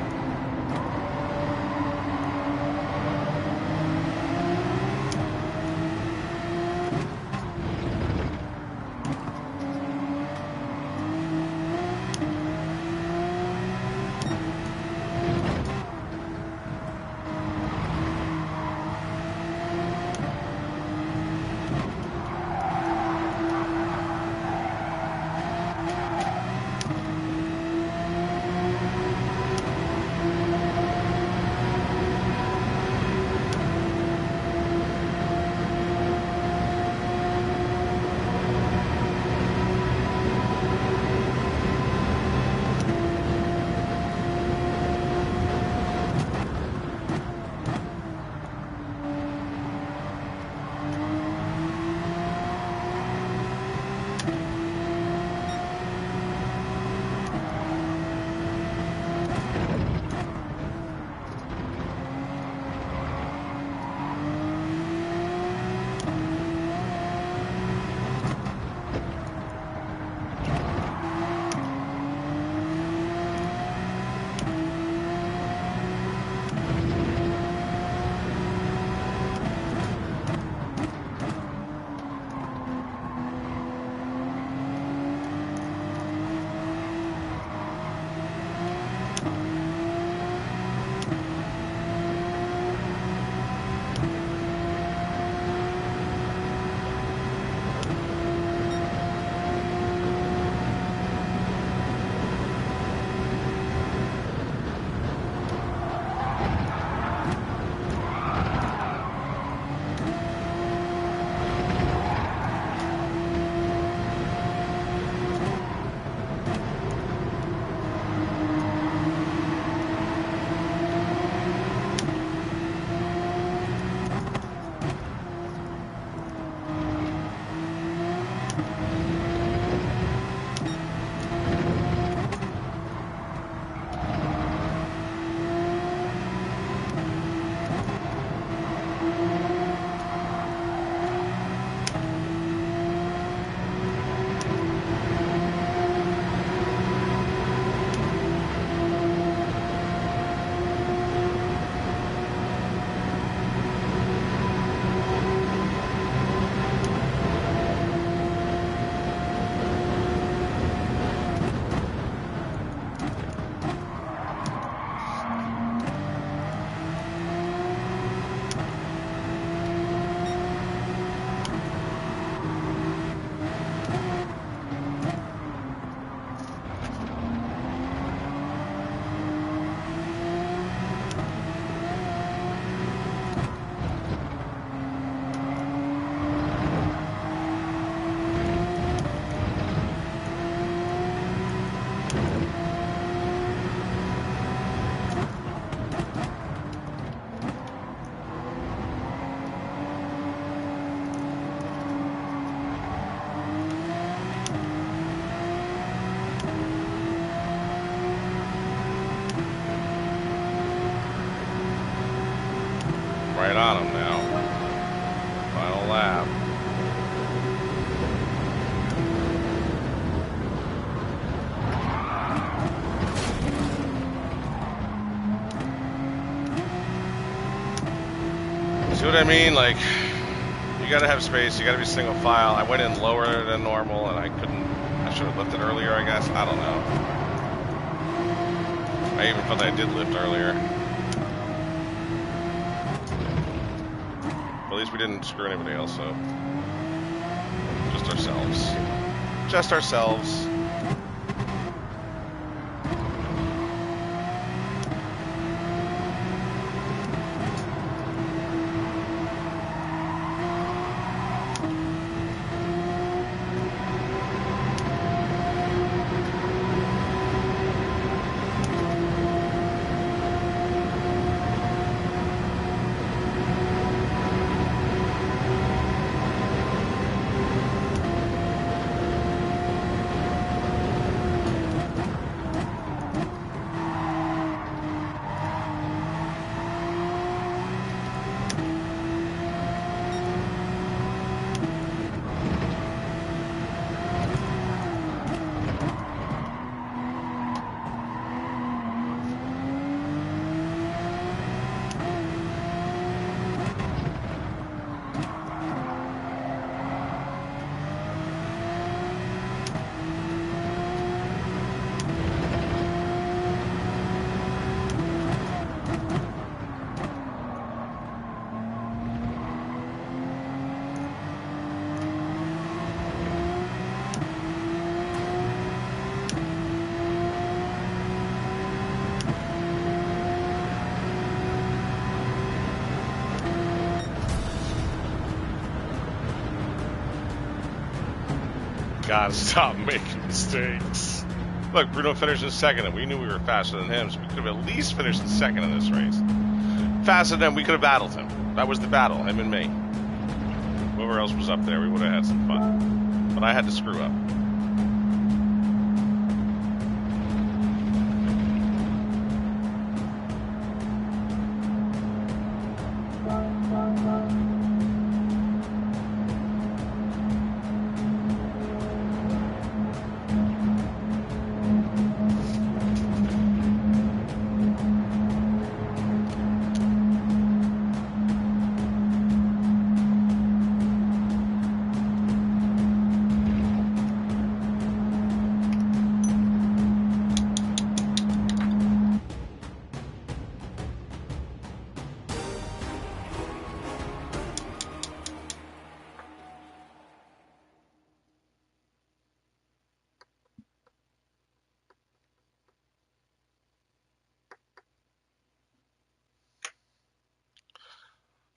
right on him now. Final lap. See what I mean? Like, you gotta have space, you gotta be single file. I went in lower than normal and I should have lifted earlier, I guess. I don't know. I even felt I did lift earlier. But at least we didn't screw anybody else up. Just ourselves. Just ourselves. Gotta stop making mistakes. Look, Bruno finished in second, and we knew we were faster than him, so we could have at least finished in second in this race. Faster than him, we could have battled him. That was the battle, him and me. Whoever else was up there, we would have had some fun. But I had to screw up.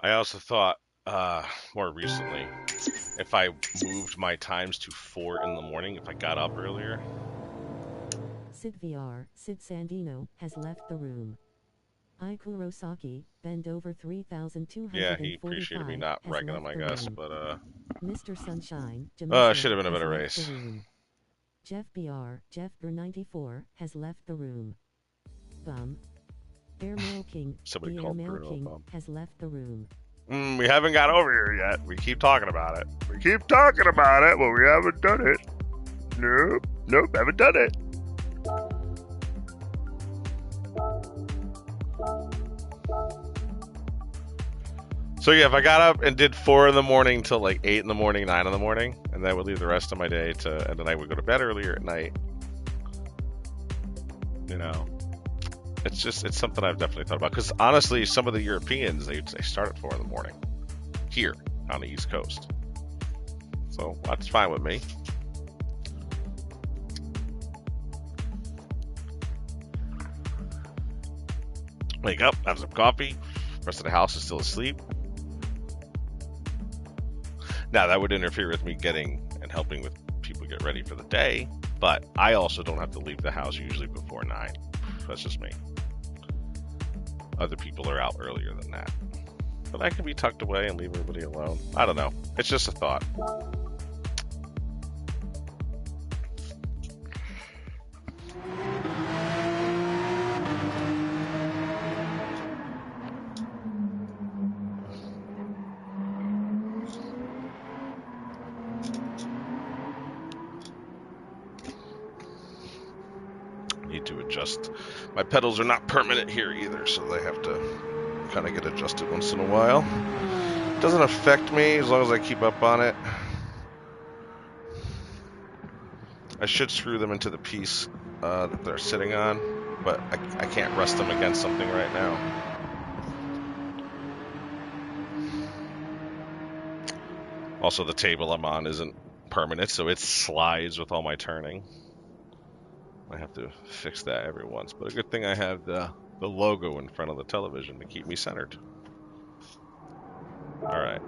I also thought, more recently, if I moved my times to 4 in the morning, if I got up earlier. Sid VR, Sid Sandino, has left the room. I Kurosaki, bend over 3,245. Yeah, he appreciated me not wrecking him, I guess, but, Mr. Sunshine, should have been a better race. Jeff BR, Jeff Bur94, has left the room. Bum. Air Mail King, Somebody the Air called Mail Bruno King, bum. has left the room. We haven't got over here yet. We keep talking about it. We keep talking about it, but we haven't done it. Nope, haven't done it. So yeah, if I got up and did 4 in the morning till like 8 in the morning, 9 in the morning, and then I would leave the rest of my day and then I would go to bed earlier at night. You know, it's something I've definitely thought about. Because honestly, some of the Europeans, they start at 4 in the morning here on the East Coast. So that's fine with me. Wake up, have some coffee. The rest of the house is still asleep. Now, that would interfere with me getting and helping with people get ready for the day, but I also don't have to leave the house usually before 9. That's just me. Other people are out earlier than that. But I can be tucked away and leave everybody alone. I don't know. It's just a thought. need to adjust. My pedals are not permanent here either, so they have to kind of get adjusted once in a while. It doesn't affect me as long as I keep up on it. I should screw them into the piece that they're sitting on, but I can't rest them against something right now. Also, the table I'm on isn't permanent, so it slides with all my turning. I have to fix that every once, but a good thing I have the logo in front of the television to keep me centered. All right.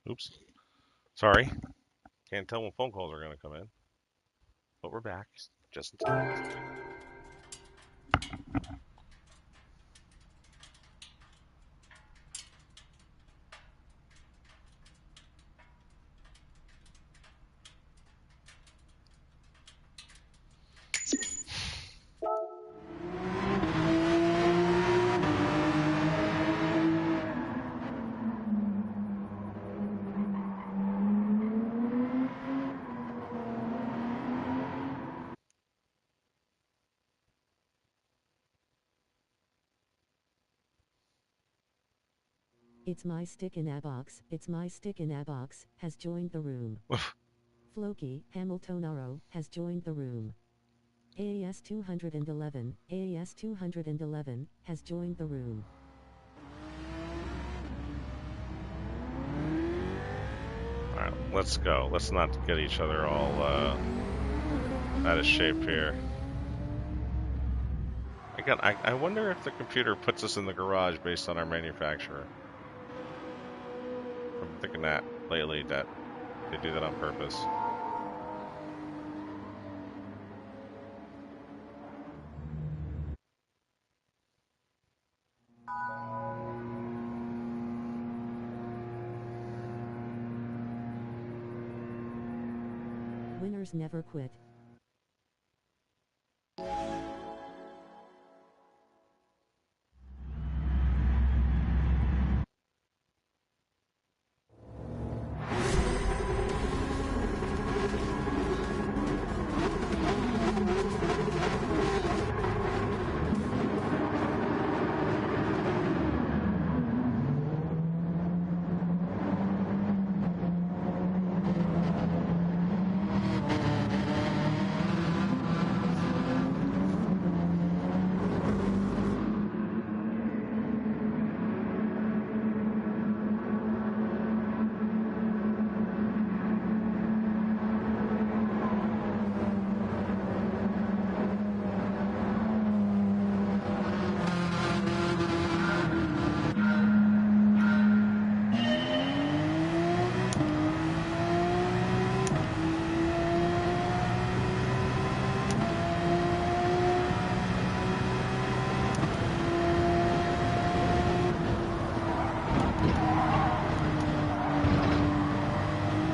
Oops. Sorry. Can't tell when phone calls are going to come in. But we're back. Just in time. It's my stick in a box. It's my stick in a box has joined the room. Floki Hamiltonaro has joined the room. AES 211 AES 211 has joined the room. Alright, let's go. Let's not get each other all out of shape here. Again, I wonder if the computer puts us in the garage based on our manufacturer. I'm thinking that lately, that they do that on purpose. Winners never quit.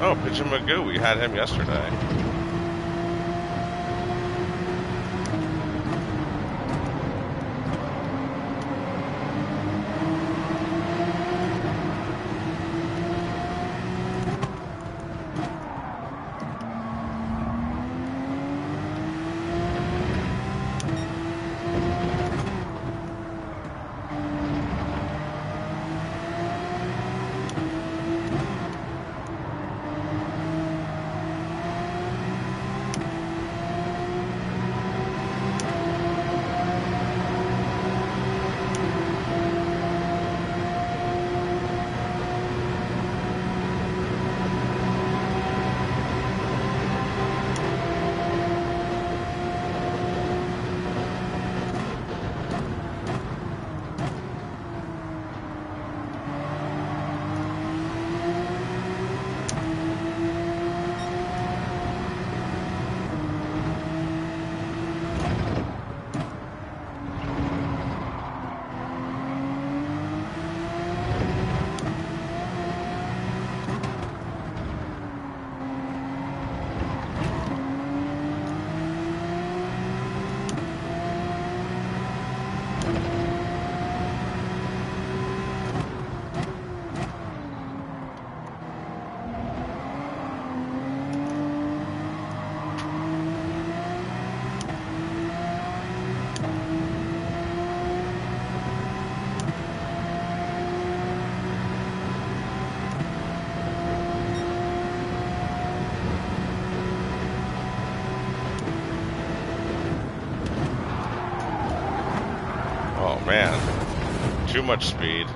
Oh, Pigeon Magoo, we had him yesterday. Oh man, too much speed.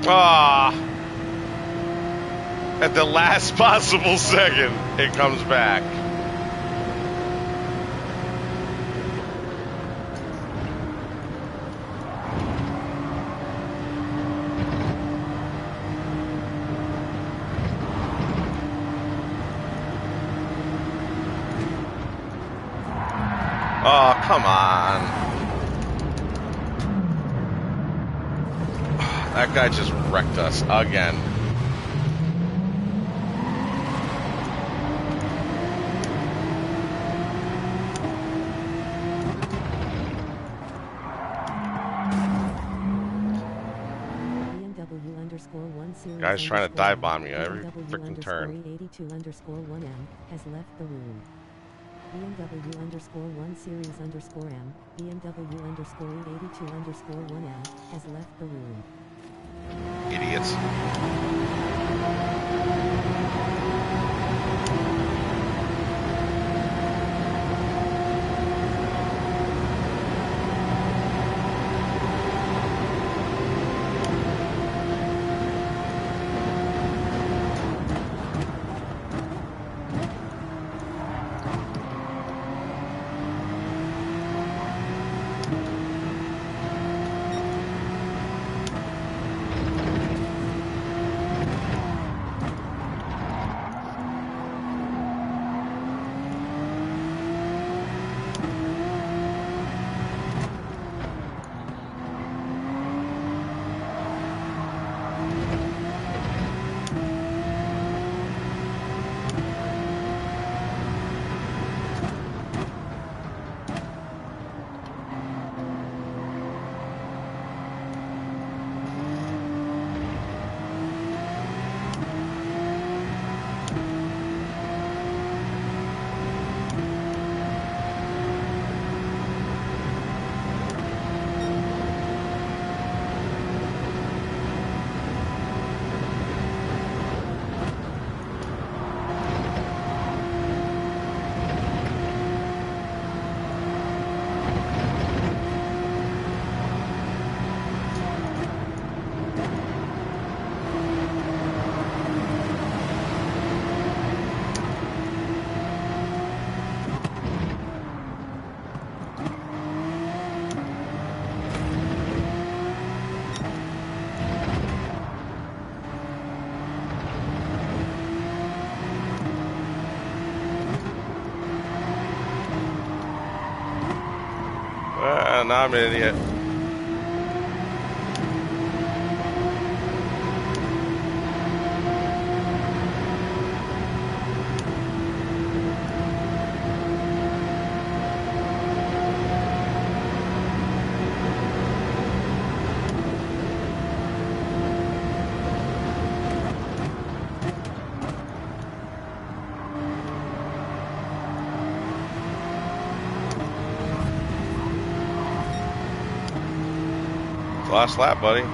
Ah, at the last possible second, it comes back. Oh, come on. That guy just wrecked us again. Guy's trying to dive bomb you every freaking turn. 82_1M has left the room. BMW_1 series _M, BMW_E82_1M has left the room. Idiots. Now I'm an idiot. Last lap, buddy.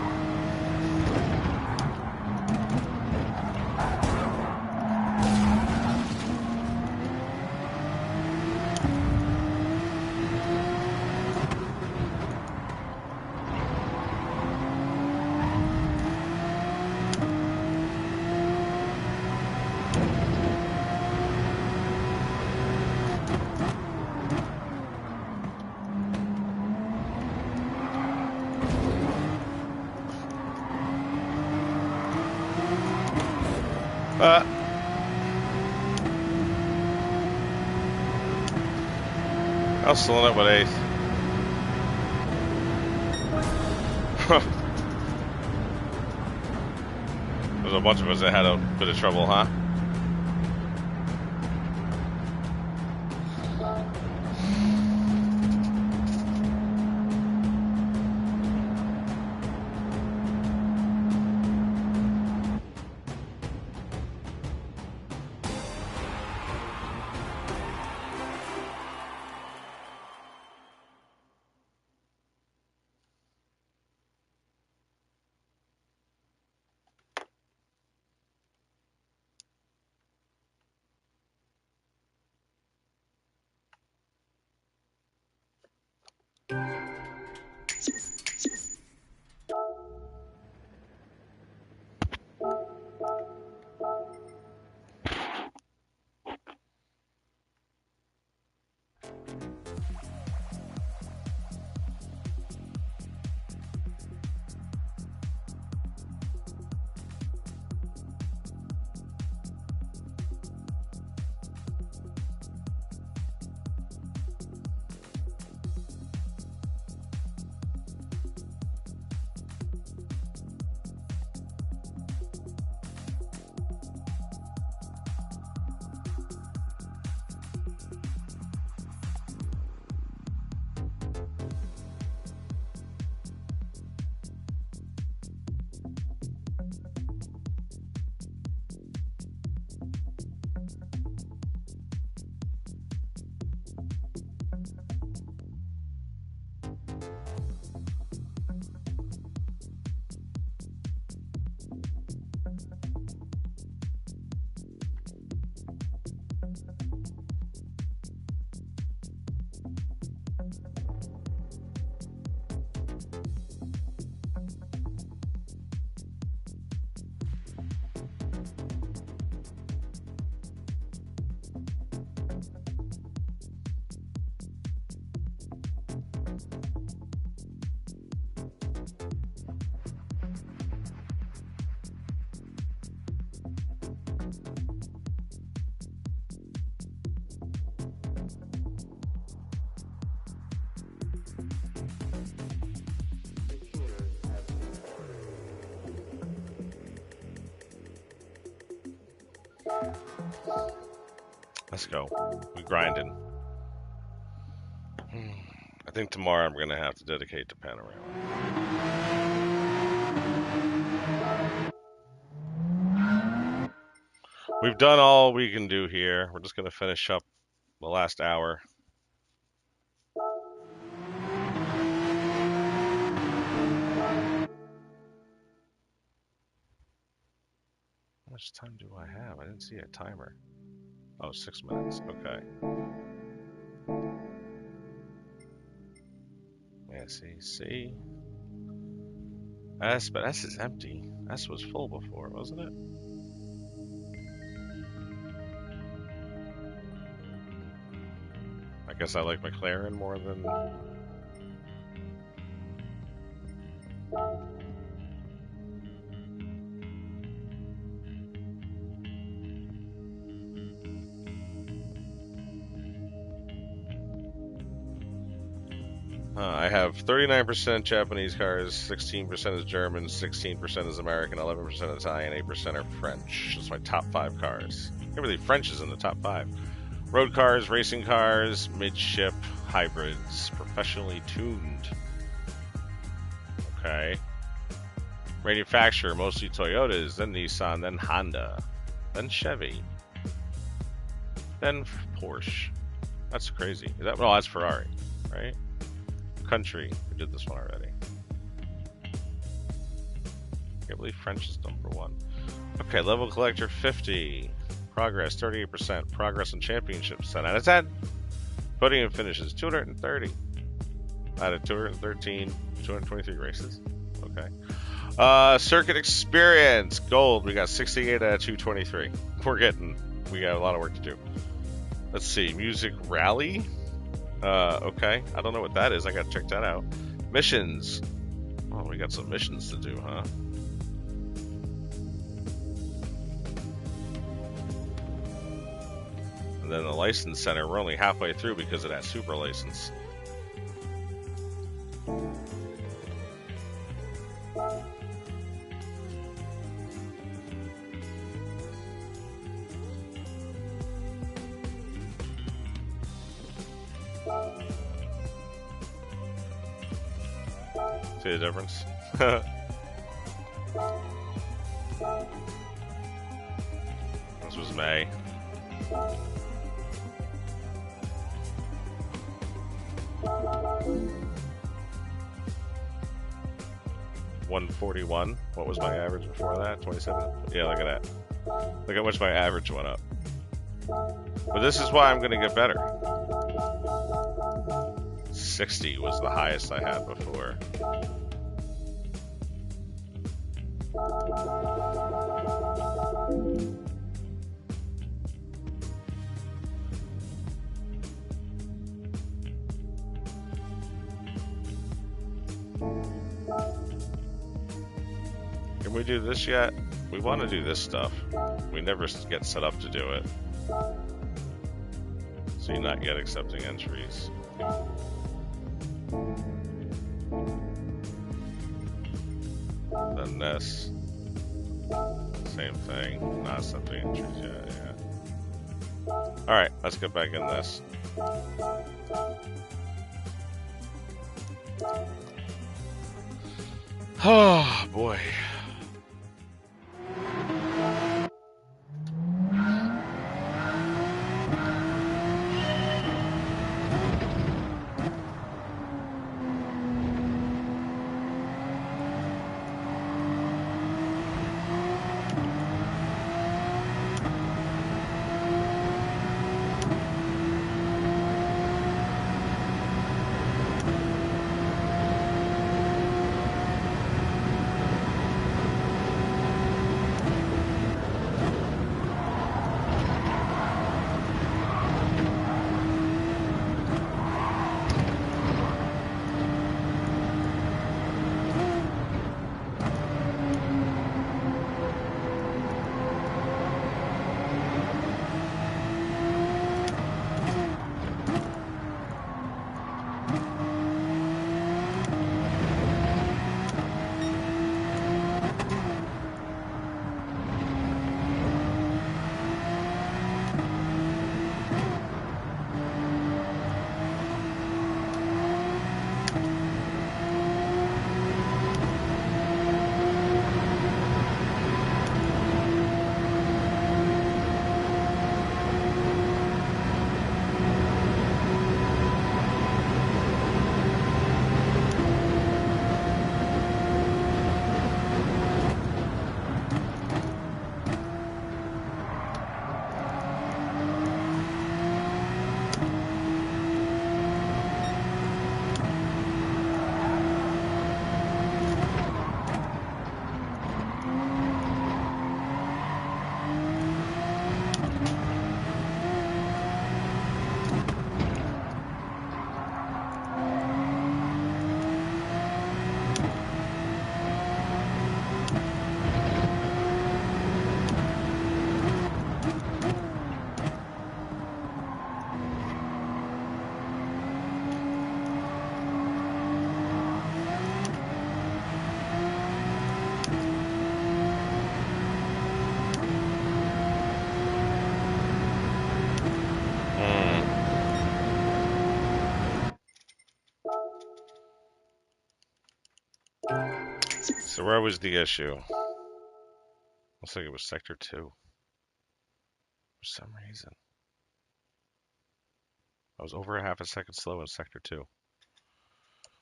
I was still in it with eighth. There's a bunch of us that had a bit of trouble, huh? Let's go. We grinding. I think tomorrow I'm gonna have to dedicate to Panorama. We've done all we can do here. We're just gonna finish up the last hour. How much time do I have? I didn't see a timer. Oh, 6 minutes. Okay. Yeah, see. But S is empty. S was full before, wasn't it? I guess I like McLaren more than... I have 39% Japanese cars, 16% is German, 16% is American, 11% Italian, 8% are French. That's my top 5 cars. I can't believe French is in the top 5. Road cars, racing cars, midship, hybrids, professionally tuned. Okay. Manufacturer, mostly Toyotas, then Nissan, then Honda, then Chevy, then Porsche. That's crazy. Is that, well, that's Ferrari, right? Country, we did this one already. Can't believe French is number 1. Okay, level collector 50. Progress 38%. Progress in championships 10 out of 10. Podium finishes 230 out of 213, 223 races. Okay. Circuit experience gold. We got 68 out of 223. We got a lot of work to do. Let's see. Music rally. Okay. I don't know what that is. I gotta check that out. Missions. Oh, we got some missions to do, huh? And then the license center, we're only halfway through because of that super license. See the difference? This was May. $141. What was my average before that? 27. Yeah, look at that. Look how much my average went up. But this is why I'm going to get better. 60 was the highest I had before. Can we do this yet? We want to do this stuff. We never get set up to do it. So you're not yet accepting entries. Then this. Same thing. Not accepting entries yet, yeah. Alright, let's get back in this. Oh, boy. So where was the issue? Looks like it was sector 2. For some reason. I was over a half a second slow in sector 2.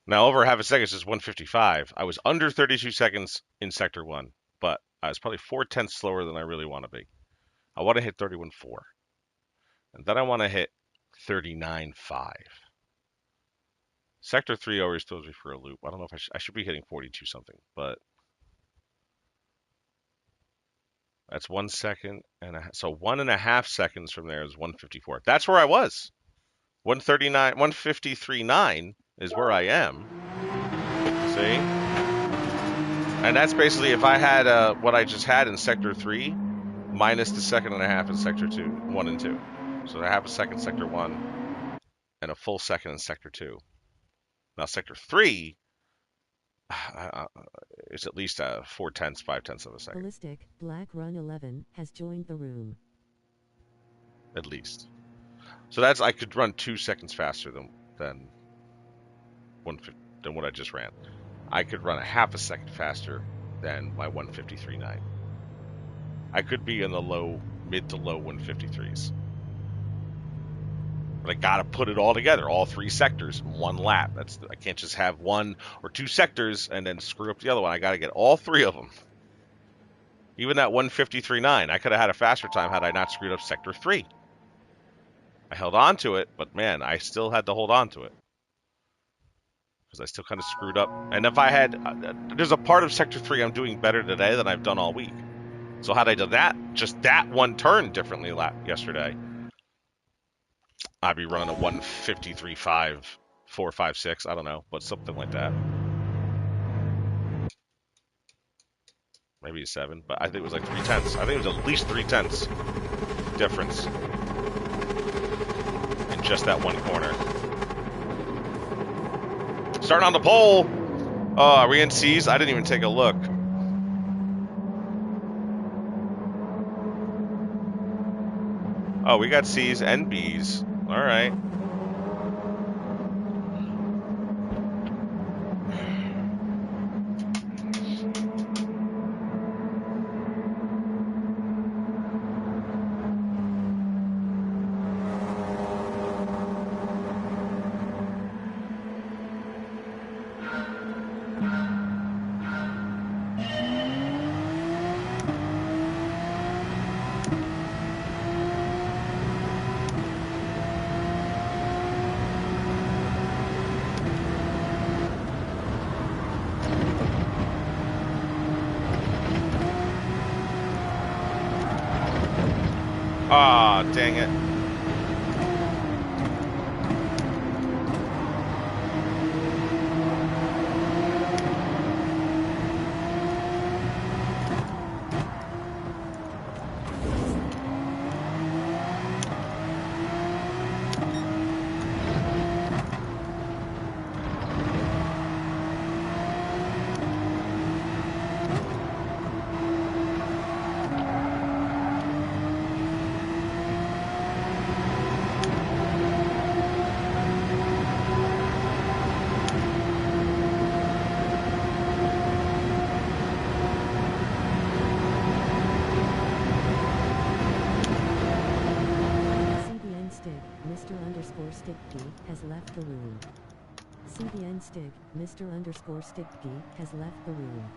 Now over a half a second is just 155. I was under 32 seconds in sector 1, but I was probably 4/10 slower than I really want to be. I want to hit 31.4. And then I want to hit 39.5. Sector 3 always throws me for a loop. I don't know if I should be hitting 42 something, but that's 1 second and so 1.5 seconds from there is 154. That's where I was. 139, 153.9 is where I am. See? And that's basically if I had what I just had in sector 3 minus the 1.5 in sector 2, 1 and 2. So I have a second sector 1 and a full second in sector 2. Now sector 3 is at least 4/10, 5/10 of a second. Ballistic Black Run 11 has joined the room. At least. So that's I could run 2 seconds faster than what I just ran. I could run a half a second faster than my 153.9. I could be in the mid to low 153s. But I gotta put it all together, all 3 sectors in 1 lap. I can't just have 1 or 2 sectors and then screw up the other one. I gotta get all 3 of them. Even that 153.9, I could have had a faster time had I not screwed up sector 3. I held on to it, but man, I still had to hold on to it. Because I still kind of screwed up. And if I had, there's a part of sector 3 I'm doing better today than I've done all week. So had I done that, just that one turn differently yesterday, I'd be running a 153.5, 4.56, I don't know, but something like that. maybe 7, but I think it was like 3/10. I think it was at least 3/10 difference in just that one corner. Starting on the pole. Oh, are we in C's? I didn't even take a look. Oh, we got C's and B's. All right. Ah, dang it. CBN Stig, Mr. _Stig P has left the room. CBN Stig, Mr. _Stig P has left the room.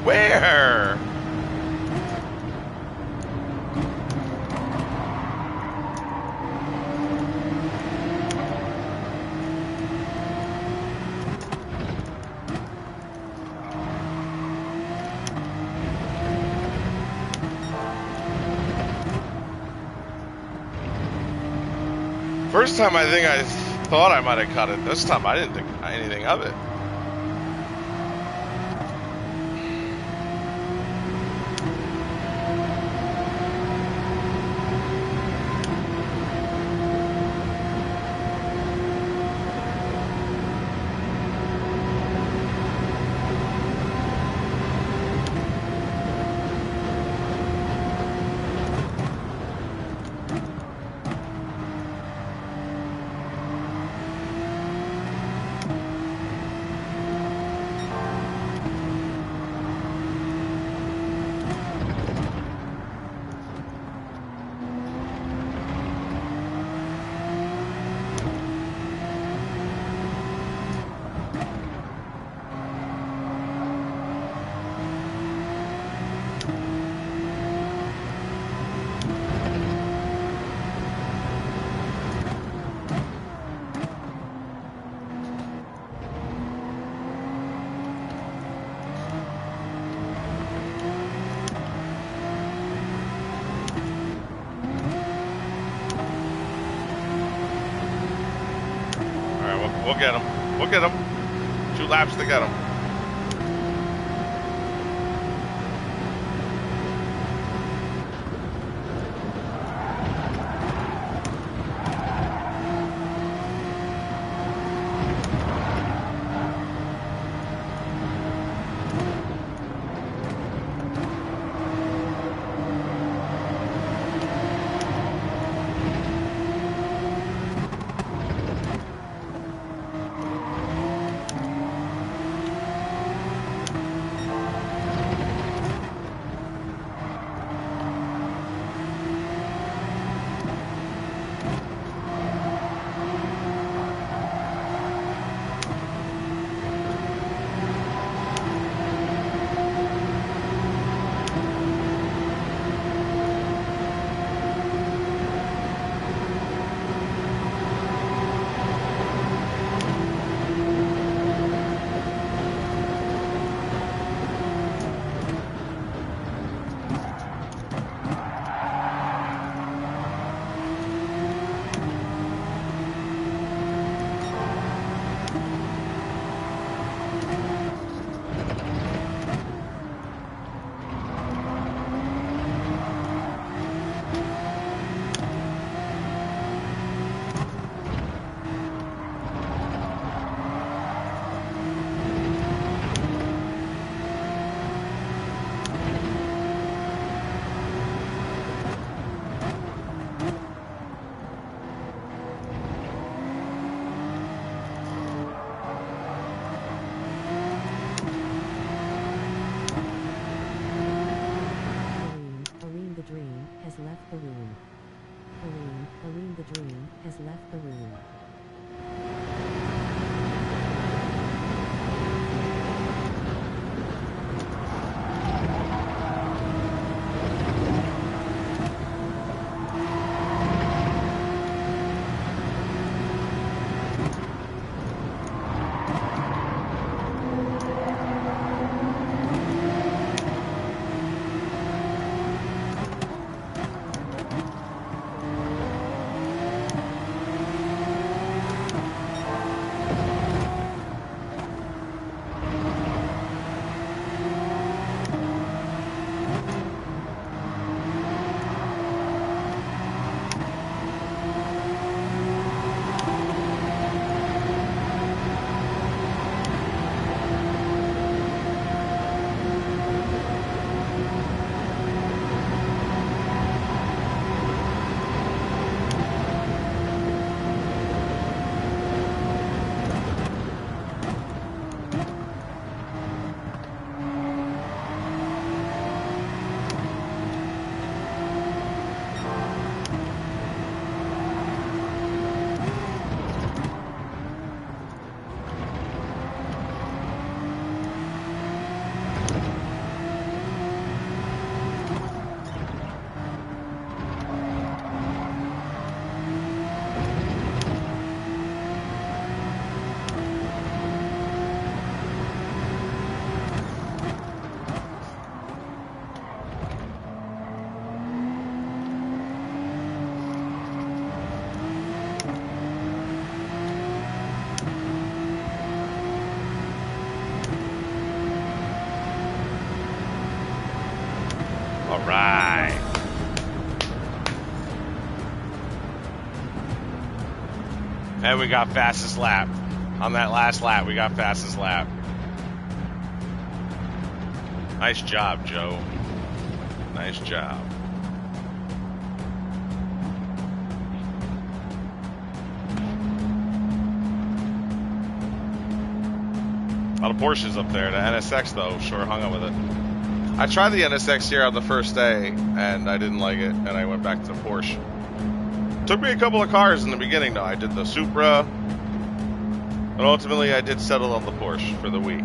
Where? First time I think I thought I might have cut it. This time I didn't think anything of it. We'll get him. We'll get him. 2 laps to get him. dream has left the room. All right. And we got fastest lap. On that last lap, we got fastest lap. Nice job, Joe. Nice job. A lot of Porsches up there. The NSX, though, sure hung up with it. I tried the NSX here on the first day, and I didn't like it, and I went back to the Porsche. Took me a couple of cars in the beginning, though. I did the Supra, and ultimately I did settle on the Porsche for the week.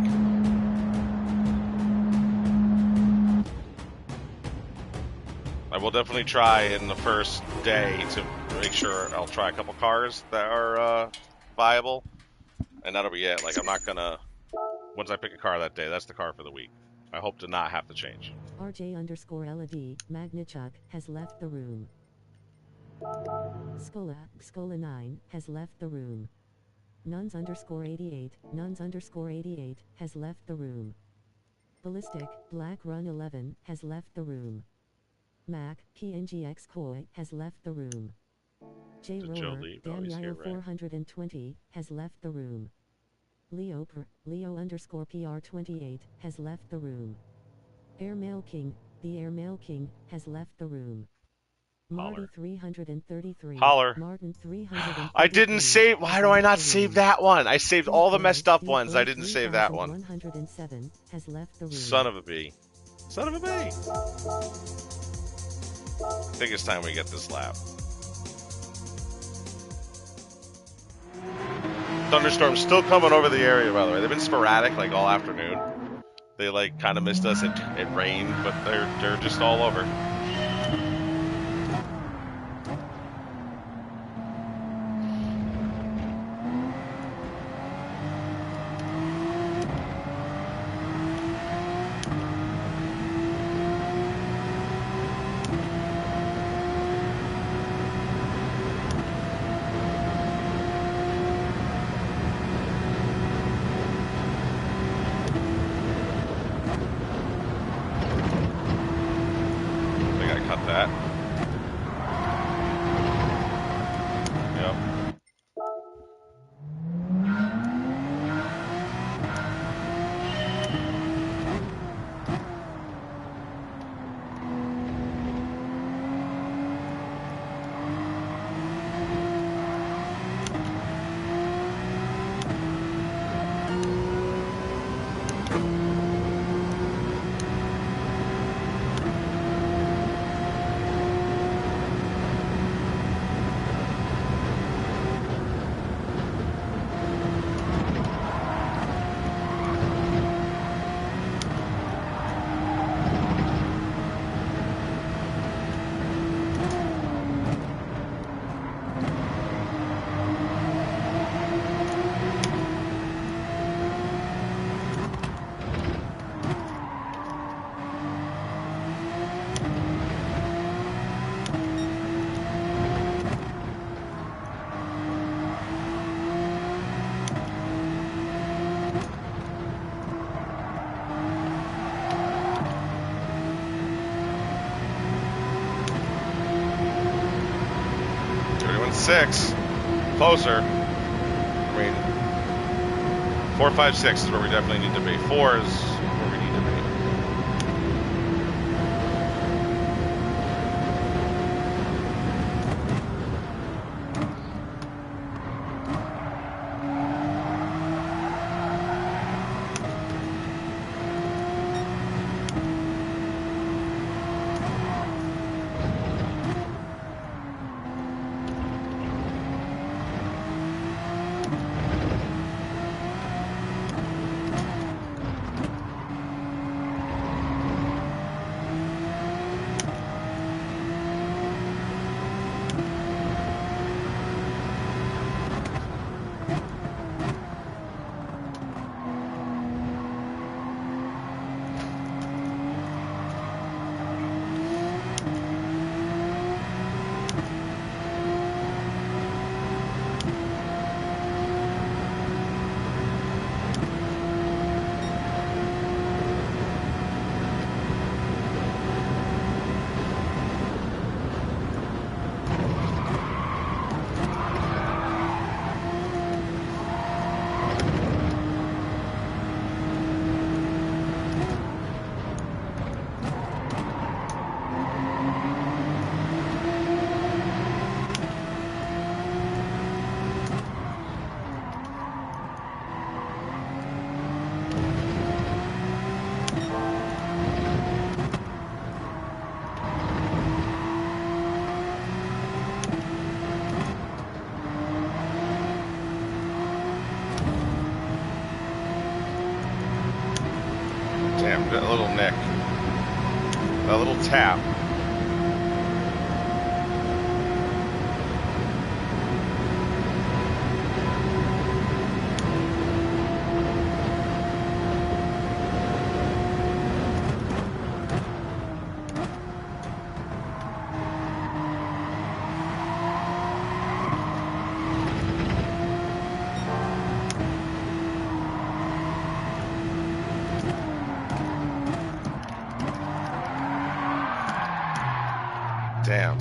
I will definitely try in the first day to make sure I'll try a couple cars that are viable, and that'll be it. Like, I'm not gonna, once I pick a car that day, that's the car for the week. I hope to not have to change. RJ_LED, Magnichuk, has left the room. Scola 9, has left the room. Nuns_88, Nuns_88, has left the room. Ballistic, Black Run 11, has left the room. Mac, PNGX Koi, has left the room. J. Roar, Daniel 420, has left the room. Leo PR28, has left the room. Airmail King, the Airmail King, has left the room. Marty 333. Holler. Martin 333. I didn't save. Why do I not save that one? I saved all the messed up ones. I didn't save that one. 107 has left the room. Son of a bee. Son of a bee. I think it's time we get this lap. Thunderstorms still coming over the area, by the way. They've been sporadic, like, all afternoon. They, like, kind of missed us. It rained, but they're just all over. 6. Closer. I mean, 4, 5, 6 is where we definitely need to be. 4 is where we need to be. Damn, got a little nick. A little tap. Damn.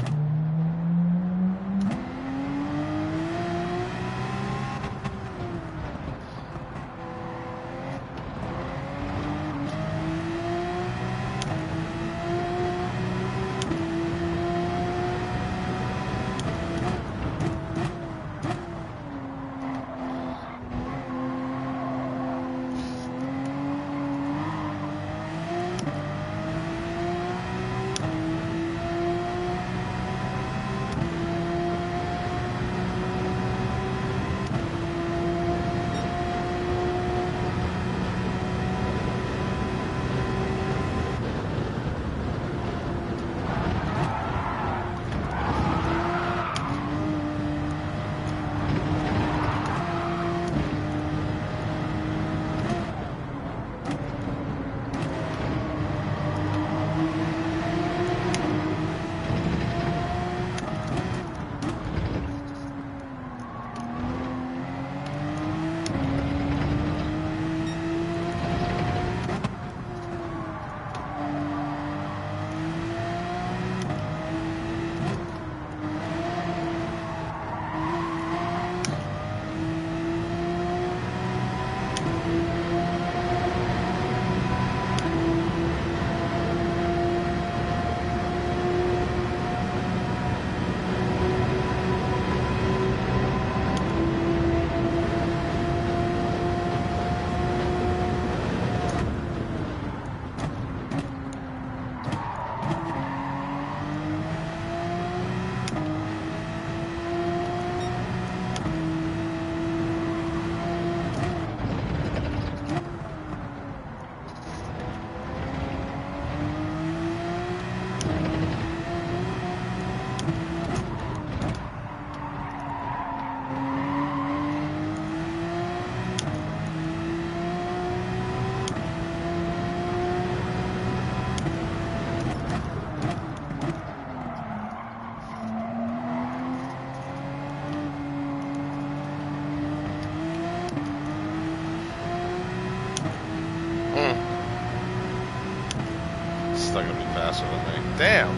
Still gonna be faster than me. Damn.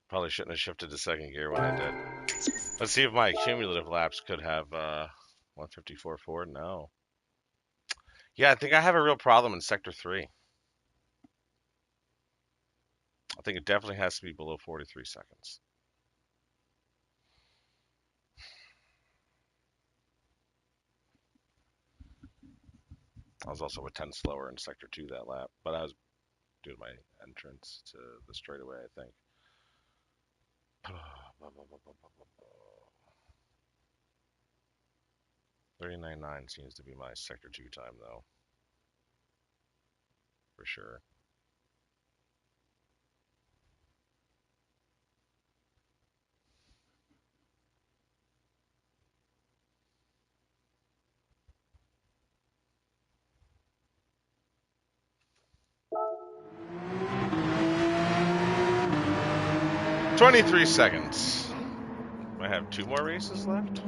Probably shouldn't have shifted to second gear when I did. Let's see if my cumulative laps could have 154.4. No. Yeah, I think I have a real problem in sector 3. I think it definitely has to be below 43 seconds. I was also a 10 slower in sector 2 that lap, but I was due to my entrance to the straightaway, I think. 39.9 seems to be my sector 2 time, though. For sure. "23 seconds. I have 2 more races left.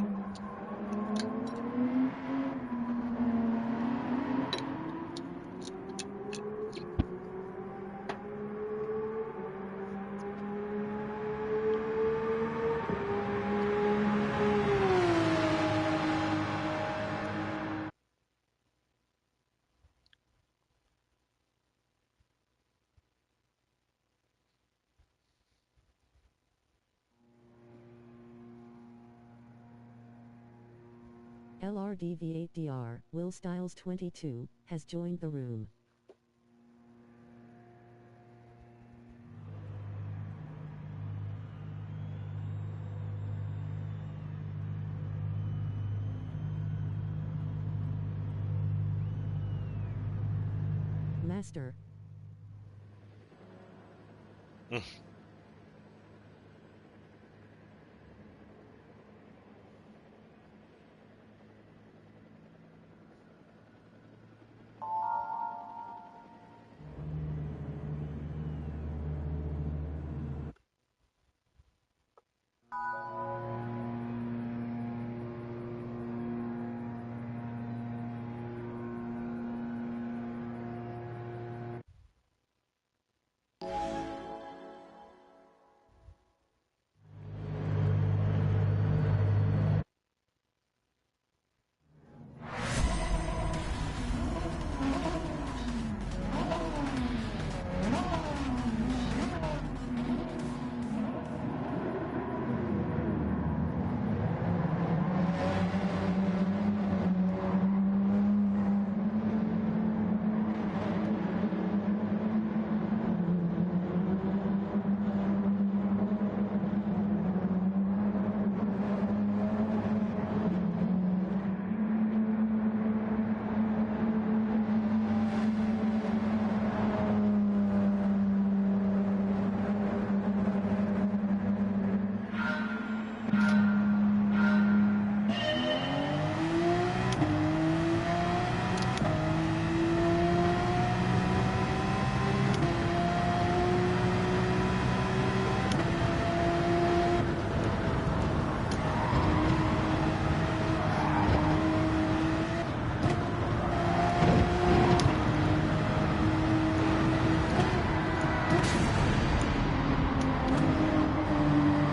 LRDV8DR, Will Styles 22, has joined the room. Master.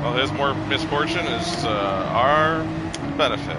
Well, his more misfortune is our benefit.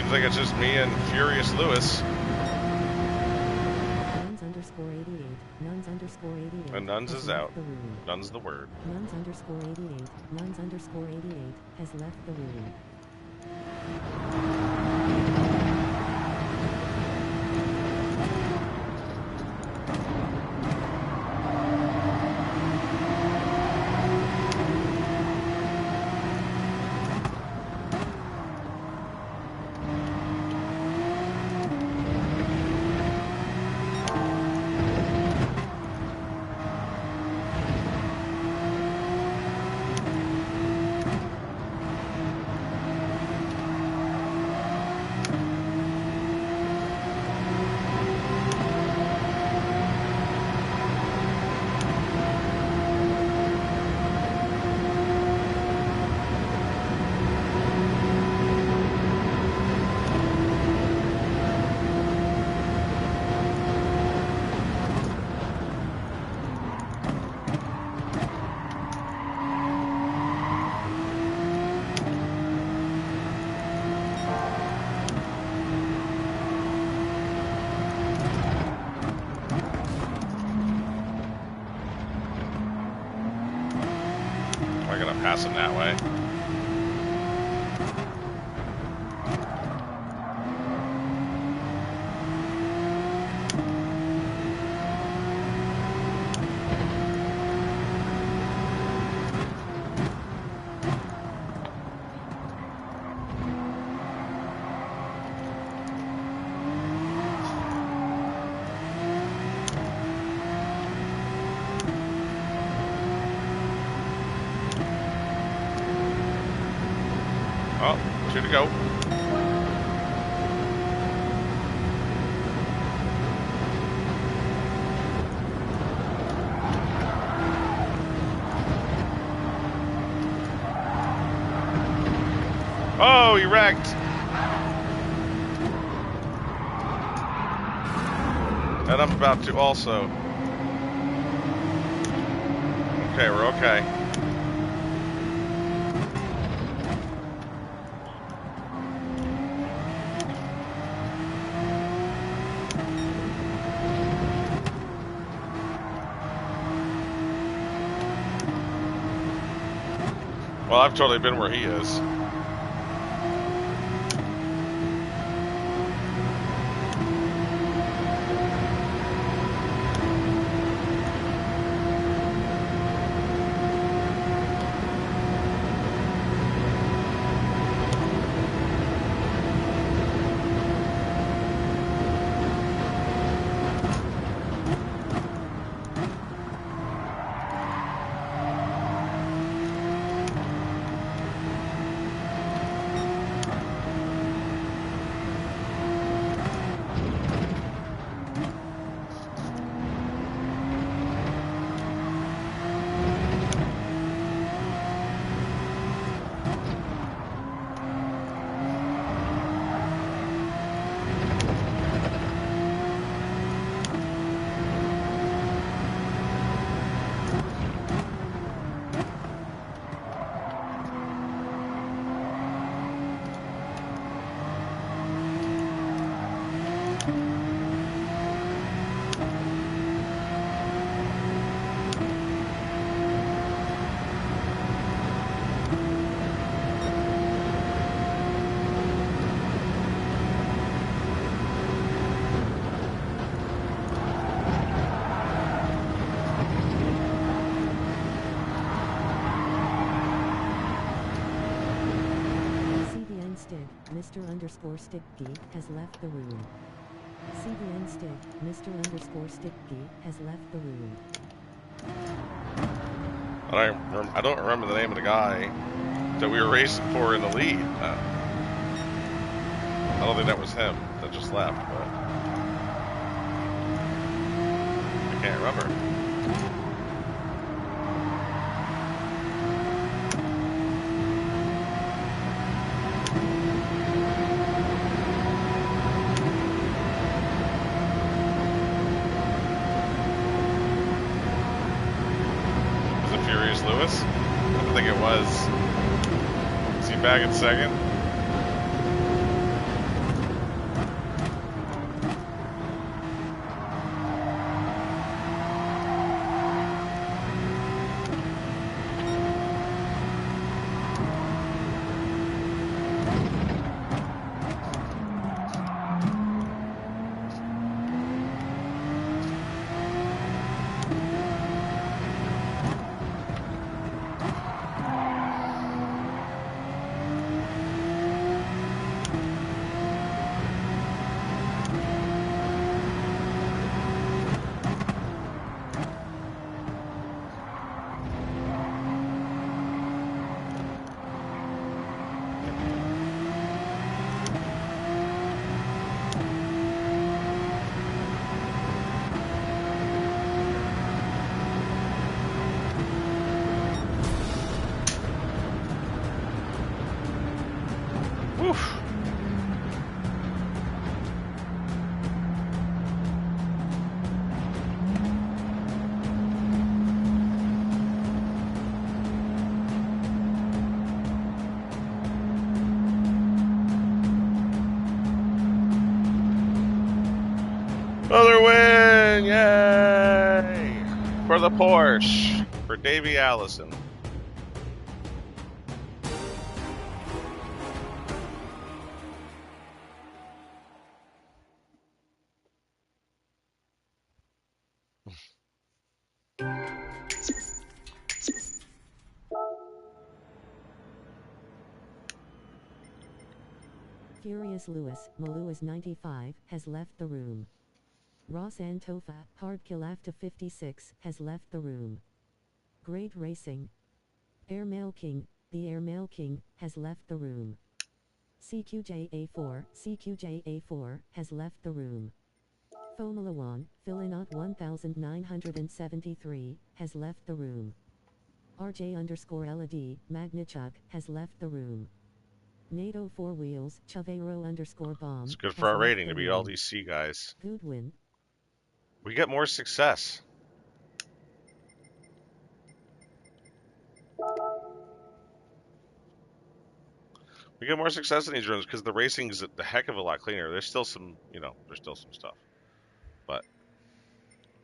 Seems like it's just me and Furious Lewis. Nuns_88. Nuns_88. And Nuns has is left out. The room. Nuns the word. Nuns_88. Nuns_88 has left the room. Am I gonna pass him that way? Oh, 2 to go. Oh, he wrecked. And I'm about to also. Okay, we're okay. Well, I've totally been where he is. Mr_Sticky has left the room. CBN Stick, Mr_Sticky has left the room. I don't remember the name of the guy that we were racing for in the lead. I don't think that was him that just left, but I can't remember. Lewis? I don't think it was. Is he back in second? win! Yay! For the Porsche. For Davey Allison. Furious Lewis, Malewis 95, has left the room. Ross Antofa, Hardkill after 56, has left the room. Great Racing. Airmail King, the Airmail King, has left the room. CQJA4 has left the room. Formula 1, Philinot 1973, has left the room. RJ_LED, Magnichuk, has left the room. NATO 4 Wheels, Chavero_Bomb. It's good for our rating to beat all these C guys. Goodwin. We get more success. We get more success in these rooms because the racing's a heck of a lot cleaner. There's still some, there's still some stuff. But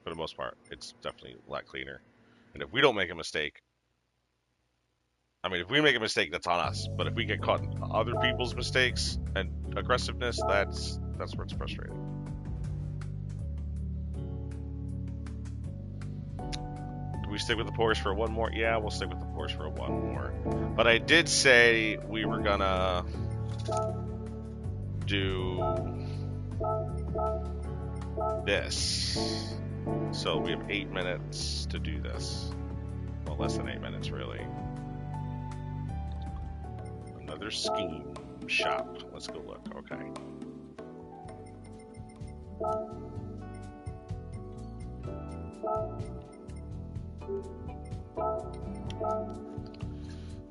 for the most part, it's definitely a lot cleaner. And if we don't make a mistake, I mean, if we make a mistake, that's on us. But if we get caught in other people's mistakes and aggressiveness, that's where it's frustrating. Do we stick with the Porsche for one more? Yeah, we'll stick with the Porsche for one more. But I did say we were gonna do this. So we have 8 minutes to do this. Well, less than 8 minutes, really. Another scheme shop. Let's go look. Okay.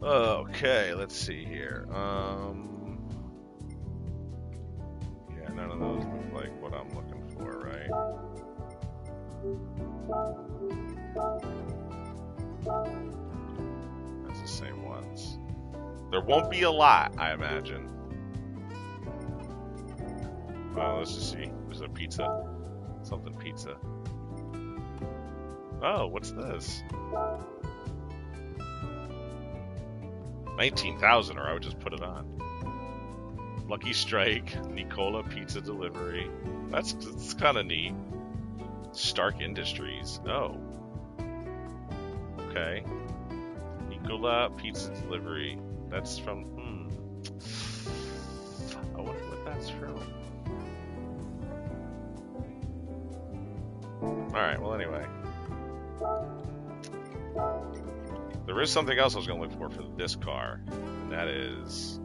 Okay, let's see here. Yeah, none of those look like what I'm looking for, right? That's the same ones. There won't be a lot, I imagine. Well, let's just see. There's a pizza. Something pizza. Oh, what's this? 19,000, or I would just put it on. Lucky Strike, Nicola Pizza Delivery. That's kind of neat. Stark Industries. Oh. Okay. Nicola Pizza Delivery. That's from, I wonder what that's from. Alright, well anyway. There is something else I was going to look for this car, and that is...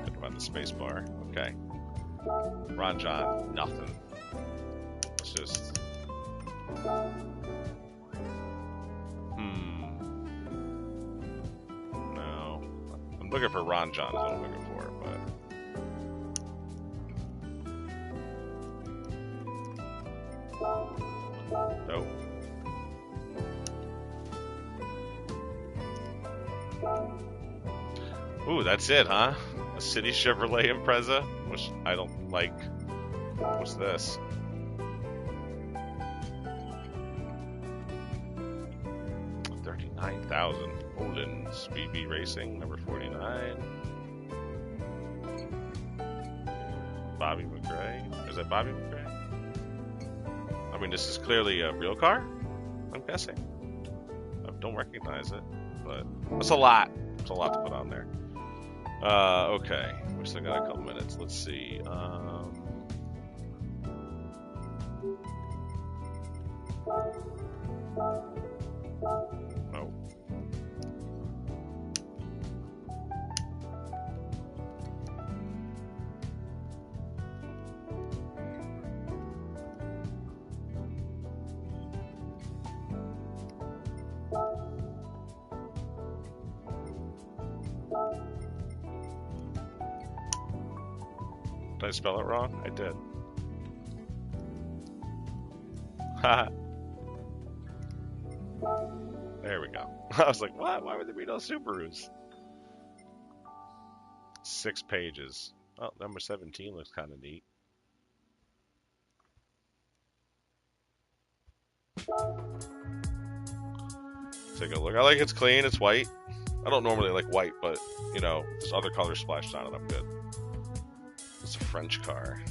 Think about the space bar. Okay. Ron John, nothing. Let's just... No. I'm looking for Ron John is what I'm looking for, but... Nope. Ooh, that's it, huh? A City Chevrolet Impreza, which I don't like. What's this? $39,000. Holden's BB Racing, number 49. Bobby McRae. Is that Bobby McRae? I mean, this is clearly a real car, I'm guessing. I don't recognize it, but that's a lot. It's a lot to put on there. Okay. We still got a couple minutes. Let's see. No. Did I spell it wrong? I did. Haha. There we go. I was like, what? Why would there be no Subarus? 6 pages. Oh, number 17 looks kind of neat. Take a look. I like it's clean. It's white. I don't normally like white, but, you know, there's other colors splashed on it. I'm good. It's a French car.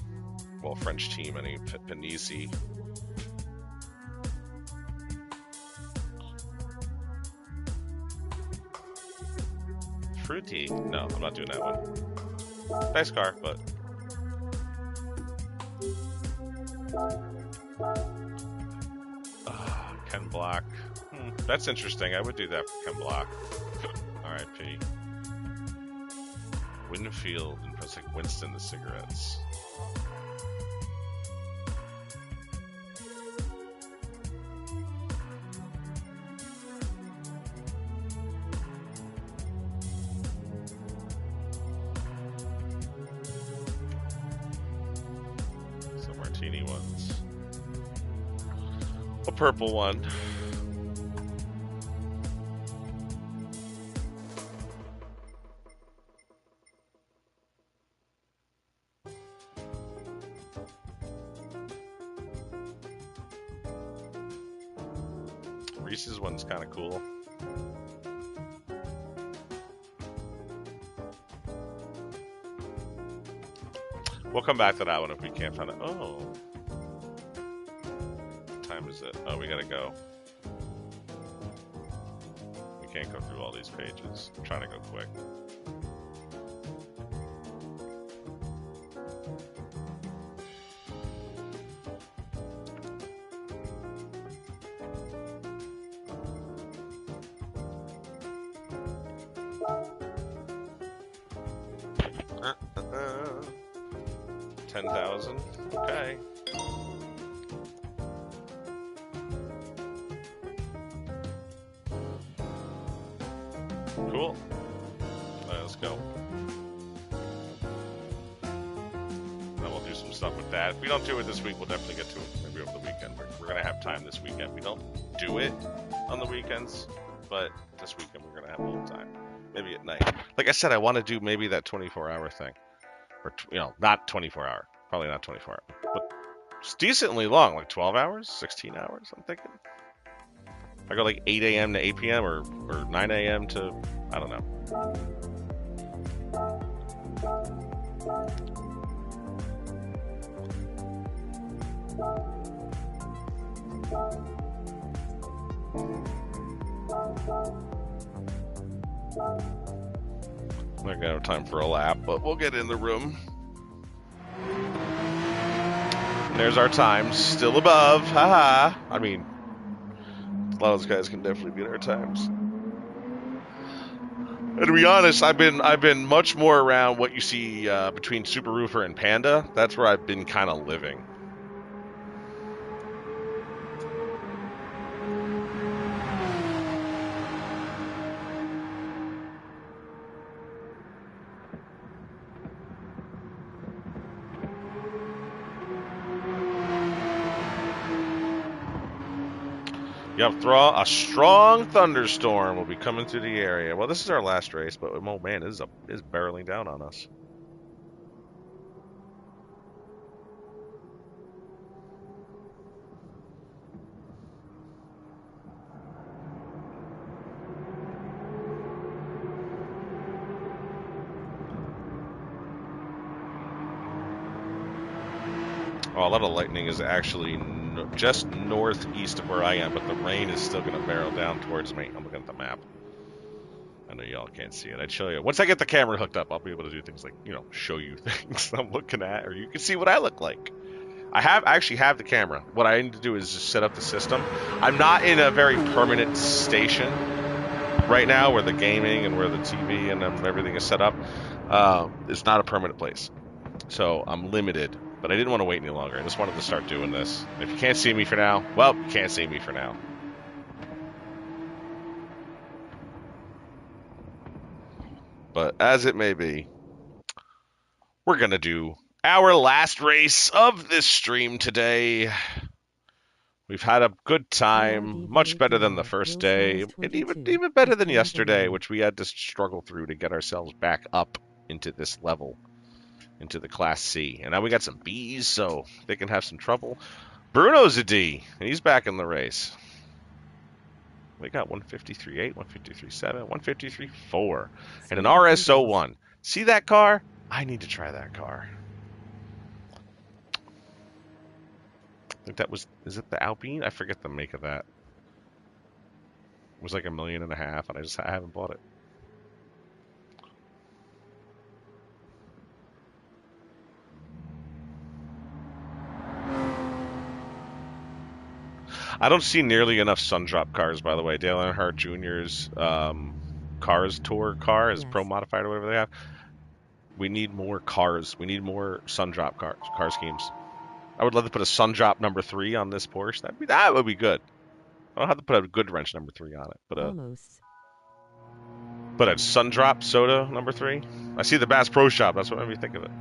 Well, French team, I mean, Panisi. Fruity. No, I'm not doing that one. Nice car, but... Ken Block. That's interesting. I would do that for Ken Block. R.I.P. Winfield and press like Winston the cigarettes. Some martini ones. A purple one. Reese's one's kind of cool. We'll come back to that one if we can't find it. Oh. What time is it? Oh, we gotta go. We can't go through all these pages. I'm trying to go quick. $10,000. Okay. Cool. All right, let's go. Then we'll do some stuff with that. If we don't do it this week, we'll definitely get to it maybe over the weekend. We're going to have time this weekend. We don't do it on the weekends, but this weekend we're going to have a little time. Maybe at night. Like I said, I want to do maybe that 24-hour thing. Or, you know, not 24-hour. Probably not 24-hour. But it's decently long. Like 12 hours? 16 hours, I'm thinking. I go like 8 a.m. to 8 p.m. or 9 a.m. to, I don't know. I'm not gonna have time for a lap, but we'll get in the room. And there's our times, still above, haha. I mean, a lot of those guys can definitely beat our times. And to be honest, I've been much more around what you see between Super Roofer and Panda. That's where I've been kind of living. Yep, a strong thunderstorm will be coming through the area. Well, this is our last race, but oh man, it is barreling down on us. Oh, a lot of lightning is actually just northeast of where I am, but the rain is still going to barrel down towards me. I'm looking at the map. I know y'all can't see it. I'd show you. Once I get the camera hooked up, I'll be able to do things like, you know, show you things I'm looking at, or you can see what I look like. I actually have the camera. What I need to do is just set up the system. I'm not in a very permanent station right now where the gaming and where the TV and everything is set up. It's not a permanent place. So I'm limited. But I didn't want to wait any longer. I just wanted to start doing this. If you can't see me for now, well, you can't see me for now. But as it may be, we're going to do our last race of this stream today. We've had a good time, much better than the first day, and even better than yesterday, which we had to struggle through to get ourselves back up into this level. into the Class C. And now we got some Bs, so they can have some trouble. Bruno's a D, and he's back in the race. We got 153.8, 153.7, 153.4, and an RS01. See that car? I need to try that car. I think that was, is it the Alpine? I forget the make of that. It was like $1.5 million, and I haven't bought it. I don't see nearly enough Sundrop cars, by the way. Dale Earnhardt Jr.'s Cars Tour car is Pro Modified or whatever they have. We need more cars. We need more Sundrop car schemes. I would love to put a Sundrop number 3 on this Porsche. That would be good. I don't have to put a good wrench number 3 on it, but a Sundrop soda number 3. I see the Bass Pro Shop. That's what made me think of it.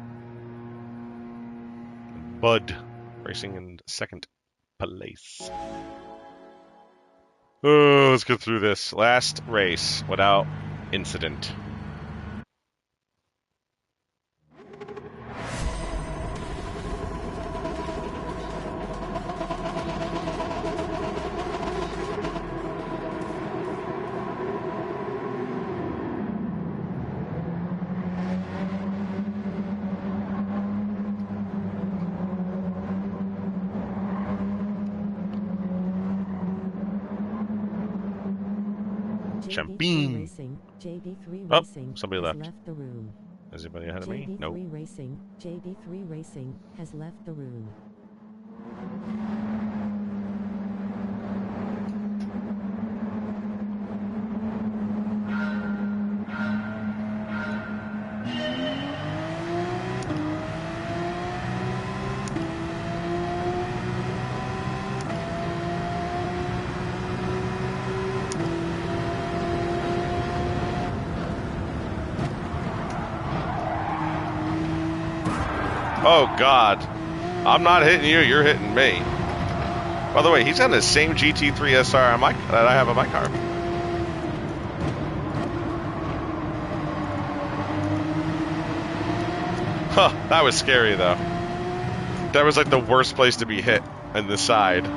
Bud racing in second place. Oh, let's get through this last race without incident. Champagne. Oh, somebody left. The room. Is anybody ahead of me? Nope. JB3 Racing has left the room. Oh, God. I'm not hitting you. You're hitting me. By the way, he's on the same GT3 SR that I have on my car. Huh, that was scary, though. That was like the worst place to be hit, in the side.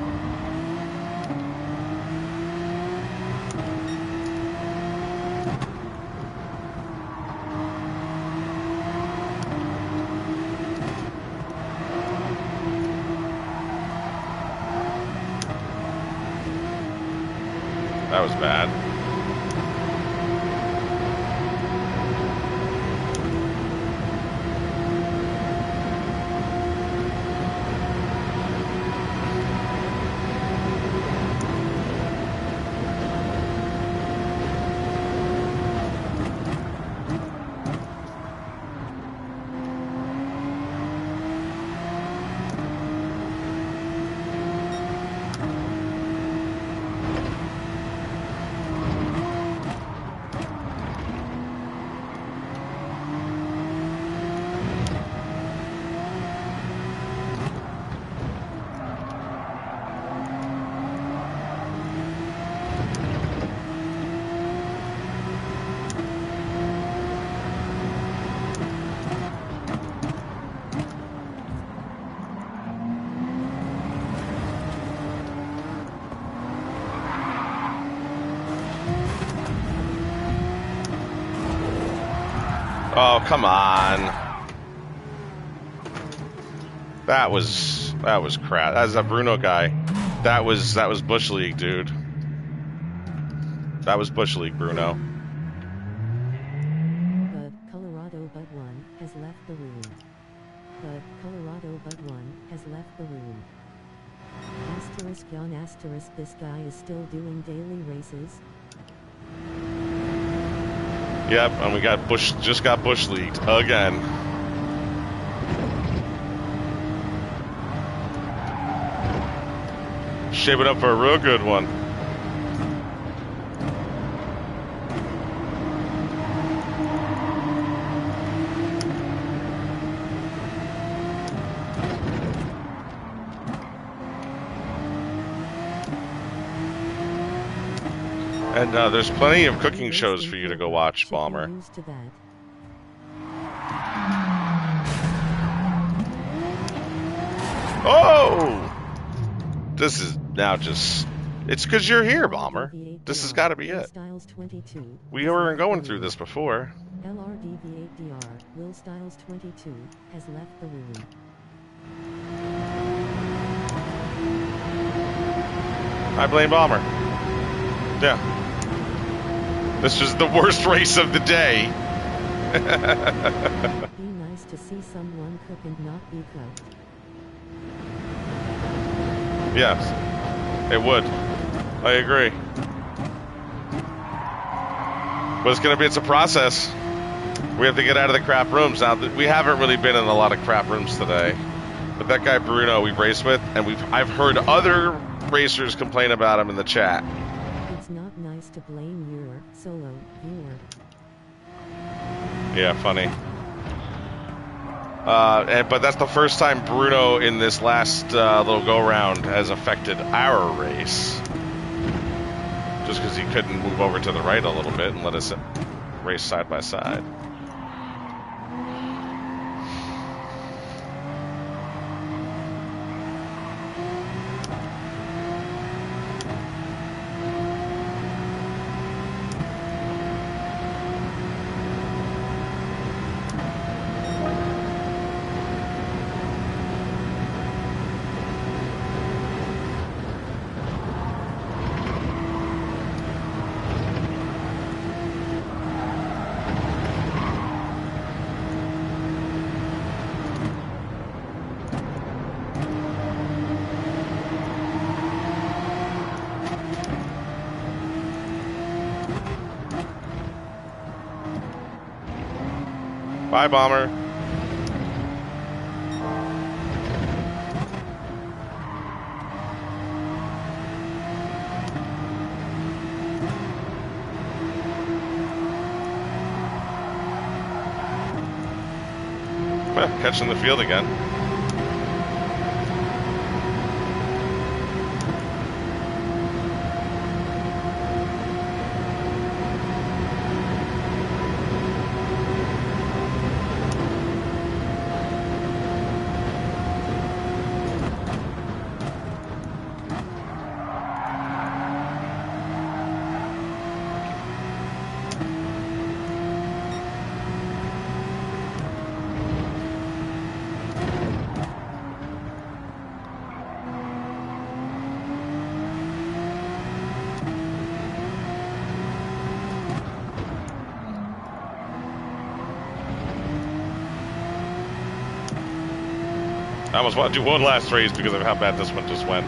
That was bad. Oh, come on. That was crap. That's a Bruno guy. That was Bush League, dude. That was Bush League, Bruno. But Colorado Bud 1 has left the room. But Colorado Bud 1 has left the room. Asterisk on asterisk, this guy is still doing daily races. Yep, and we got just got Bush Leagued again. Shaping up for a real good one. And there's plenty of cooking shows for you to go watch, Bomber. Oh! This is now just... It's because you're here, Bomber. LRDV8DR, This has got to be Will it. Styles 22 We has weren't left the going through room. this before. LRDV8DR, Will Styles 22 has left the room. I blame Bomber. Yeah. This was the worst race of the day. Be nice to see someone cook and not be cooked. Yes, it would. I agree. But it's a process. We have to get out of the crap rooms. Now, we haven't really been in a lot of crap rooms today. But that guy Bruno we've raced with, and I've heard other racers complain about him in the chat. It's not nice to blame your solo viewer. Yeah, funny. But that's the first time Bruno in this last little go-round has affected our race. Just because he couldn't move over to the right a little bit and let us race side by side. Bye, Bomber. Well, catching the field again. I almost want to do one last race because of how bad this one just went.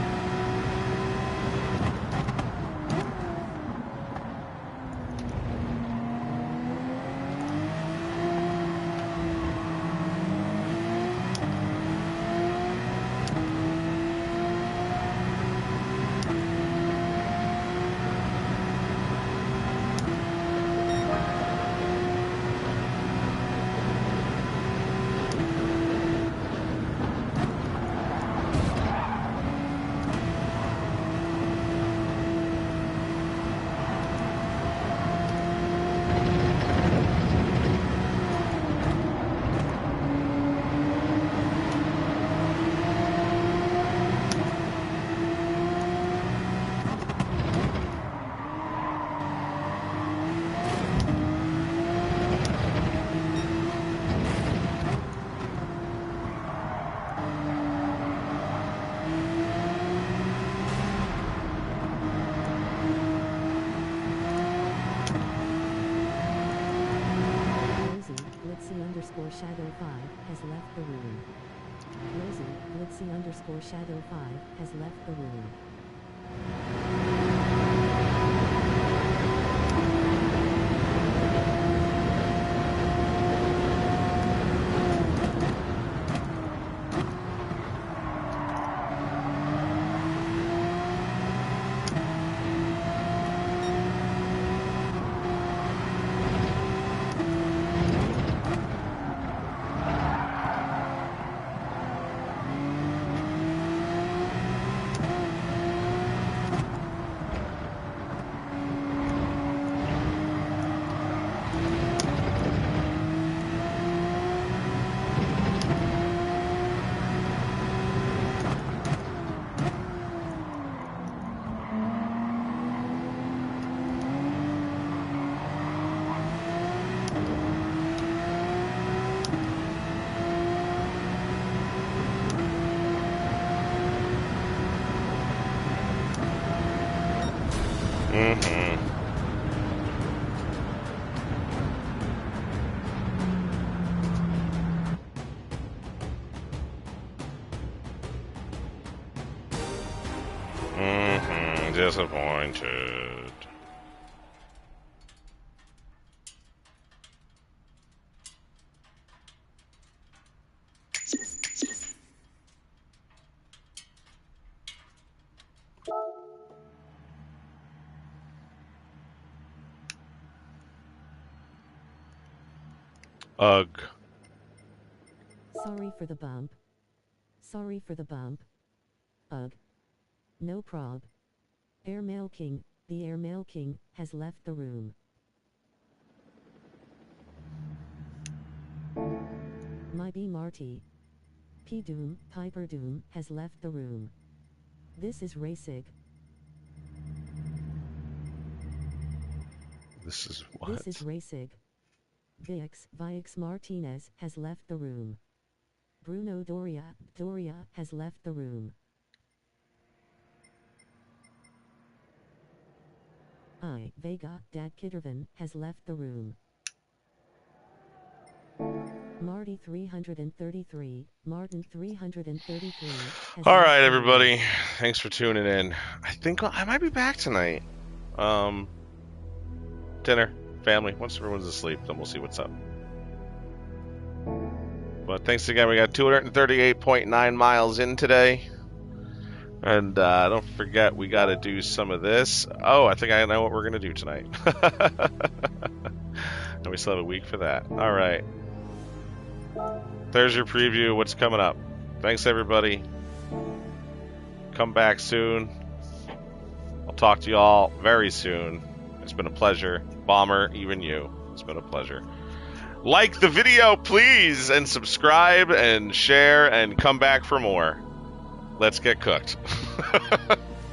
Shadow5 has left the room. Rosie, Glitzy_Shadow5 has left the room. Mm-hmm. Mm-hmm. Disappointed. Ugh. Sorry for the bump. Sorry for the bump. Ugh. No prob. Airmail King, the Airmail King, has left the room. My B Marty. P Doom, Piper Doom, has left the room. This is Racig. This is what? This is Racig. Vix Martinez has left the room. Bruno Doria has left the room. Vega Dad Kittervan has left the room. Marty 333, Martin 333 has All left right, the everybody. room. Thanks for tuning in. I think I might be back tonight. Dinner, family. Once everyone's asleep, then we'll see what's up. But thanks again. We got 238.9 miles in today. And don't forget, we got to do some of this. Oh, I think I know what we're going to do tonight. And we still have a week for that. All right. There's your preview of what's coming up. Thanks, everybody. Come back soon. I'll talk to you all very soon. It's been a pleasure. Bomber, even you. It's been a pleasure. Like the video, please, and subscribe and share and come back for more. Let's get cooked.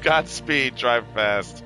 Godspeed. Drive fast.